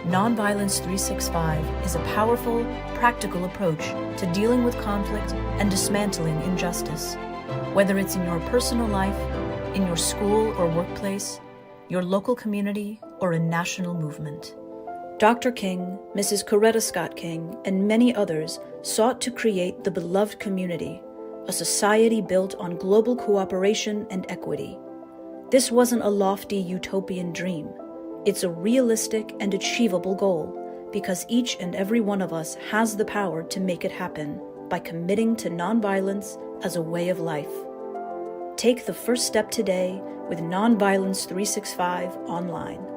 Nonviolence 365 is a powerful, practical approach to dealing with conflict and dismantling injustice. Whether it's in your personal life, in your school or workplace, your local community, or a national movement. Dr. King, Mrs. Coretta Scott King, and many others sought to create the beloved community, a society built on global cooperation and equity. This wasn't a lofty utopian dream. It's a realistic and achievable goal because each and every one of us has the power to make it happen by committing to nonviolence as a way of life. Take the first step today with Nonviolence 365 Online.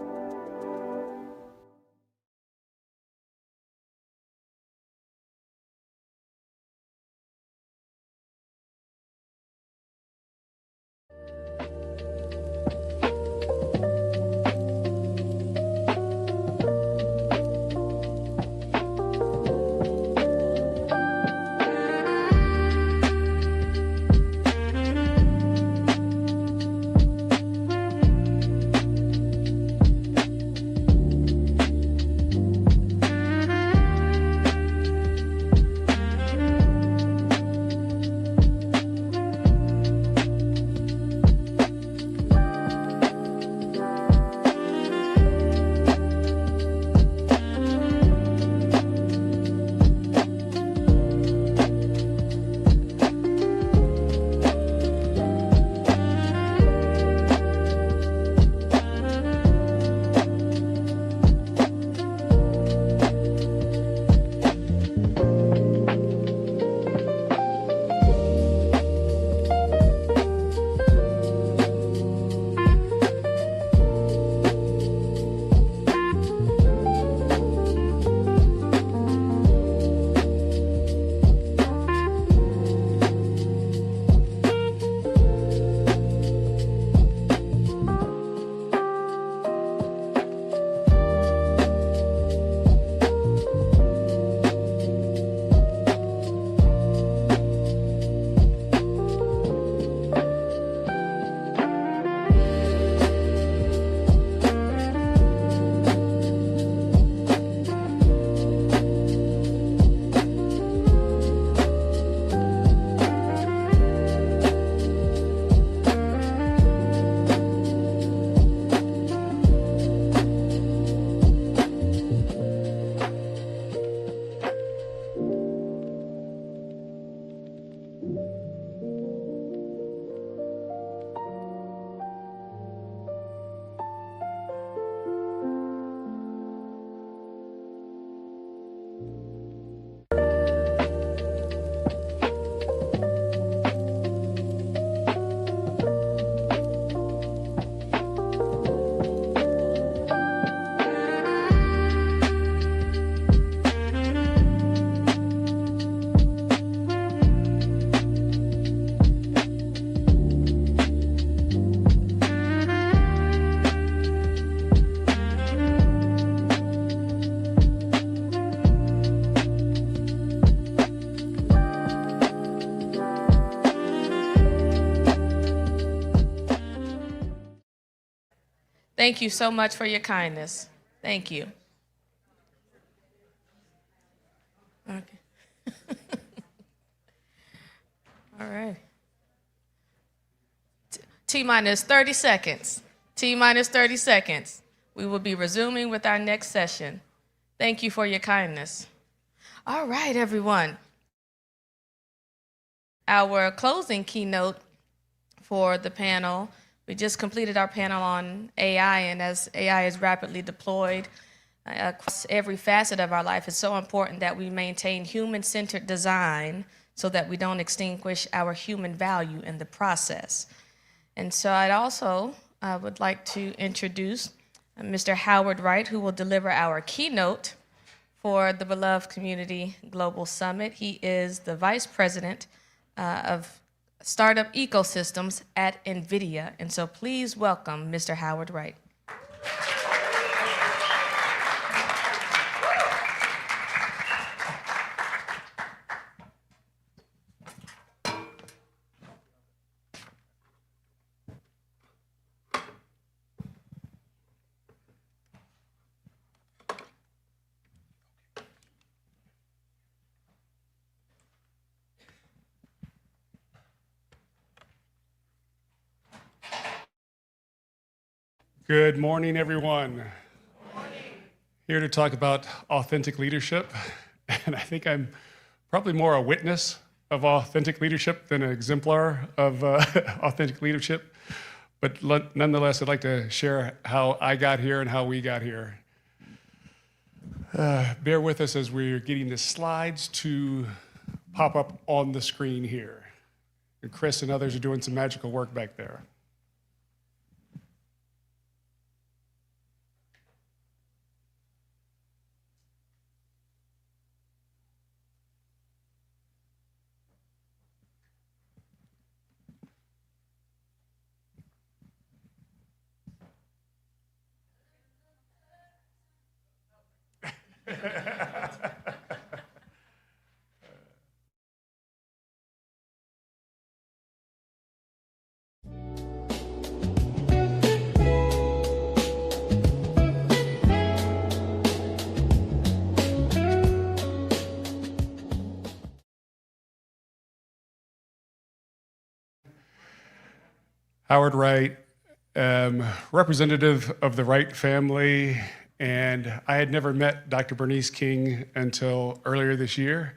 Thank you so much for your kindness. Thank you. Okay. All right. T-minus 30 seconds. T-minus 30 seconds. We will be resuming with our next session. Thank you for your kindness. All right, everyone. Our closing keynote for the panel, we just completed our panel on AI, and as AI is rapidly deployed across every facet of our life, it's so important that we maintain human-centered design so that we don't extinguish our human value in the process. And so I'd also would like to introduce Mr. Howard Wright, who will deliver our keynote for the Beloved Community Global Summit. He is the Vice President of Startup Ecosystems at NVIDIA. And so please welcome Mr. Howard Wright. Good morning, everyone. Here to talk about authentic leadership. And I think I'm probably more a witness of authentic leadership than an exemplar of authentic leadership. But nonetheless, I'd like to share how I got here and how we got here. Bear with us as we're getting the slides to pop up on the screen here. And Chris and others are doing some magical work back there. Howard Wright, representative of the Wright family, and I had never met Dr. Bernice King until earlier this year.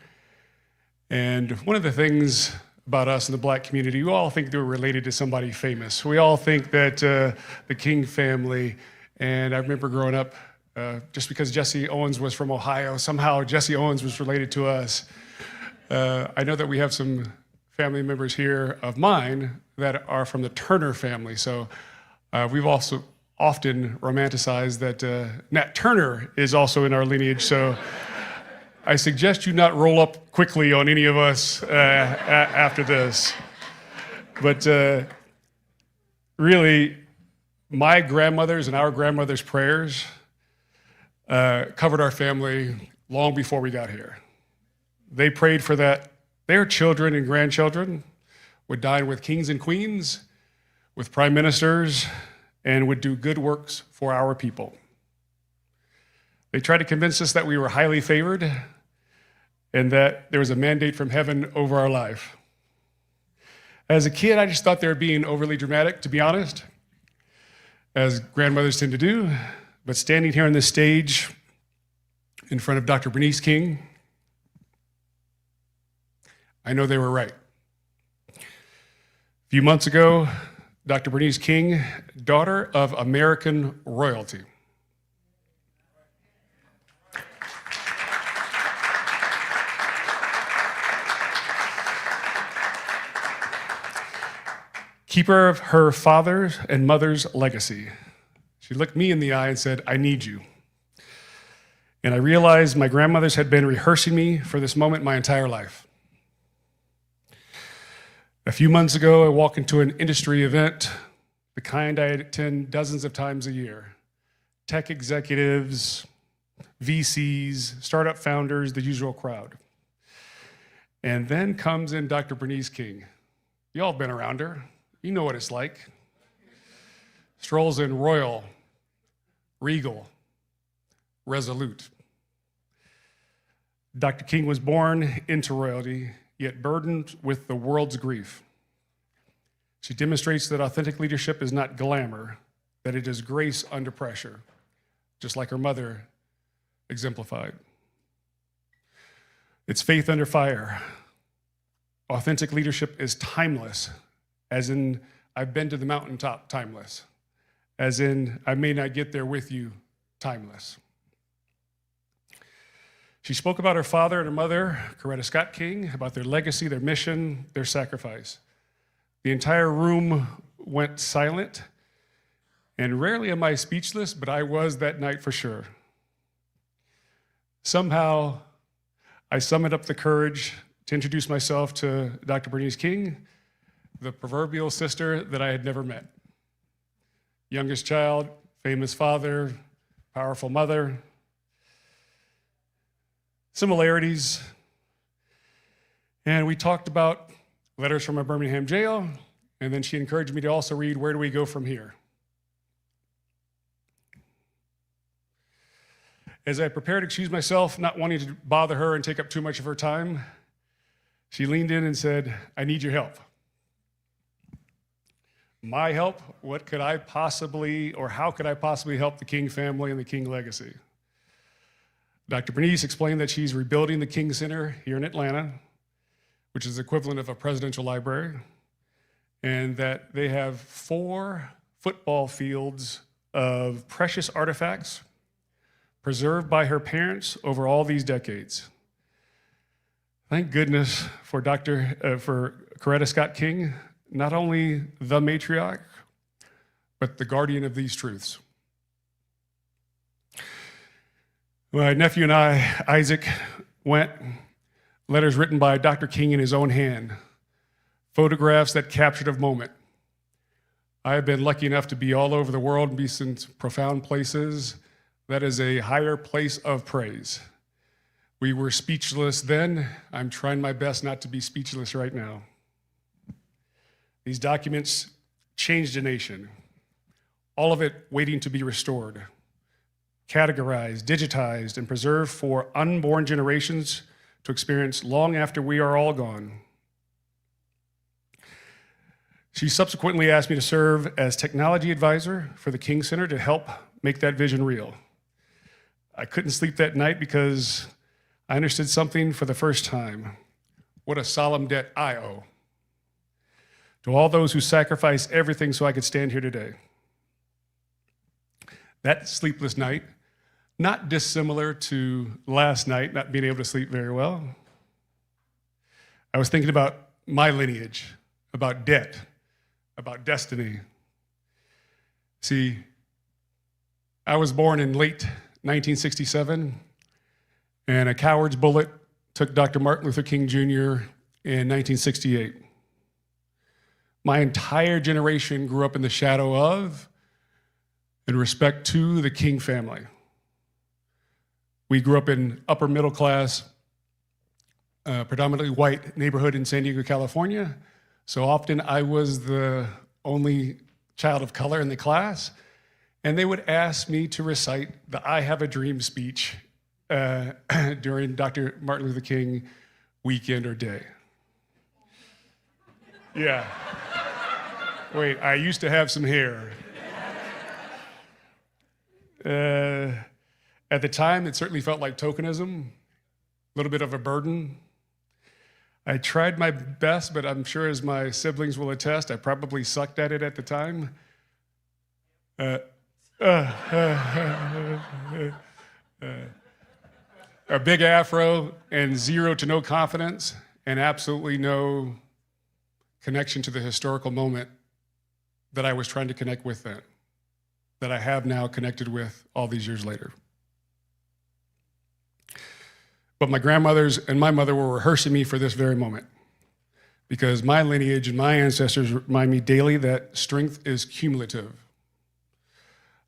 And one of the things about us in the Black community, we all think that we're related to somebody famous. We all think that the King family, and I remember growing up, just because Jesse Owens was from Ohio, somehow Jesse Owens was related to us. I know that we have some family members here of mine that are from the Turner family. So we've also often romanticized that Nat Turner is also in our lineage. So I suggest you not roll up quickly on any of us after this. But really, my grandmother's and our grandmother's prayers covered our family long before we got here. They prayed for that their children and grandchildren would dine with kings and queens, with prime ministers, and would do good works for our people. They tried to convince us that we were highly favored and that there was a mandate from heaven over our life. As a kid, I just thought they were being overly dramatic, to be honest, as grandmothers tend to do. But standing here on this stage in front of Dr. Bernice King, I know they were right. A few months ago, Dr. Bernice King, daughter of American royalty. Keeper of her father's and mother's legacy. She looked me in the eye and said, "I need you." And I realized my grandmothers had been rehearsing me for this moment my entire life. A few months ago, I walked into an industry event, the kind I attend dozens of times a year. Tech executives, VCs, startup founders, the usual crowd. And then comes in Dr. Bernice King. Y'all have been around her. You know what it's like. Strolls in royal, regal, resolute. Dr. King was born into royalty, yet burdened with the world's grief. She demonstrates that authentic leadership is not glamour, that it is grace under pressure, just like her mother exemplified. It's faith under fire. Authentic leadership is timeless, as in, I've been to the mountaintop, timeless. As in, I may not get there with you, timeless. She spoke about her father and her mother, Coretta Scott King, about their legacy, their mission, their sacrifice. The entire room went silent, and rarely am I speechless, but I was that night for sure. Somehow, I summoned up the courage to introduce myself to Dr. Bernice King, the proverbial sister that I had never met. Youngest child, famous father, powerful mother. Similarities. And we talked about letters from a Birmingham jail, and then she encouraged me to also read Where Do We Go From Here? As I prepared to excuse myself, not wanting to bother her and take up too much of her time, she leaned in and said, I need your help. My help? What could I possibly, or how could I possibly help the King family and the King legacy? Dr. Bernice explained that she's rebuilding the King Center here in Atlanta, which is the equivalent of a presidential library, and that they have 4 football fields of precious artifacts preserved by her parents over all these decades. Thank goodness for for Coretta Scott King, not only the matriarch, but the guardian of these truths. My nephew and I, Isaac, went, letters written by Dr. King in his own hand, photographs that captured a moment. I have been lucky enough to be all over the world and be in profound places. That is a higher place of praise. We were speechless then. I'm trying my best not to be speechless right now. These documents changed a nation, all of it waiting to be restored, categorized, digitized, and preserved for unborn generations to experience long after we are all gone. She subsequently asked me to serve as technology advisor for the King Center to help make that vision real. I couldn't sleep that night because I understood something for the first time. What a solemn debt I owe to all those who sacrificed everything so I could stand here today. That sleepless night, not dissimilar to last night, not being able to sleep very well. I was thinking about my lineage, about debt, about destiny. See, I was born in late 1967, and a coward's bullet took Dr. Martin Luther King Jr. in 1968. My entire generation grew up in the shadow of and respect to the King family. We grew up in upper middle class, predominantly white neighborhood in San Diego, California. So often I was the only child of color in the class, and they would ask me to recite the I Have a Dream speech during Dr. Martin Luther King weekend or day. Yeah. Wait, I used to have some hair. At the time, it certainly felt like tokenism, a little bit of a burden. I tried my best, but I'm sure as my siblings will attest, I probably sucked at it at the time. A big afro and zero to no confidence and absolutely no connection to the historical moment that I was trying to connect with then, that I have now connected with all these years later. But my grandmothers and my mother were rehearsing me for this very moment, because my lineage and my ancestors remind me daily that strength is cumulative.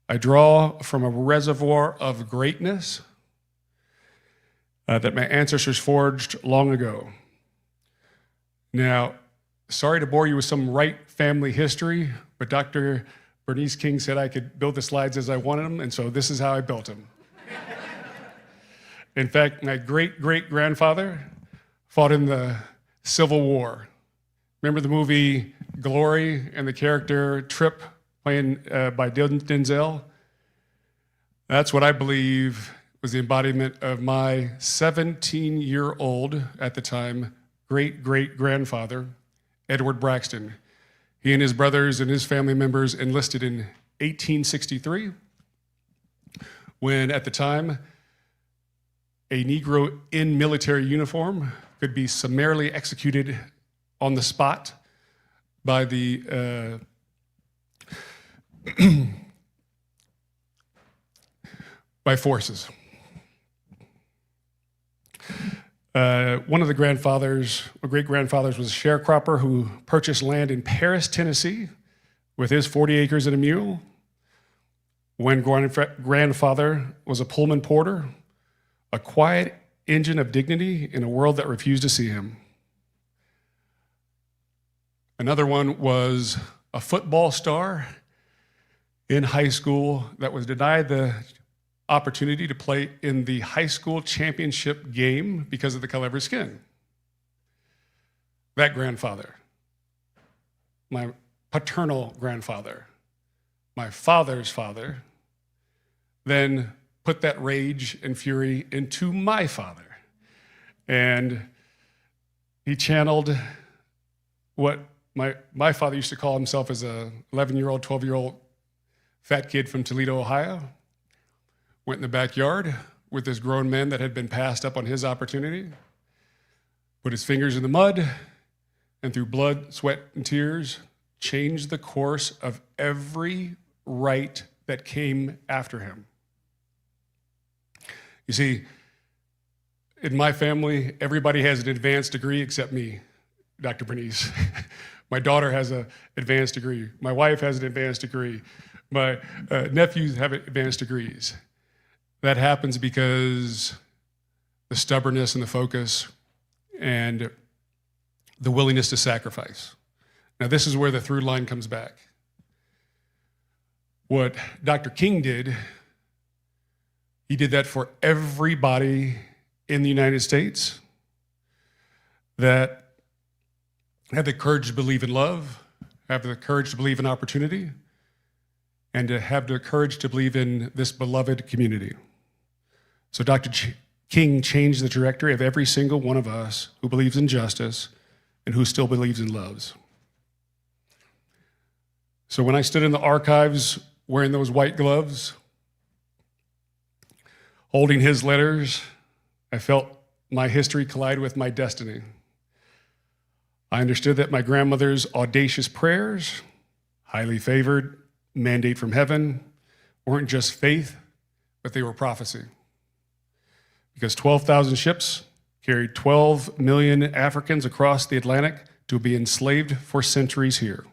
I draw from a reservoir of greatness that my ancestors forged long ago. Now, sorry to bore you with some right family history, but Dr. Bernice King said I could build the slides as I wanted them, and so this is how I built them. In fact, my great-great-grandfather fought in the Civil War. Remember the movie Glory and the character Trip playing by Denzel? That's what I believe was the embodiment of my 17-year-old, at the time, great-great-grandfather, Edward Braxton. He and his brothers and his family members enlisted in 1863, when at the time, a Negro in military uniform could be summarily executed on the spot by the by forces. One of the grandfathers, or great-grandfathers, was a sharecropper who purchased land in Paris, Tennessee, with his 40 acres and a mule. When grandfather was a Pullman porter, a quiet engine of dignity in a world that refused to see him. Another one was a football star in high school that was denied the opportunity to play in the high school championship game because of the color of his skin. That grandfather, my paternal grandfather, my father's father, then put that rage and fury into my father. And he channeled what my father used to call himself as a 11-year-old, 12-year-old fat kid from Toledo, Ohio. Went in the backyard with this grown man that had been passed up on his opportunity, put his fingers in the mud, and through blood, sweat, and tears, changed the course of every right that came after him. You see, in my family, everybody has an advanced degree except me, Dr. Bernice. My daughter has an advanced degree. My wife has an advanced degree. My nephews have advanced degrees. That happens because the stubbornness and the focus and the willingness to sacrifice. Now, this is where the through line comes back. What Dr. King did, he did that for everybody in the United States that had the courage to believe in love, have the courage to believe in opportunity, and to have the courage to believe in this beloved community. So Dr. King changed the trajectory of every single one of us who believes in justice and who still believes in loves. So when I stood in the archives wearing those white gloves, holding his letters, I felt my history collide with my destiny. I understood that my grandmother's audacious prayers, highly favored, mandate from heaven, weren't just faith, but they were prophecy. Because 12,000 ships carried 12 million Africans across the Atlantic to be enslaved for centuries here.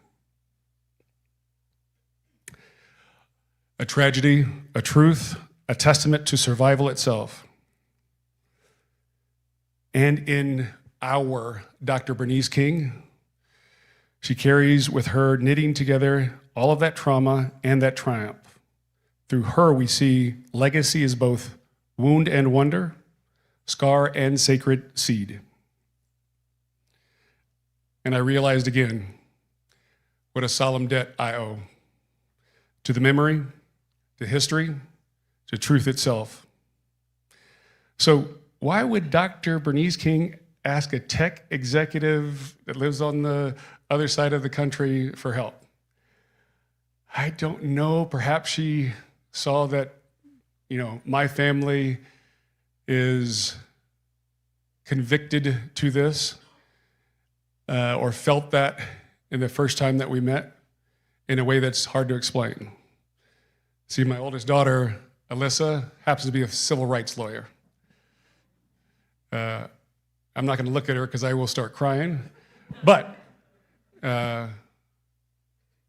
A tragedy, a truth, a testament to survival itself. And in our Dr. Bernice King, she carries with her knitting together all of that trauma and that triumph. Through her, we see legacy is both wound and wonder, scar and sacred seed. And I realized again what a solemn debt I owe to the memory, to history, to truth itself. So why would Dr. Bernice King ask a tech executive that lives on the other side of the country for help? I don't know. Perhaps she saw that, my family is convicted to this, or felt that in the first time that we met in a way that's hard to explain. See, my oldest daughter, Alyssa, happens to be a civil rights lawyer. I'm not going to look at her because I will start crying, but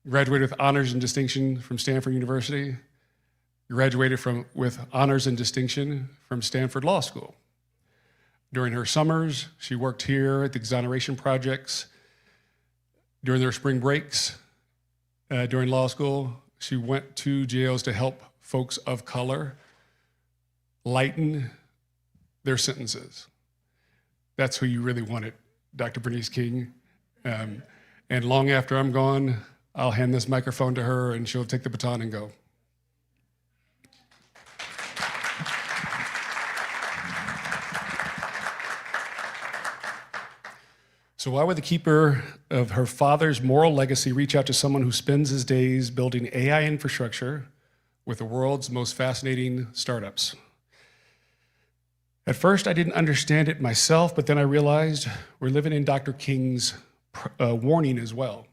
graduated with honors and distinction from Stanford University, graduated with honors and distinction from Stanford Law School. During her summers, she worked here at the exoneration projects. During their spring breaks, during law school, she went to jails to help folks of color lighten their sentences. That's who you really wanted, Dr. Bernice King. And long after I'm gone, I'll hand this microphone to her and she'll take the baton and go. So why would the keeper of her father's moral legacy reach out to someone who spends his days building AI infrastructure with the world's most fascinating startups? At first, I didn't understand it myself, but then I realized we're living in Dr. King's warning as well.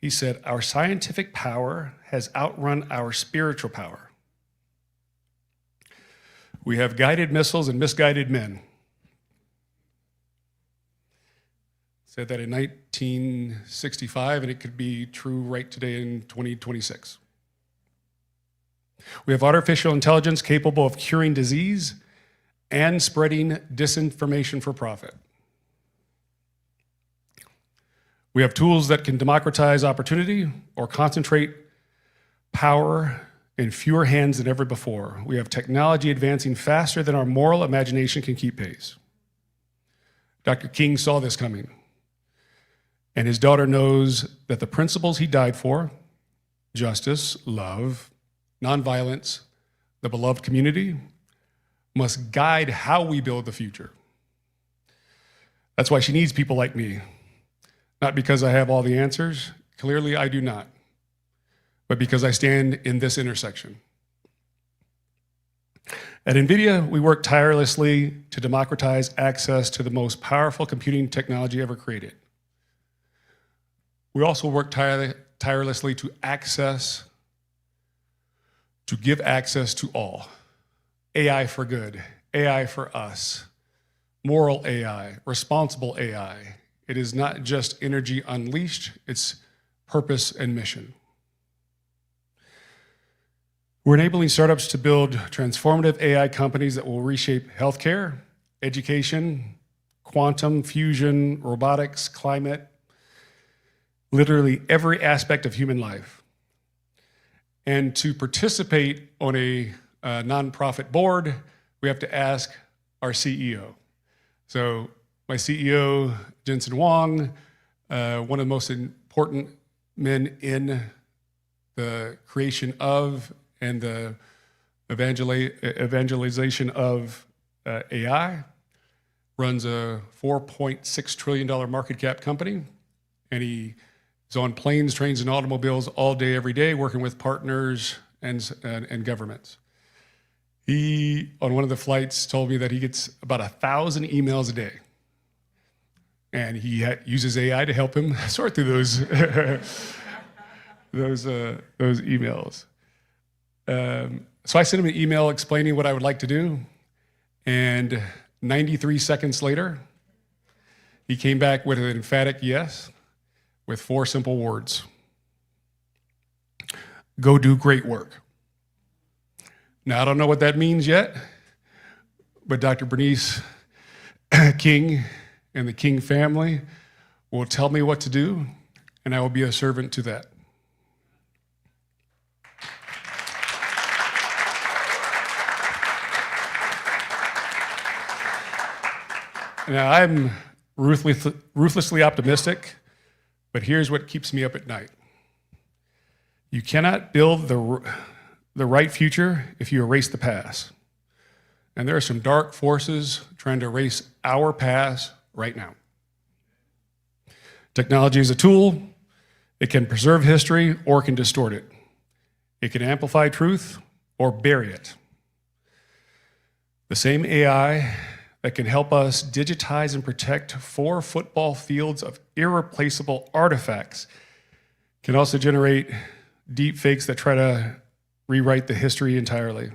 He said, our scientific power has outrun our spiritual power. We have guided missiles and misguided men. Said that in 1965, and it could be true right today in 2026. We have artificial intelligence capable of curing disease and spreading disinformation for profit. We have tools that can democratize opportunity or concentrate power in fewer hands than ever before. We have technology advancing faster than our moral imagination can keep pace. Dr. King saw this coming. And his daughter knows that the principles he died for, justice, love, nonviolence, the beloved community, must guide how we build the future. That's why she needs people like me. Not because I have all the answers, clearly I do not, but because I stand in this intersection. At NVIDIA, we work tirelessly to democratize access to the most powerful computing technology ever created. We also work tirelessly to give access to all. AI for good, AI for us, moral AI, responsible AI. It is not just energy unleashed, it's purpose and mission. We're enabling startups to build transformative AI companies that will reshape healthcare, education, quantum, fusion, robotics, climate, literally every aspect of human life. And to participate on a nonprofit board, we have to ask our CEO. So my CEO, Jensen Huang, one of the most important men in the creation of and the evangelization of AI, runs a $4.6 trillion market cap company, and he is on planes, trains, and automobiles all day, every day, working with partners and governments. He, on one of the flights, told me that he gets about 1,000 emails a day. And he uses AI to help him sort through those, those emails. So I sent him an email explaining what I would like to do. And 93 seconds later, he came back with an emphatic yes, with 4 simple words. Go do great work. Now, I don't know what that means yet, but Dr. Bernice King and the King family will tell me what to do, and I will be a servant to that. Now, I'm ruthlessly optimistic, but here's what keeps me up at night. You cannot build the right future if you erase the past. And there are some dark forces trying to erase our past right now. Technology is a tool. It can preserve history or it can distort it. It can amplify truth or bury it. The same AI that can help us digitize and protect 4 football fields of irreplaceable artifacts can also generate deep fakes that try to rewrite the history entirely.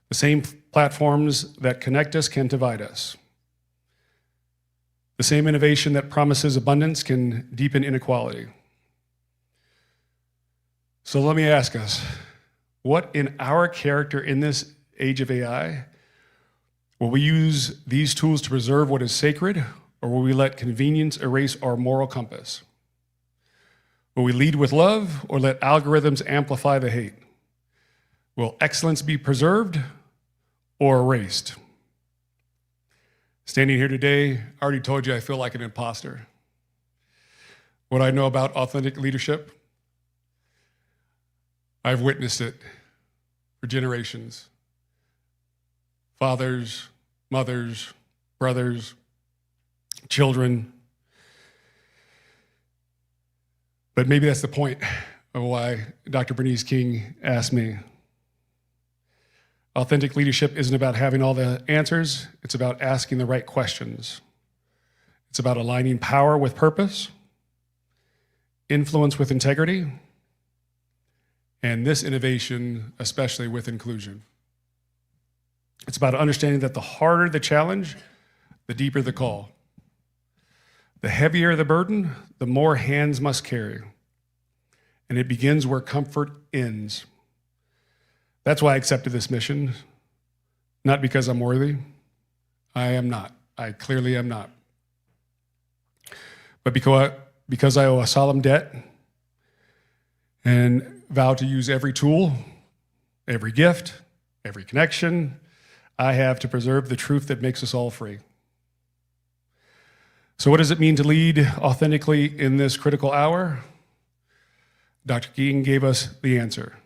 The same platforms that connect us can divide us. The same innovation that promises abundance can deepen inequality. So let me ask us, what in our character in this age of AI, will we use these tools to preserve what is sacred, or will we let convenience erase our moral compass? Will we lead with love, or let algorithms amplify the hate? Will excellence be preserved or erased? Standing here today, I already told you I feel like an imposter. What I know about authentic leadership, I've witnessed it for generations. Fathers, mothers, brothers, children. But maybe that's the point of why Dr. Bernice King asked me. Authentic leadership isn't about having all the answers, it's about asking the right questions. It's about aligning power with purpose, influence with integrity, and this innovation, especially with inclusion. It's about understanding that the harder the challenge, the deeper the call. The heavier the burden, the more hands must carry. And it begins where comfort ends. That's why I accepted this mission, not because I'm worthy. I am not. I clearly am not. But because I owe a solemn debt and vow to use every tool, every gift, every connection I have to preserve the truth that makes us all free. So what does it mean to lead authentically in this critical hour? Dr. King gave us the answer.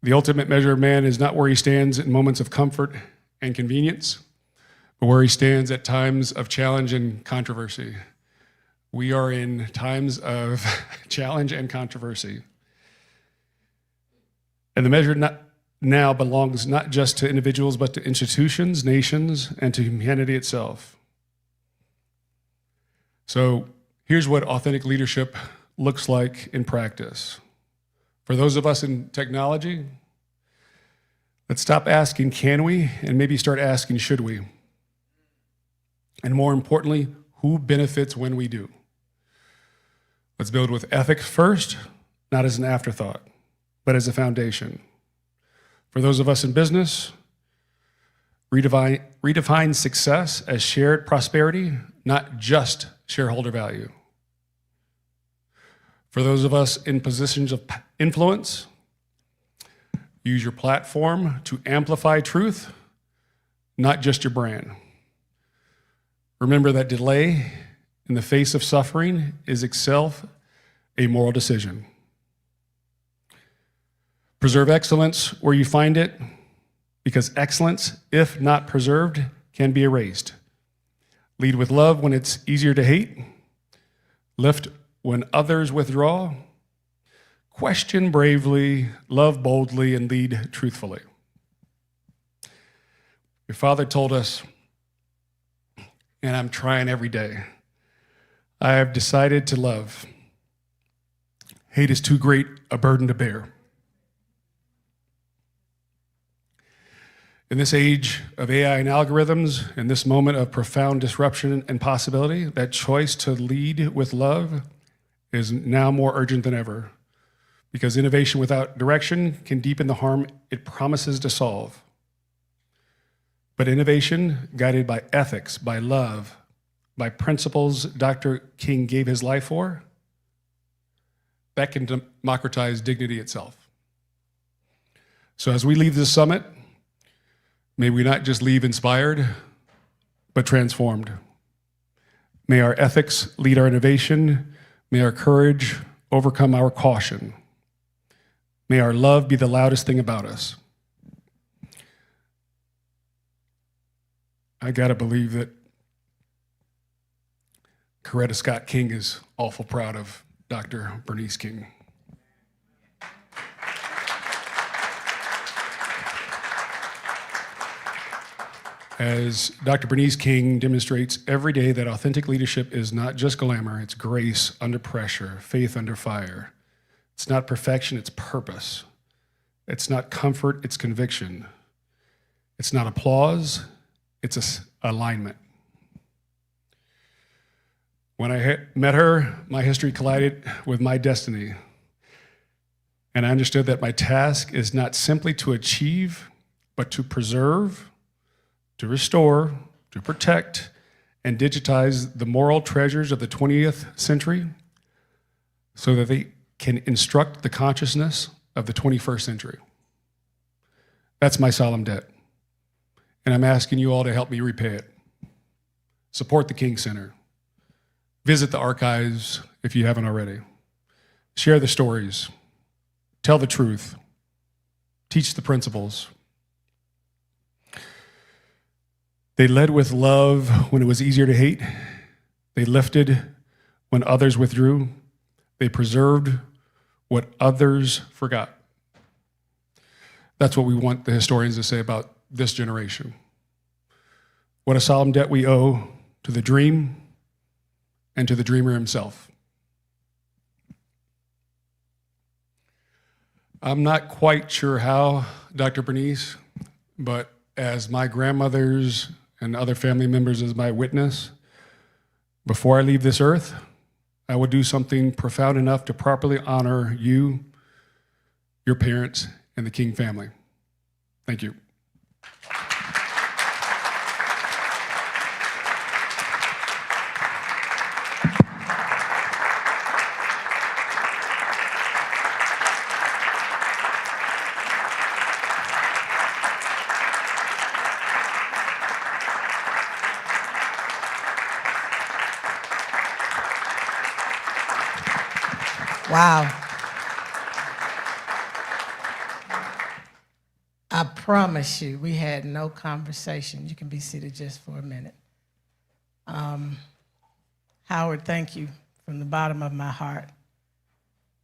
The ultimate measure of man is not where he stands in moments of comfort and convenience, but where he stands at times of challenge and controversy. We are in times of challenge and controversy. And the measure now belongs not just to individuals, but to institutions, nations, and to humanity itself. So here's what authentic leadership looks like in practice. For those of us in technology, let's stop asking, can we? And maybe start asking, should we? And more importantly, who benefits when we do? Let's build with ethics first, not as an afterthought, but as a foundation. For those of us in business, redefine success as shared prosperity, not just shareholder value. For those of us in positions of influence, use your platform to amplify truth, not just your brand. Remember that delay in the face of suffering is itself a moral decision. Preserve excellence where you find it, because excellence, if not preserved, can be erased. Lead with love when it's easier to hate. Lift when others withdraw. Question bravely, love boldly, and lead truthfully. Your father told us, and I'm trying every day, I have decided to love. Hate is too great a burden to bear. In this age of AI and algorithms, in this moment of profound disruption and possibility, that choice to lead with love is now more urgent than ever, because innovation without direction can deepen the harm it promises to solve. But innovation guided by ethics, by love, by principles Dr. King gave his life for, that can democratize dignity itself. So as we leave this summit, may we not just leave inspired, but transformed. May our ethics lead our innovation. May our courage overcome our caution. May our love be the loudest thing about us. I gotta believe that Coretta Scott King is awful proud of Dr. Bernice King. As Dr. Bernice King demonstrates every day that authentic leadership is not just glamour, it's grace under pressure, faith under fire. It's not perfection, it's purpose. It's not comfort, it's conviction. It's not applause, it's alignment. When I met her, my history collided with my destiny. And I understood that my task is not simply to achieve, but to preserve, to restore, to protect, and digitize the moral treasures of the 20th century so that they can instruct the consciousness of the 21st century. That's my solemn debt. and I'm asking you all to help me repay it. Support the King Center. Visit the archives if you haven't already. Share the stories. Tell the truth. Teach the principles. They led with love when it was easier to hate. They lifted when others withdrew. They preserved what others forgot. That's what we want the historians to say about this generation. What a solemn debt we owe to the dream and to the dreamer himself. I'm not quite sure how, Dr. Bernice, but as my grandmothers and other family members as my witness, before I leave this earth, I will do something profound enough to properly honor you, your parents, and the King family. Thank you. Wow. I promise you, we had no conversation. You can be seated just for a minute. Howard, thank you from the bottom of my heart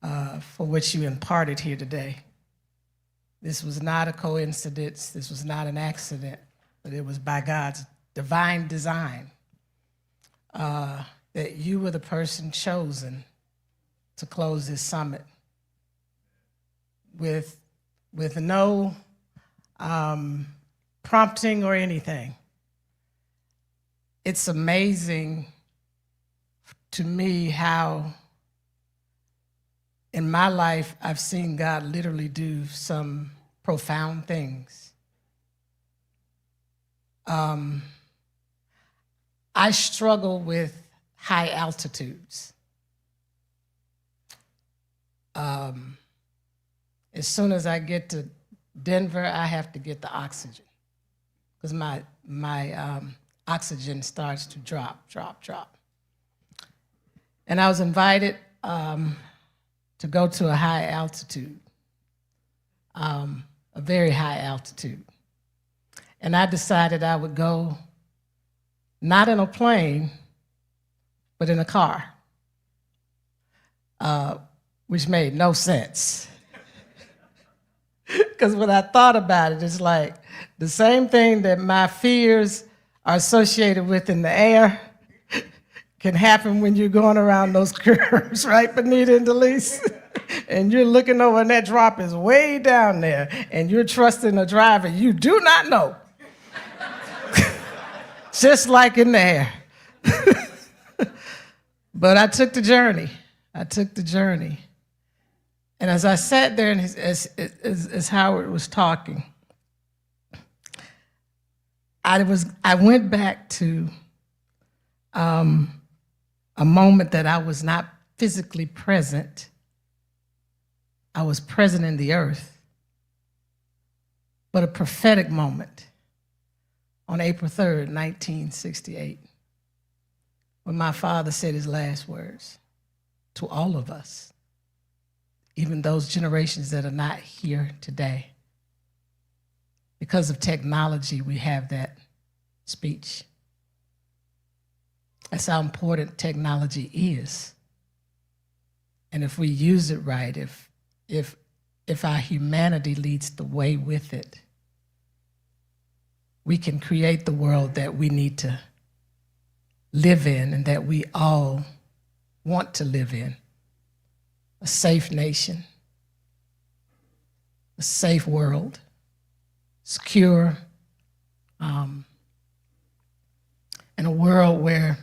for what you imparted here today. This was not a coincidence. This was not an accident, but it was by God's divine design that you were the person chosen to close this summit with no prompting or anything. It's amazing to me how in my life I've seen God literally do some profound things. I struggle with high altitudes. As soon as I get to Denver, I have to get the oxygen because my oxygen starts to drop. And I was invited to go to a high altitude, a very high altitude. And I decided I would go not in a plane, but in a car, which made no sense. Because when I thought about it, it's like the same thing that my fears are associated with in the air can happen when you're going around those curves, right, Benita and Delise? And you're looking over and that drop is way down there, and you're trusting a driver you do not know. Just like in the air. But I took the journey. And as I sat there and as Howard was talking, I went back to a moment that I was not physically present. I was present in the earth, but a prophetic moment on April 3rd, 1968, when my father said his last words to all of us, even those generations that are not here today. Because of technology, we have that speech. That's how important technology is. And if we use it right, if our humanity leads the way with it, we can create the world that we need to live in and that we all want to live in. A safe nation, a safe world, secure, and a world where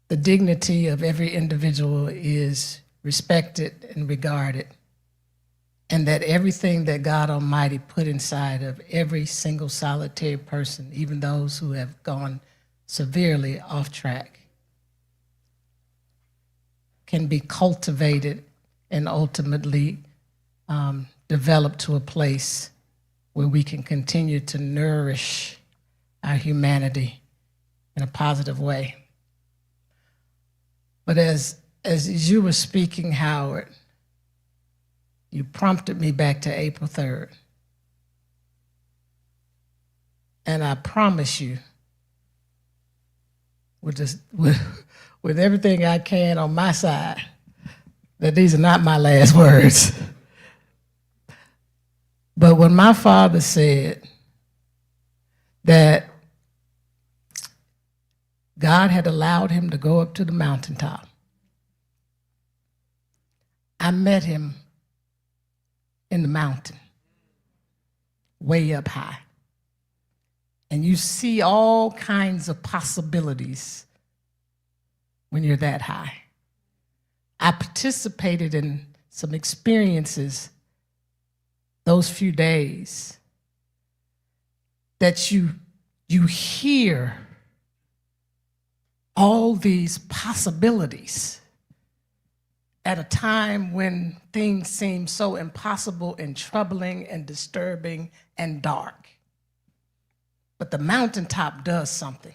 the dignity of every individual is respected and regarded, and that everything that God Almighty put inside of every single solitary person, even those who have gone severely off track, can be cultivated and ultimately developed to a place where we can continue to nourish our humanity in a positive way. But as you were speaking, Howard, you prompted me back to April 3rd. And I promise you, with everything I can on my side, that these are not my last words. But when my father said that God had allowed him to go up to the mountaintop, I met him in the mountain, way up high. And you see all kinds of possibilities when you're that high. I participated in some experiences those few days that you hear all these possibilities at a time when things seem so impossible and troubling and disturbing and dark. But the mountaintop does something.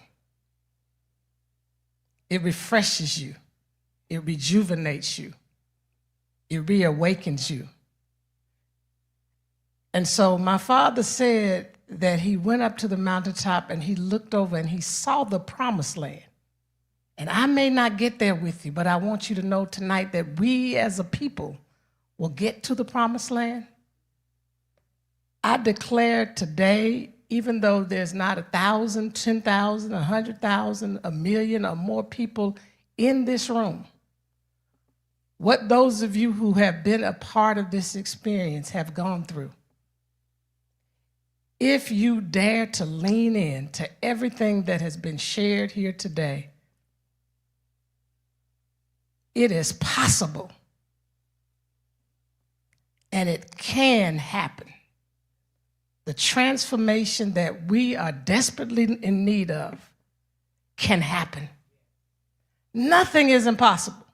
It refreshes you. It rejuvenates you. It reawakens you. And so my father said that he went up to the mountaintop and he looked over and he saw the promised land. And I may not get there with you, but I want you to know tonight that we as a people will get to the promised land. I declare today, even though there's not 1,000, 10,000, 100,000, 1 million or more people in this room, what those of you who have been a part of this experience have gone through, if you dare to lean in to everything that has been shared here today, it is possible and it can happen. The transformation that we are desperately in need of can happen. Nothing is impossible.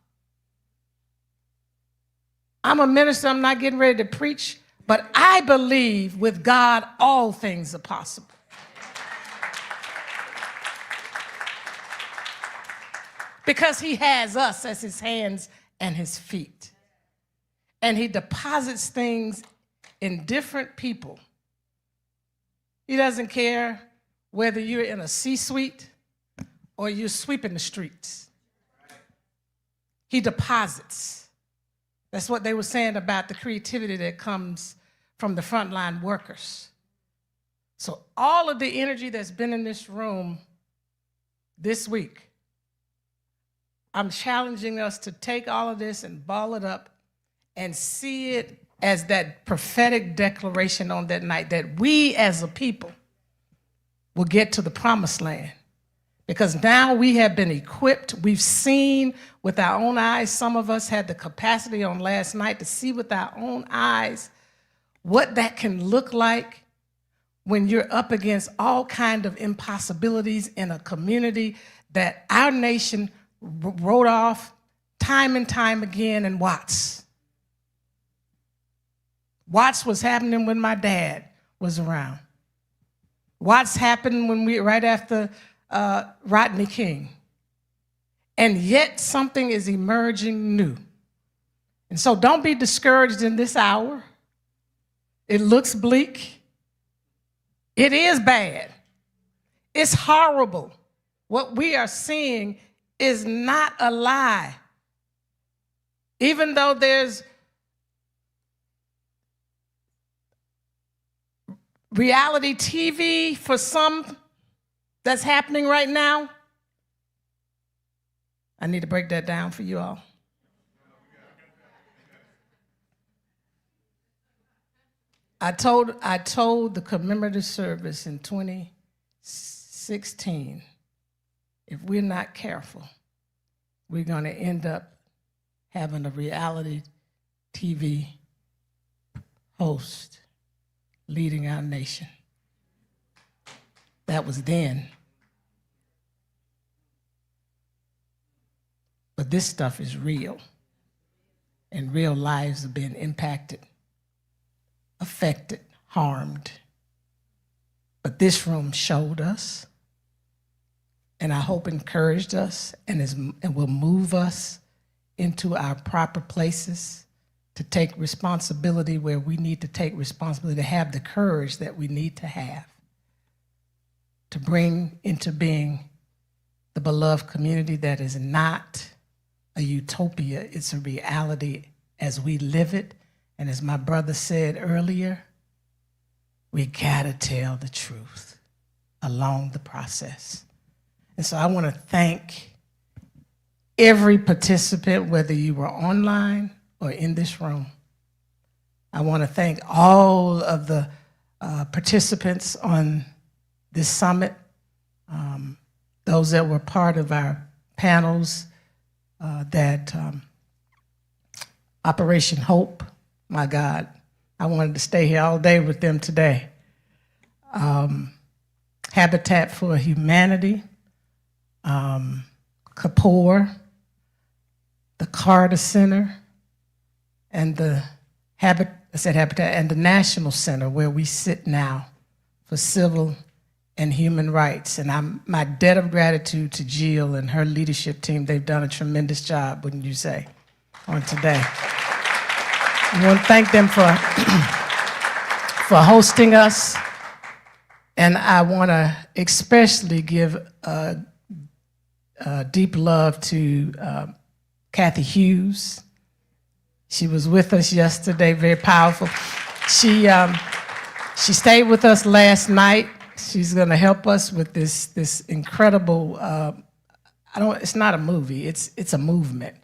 I'm a minister, I'm not getting ready to preach, but I believe with God all things are possible. Because he has us as his hands and his feet. And he deposits things in different people. He doesn't care whether you're in a C-suite or you're sweeping the streets. He deposits. That's what they were saying about the creativity that comes from the frontline workers. So all of the energy that's been in this room this week, I'm challenging us to take all of this and ball it up and see it as that prophetic declaration on that night that we as a people will get to the promised land. Because now we have been equipped. We've seen with our own eyes. Some of us had the capacity on last night to see with our own eyes what that can look like when you're up against all kinds of impossibilities in a community that our nation wrote off time and time again in Watts. Watts was happening when my dad was around. Watts happened when right after Rodney King. And yet something is emerging new. And so don't be discouraged in this hour. It looks bleak. It is bad. It's horrible. What we are seeing is not a lie. Even though there's reality TV for some that's happening right now, I need to break that down for you all. I told the commemorative service in 2016, if we're not careful, we're going to end up having a reality TV host leading our nation. That was then. But this stuff is real, and real lives have been impacted, affected, harmed, But this room showed us, and I hope encouraged us, and will move us into our proper places to take responsibility where we need to take responsibility, to have the courage that we need to have to bring into being the beloved community that is not a utopia, it's a reality as we live it. And as my brother said earlier, we gotta tell the truth along the process. And so I wanna thank every participant, whether you were online or in this room. I wanna thank all of the participants on this summit, those that were part of our panels, Operation Hope, my God, I wanted to stay here all day with them today. Habitat for Humanity, Kapoor, the Carter Center, and the Habitat and the National Center where we sit now for civil and human rights. And my debt of gratitude to Jill and her leadership team. They've done a tremendous job, wouldn't you say, on today. I want to thank them for hosting us. And I want to especially give deep love to Kathy Hughes. She was with us yesterday, very powerful. She stayed with us last night. She's going to help us with this incredible. It's not a movie. It's a movement.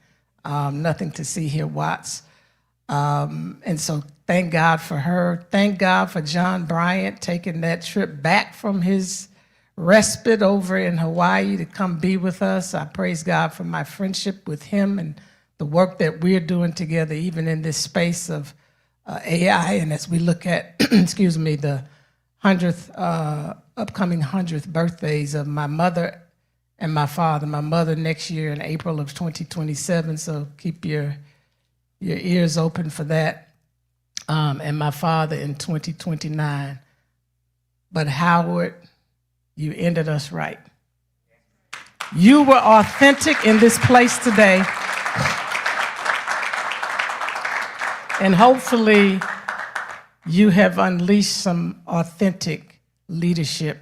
Nothing to see here, Watts. And so thank God for her. Thank God for John Bryant taking that trip back from his respite over in Hawaii to come be with us. I praise God for my friendship with him and the work that we're doing together, even in this space of AI. And as we look at, excuse me, the upcoming 100th birthdays of my mother and my father. My mother next year in April of 2027, so keep your ears open for that. And my father in 2029. But Howard, you ended us right. You were authentic in this place today. And hopefully you have unleashed some authentic leadership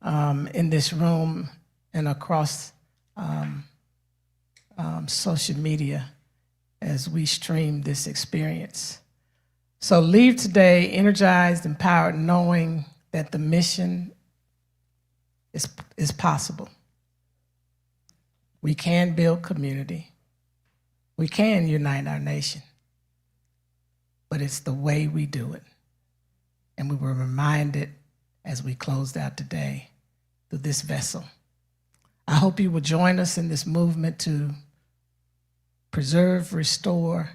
in this room and across social media as we stream this experience. So leave today energized, empowered, knowing that the mission is possible. We can build community. We can unite our nation. But it's the way we do it. And we were reminded as we closed out today through this vessel. I hope you will join us in this movement to preserve, restore,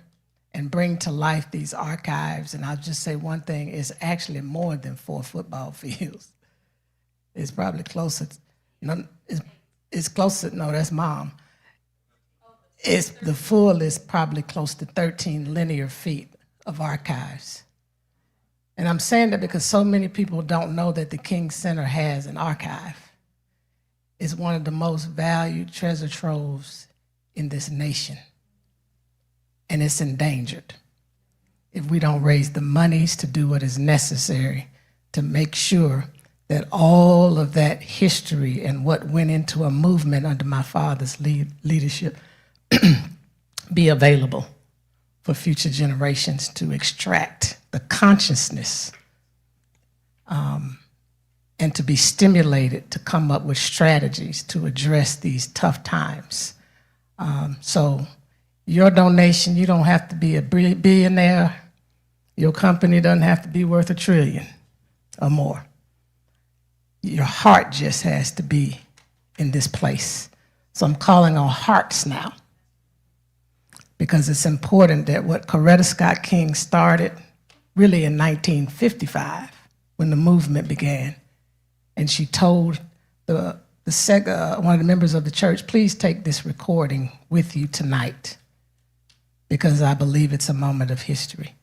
and bring to life these archives. And I'll just say one thing, it's actually more than 4 football fields. It's probably closer, it's closer, no, that's Mom. The full is probably close to 13 linear feet of archives. And I'm saying that because so many people don't know that the King Center has an archive. It's one of the most valued treasure troves in this nation. And it's endangered if we don't raise the monies to do what is necessary to make sure that all of that history and what went into a movement under my father's leadership be available for future generations to extract the consciousness and to be stimulated to come up with strategies to address these tough times. So your donation, you don't have to be a billionaire. Your company doesn't have to be worth $1 trillion or more. Your heart just has to be in this place. So I'm calling on hearts now, because it's important that what Coretta Scott King started really in 1955 when the movement began. And she told one of the members of the church, please take this recording with you tonight, because I believe it's a moment of history.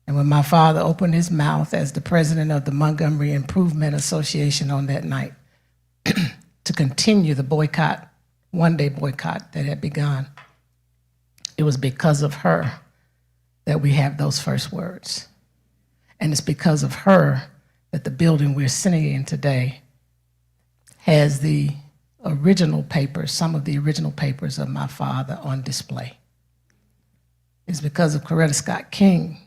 And when my father opened his mouth as the president of the Montgomery Improvement Association on that night to continue the boycott, one-day boycott that had begun, it was because of her that we have those first words. And it's because of her that the building we're sitting in today has the original papers, some of the original papers of my father on display. It's because of Coretta Scott King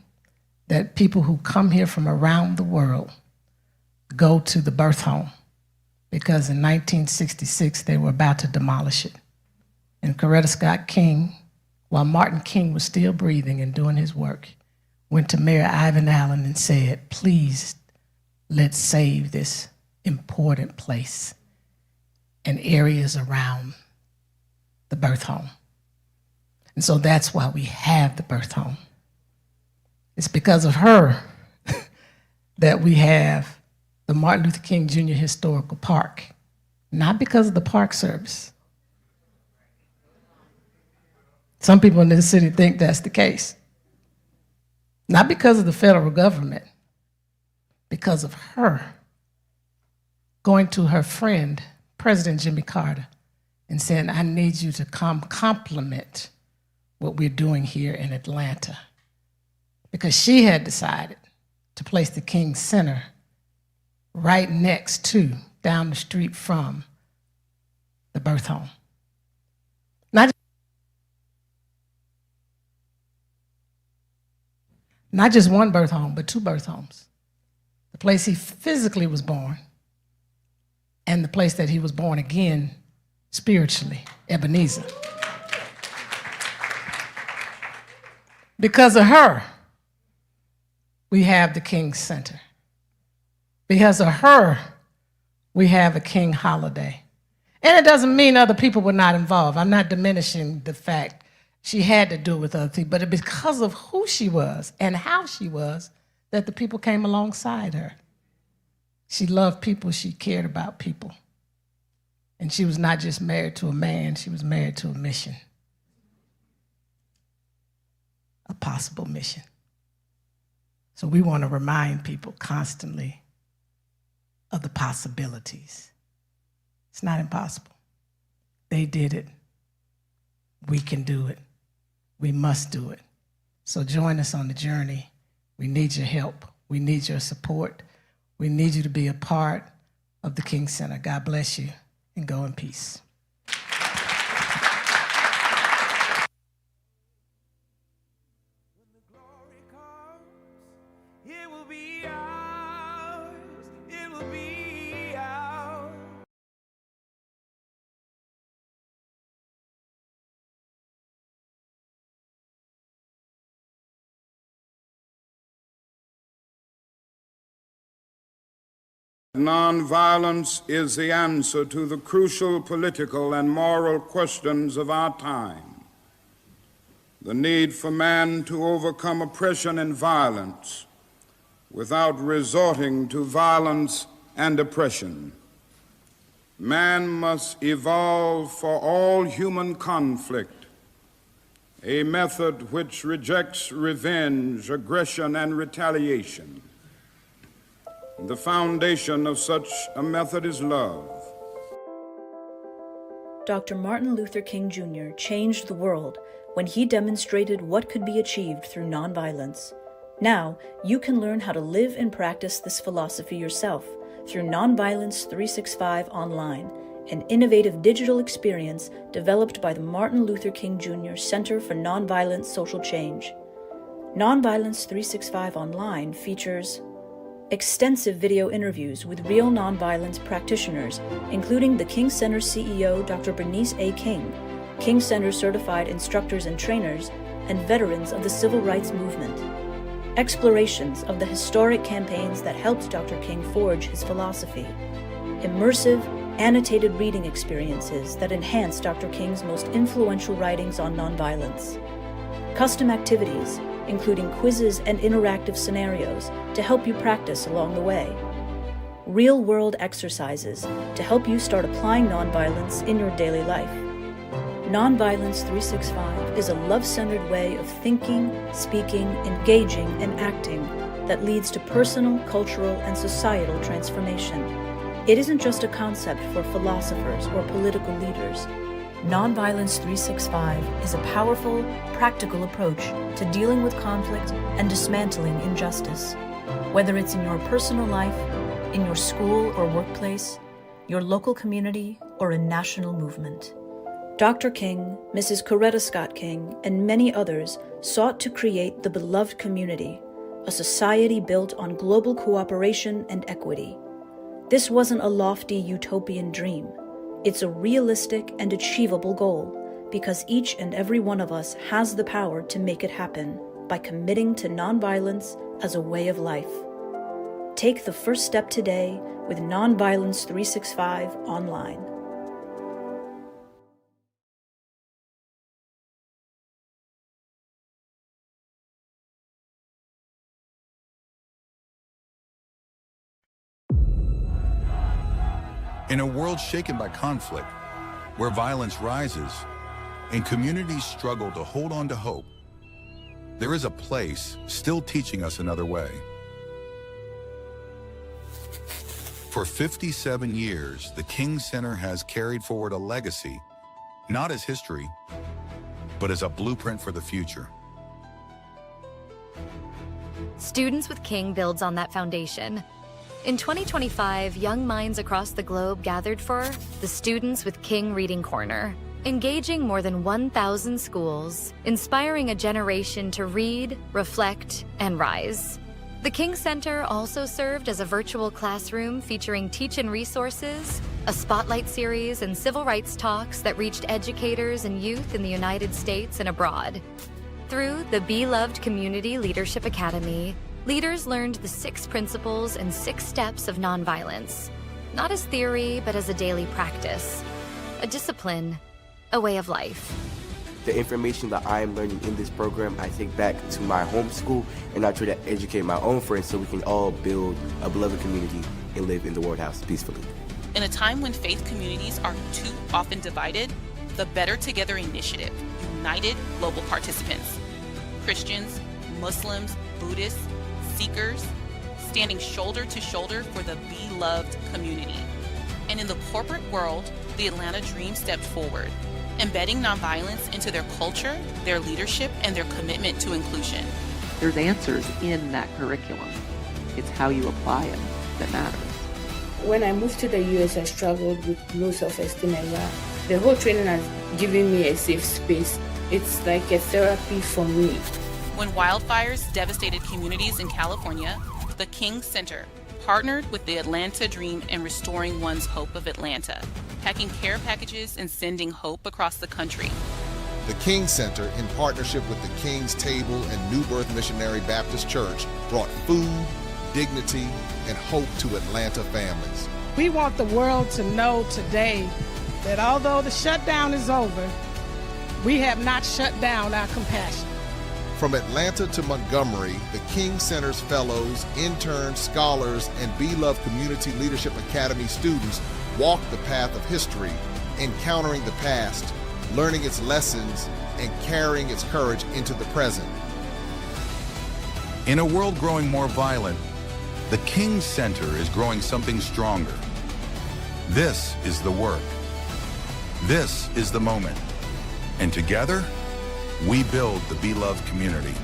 that people who come here from around the world go to the birth home, because in 1966 they were about to demolish it. And Coretta Scott King, while Martin King was still breathing and doing his work, went to Mayor Ivan Allen and said, please, let's save this important place and areas around the birth home. And so that's why we have the birth home. It's because of her that we have the Martin Luther King Jr. Historical Park, not because of the Park Service. Some people in this city think that's the case. Not because of the federal government, because of her going to her friend, President Jimmy Carter, and saying, I need you to come complement what we're doing here in Atlanta. Because she had decided to place the King Center right next to, down the street from, the birth home. Not just one birth home, but two birth homes. The place he physically was born and the place that he was born again spiritually, Ebenezer. Because of her, we have the King Center. Because of her, we have a King Holiday. And it doesn't mean other people were not involved. I'm not diminishing the fact she had to do with other things, but it's because of who she was and how she was that the people came alongside her. She loved people, she cared about people. And she was not just married to a man, she was married to a mission. A possible mission. So we want to remind people constantly of the possibilities. It's not impossible. They did it. We can do it. We must do it. So join us on the journey. We need your help. We need your support. We need you to be a part of the King Center. God bless you, and go in peace. Nonviolence is the answer to the crucial political and moral questions of our time. The need for man to overcome oppression and violence without resorting to violence and oppression. Man must evolve for all human conflict a method which rejects revenge, aggression, and retaliation. The foundation of such a method is love. Dr. Martin Luther King Jr. changed the world when he demonstrated what could be achieved through nonviolence. Now, you can learn how to live and practice this philosophy yourself through Nonviolence 365 Online, an innovative digital experience developed by the Martin Luther King Jr. Center for Nonviolent Social Change. Nonviolence 365 Online features extensive video interviews with real nonviolence practitioners, including the King Center CEO Dr. Bernice A. King, King Center certified instructors and trainers, and veterans of the civil rights movement. Explorations of the historic campaigns that helped Dr. King forge his philosophy. Immersive, annotated reading experiences that enhance Dr. King's most influential writings on nonviolence. Custom activities, including quizzes and interactive scenarios to help you practice along the way. Real-world exercises to help you start applying nonviolence in your daily life. Nonviolence 365 is a love-centered way of thinking, speaking, engaging, and acting that leads to personal, cultural, and societal transformation. It isn't just a concept for philosophers or political leaders. Nonviolence 365 is a powerful, practical approach to dealing with conflict and dismantling injustice. Whether it's in your personal life, in your school or workplace, your local community, or a national movement. Dr. King, Mrs. Coretta Scott King, and many others sought to create the beloved community, a society built on global cooperation and equity. This wasn't a lofty utopian dream. It's a realistic and achievable goal because each and every one of us has the power to make it happen by committing to nonviolence as a way of life. Take the first step today with Nonviolence 365 online. In a world shaken by conflict, where violence rises and communities struggle to hold on to hope, there is a place still teaching us another way. For 57 years, the King Center has carried forward a legacy, not as history, but as a blueprint for the future. Students with King builds on that foundation. In 2025, young minds across the globe gathered for the Students with King Reading Corner, engaging more than 1,000 schools, inspiring a generation to read, reflect, and rise. The King Center also served as a virtual classroom featuring teach-in resources, a spotlight series, and civil rights talks that reached educators and youth in the United States and abroad. Through the Beloved Community Leadership Academy, leaders learned the 6 principles and 6 steps of nonviolence, not as theory, but as a daily practice, a discipline, a way of life. The information that I am learning in this program, I take back to my home school and I try to educate my own friends so we can all build a beloved community and live in the World House peacefully. In a time when faith communities are too often divided, the Better Together Initiative united global participants, Christians, Muslims, Buddhists, Seekers, standing shoulder to shoulder for the beloved community. And in the corporate world, the Atlanta Dream stepped forward, embedding nonviolence into their culture, their leadership, and their commitment to inclusion. There's answers in that curriculum. It's how you apply it that matters. When I moved to the US, I struggled with low self-esteem and that. The whole training has given me a safe space. It's like a therapy for me. When wildfires devastated communities in California, the King Center partnered with the Atlanta Dream in restoring one's hope of Atlanta, packing care packages and sending hope across the country. The King Center, in partnership with the King's Table and New Birth Missionary Baptist Church, brought food, dignity, and hope to Atlanta families. We want the world to know today that although the shutdown is over, we have not shut down our compassion. From Atlanta to Montgomery, the King Center's fellows, interns, scholars, and Beloved Community Leadership Academy students walk the path of history, encountering the past, learning its lessons, and carrying its courage into the present. In a world growing more violent, the King Center is growing something stronger. This is the work. This is the moment. And together, we build the beloved community.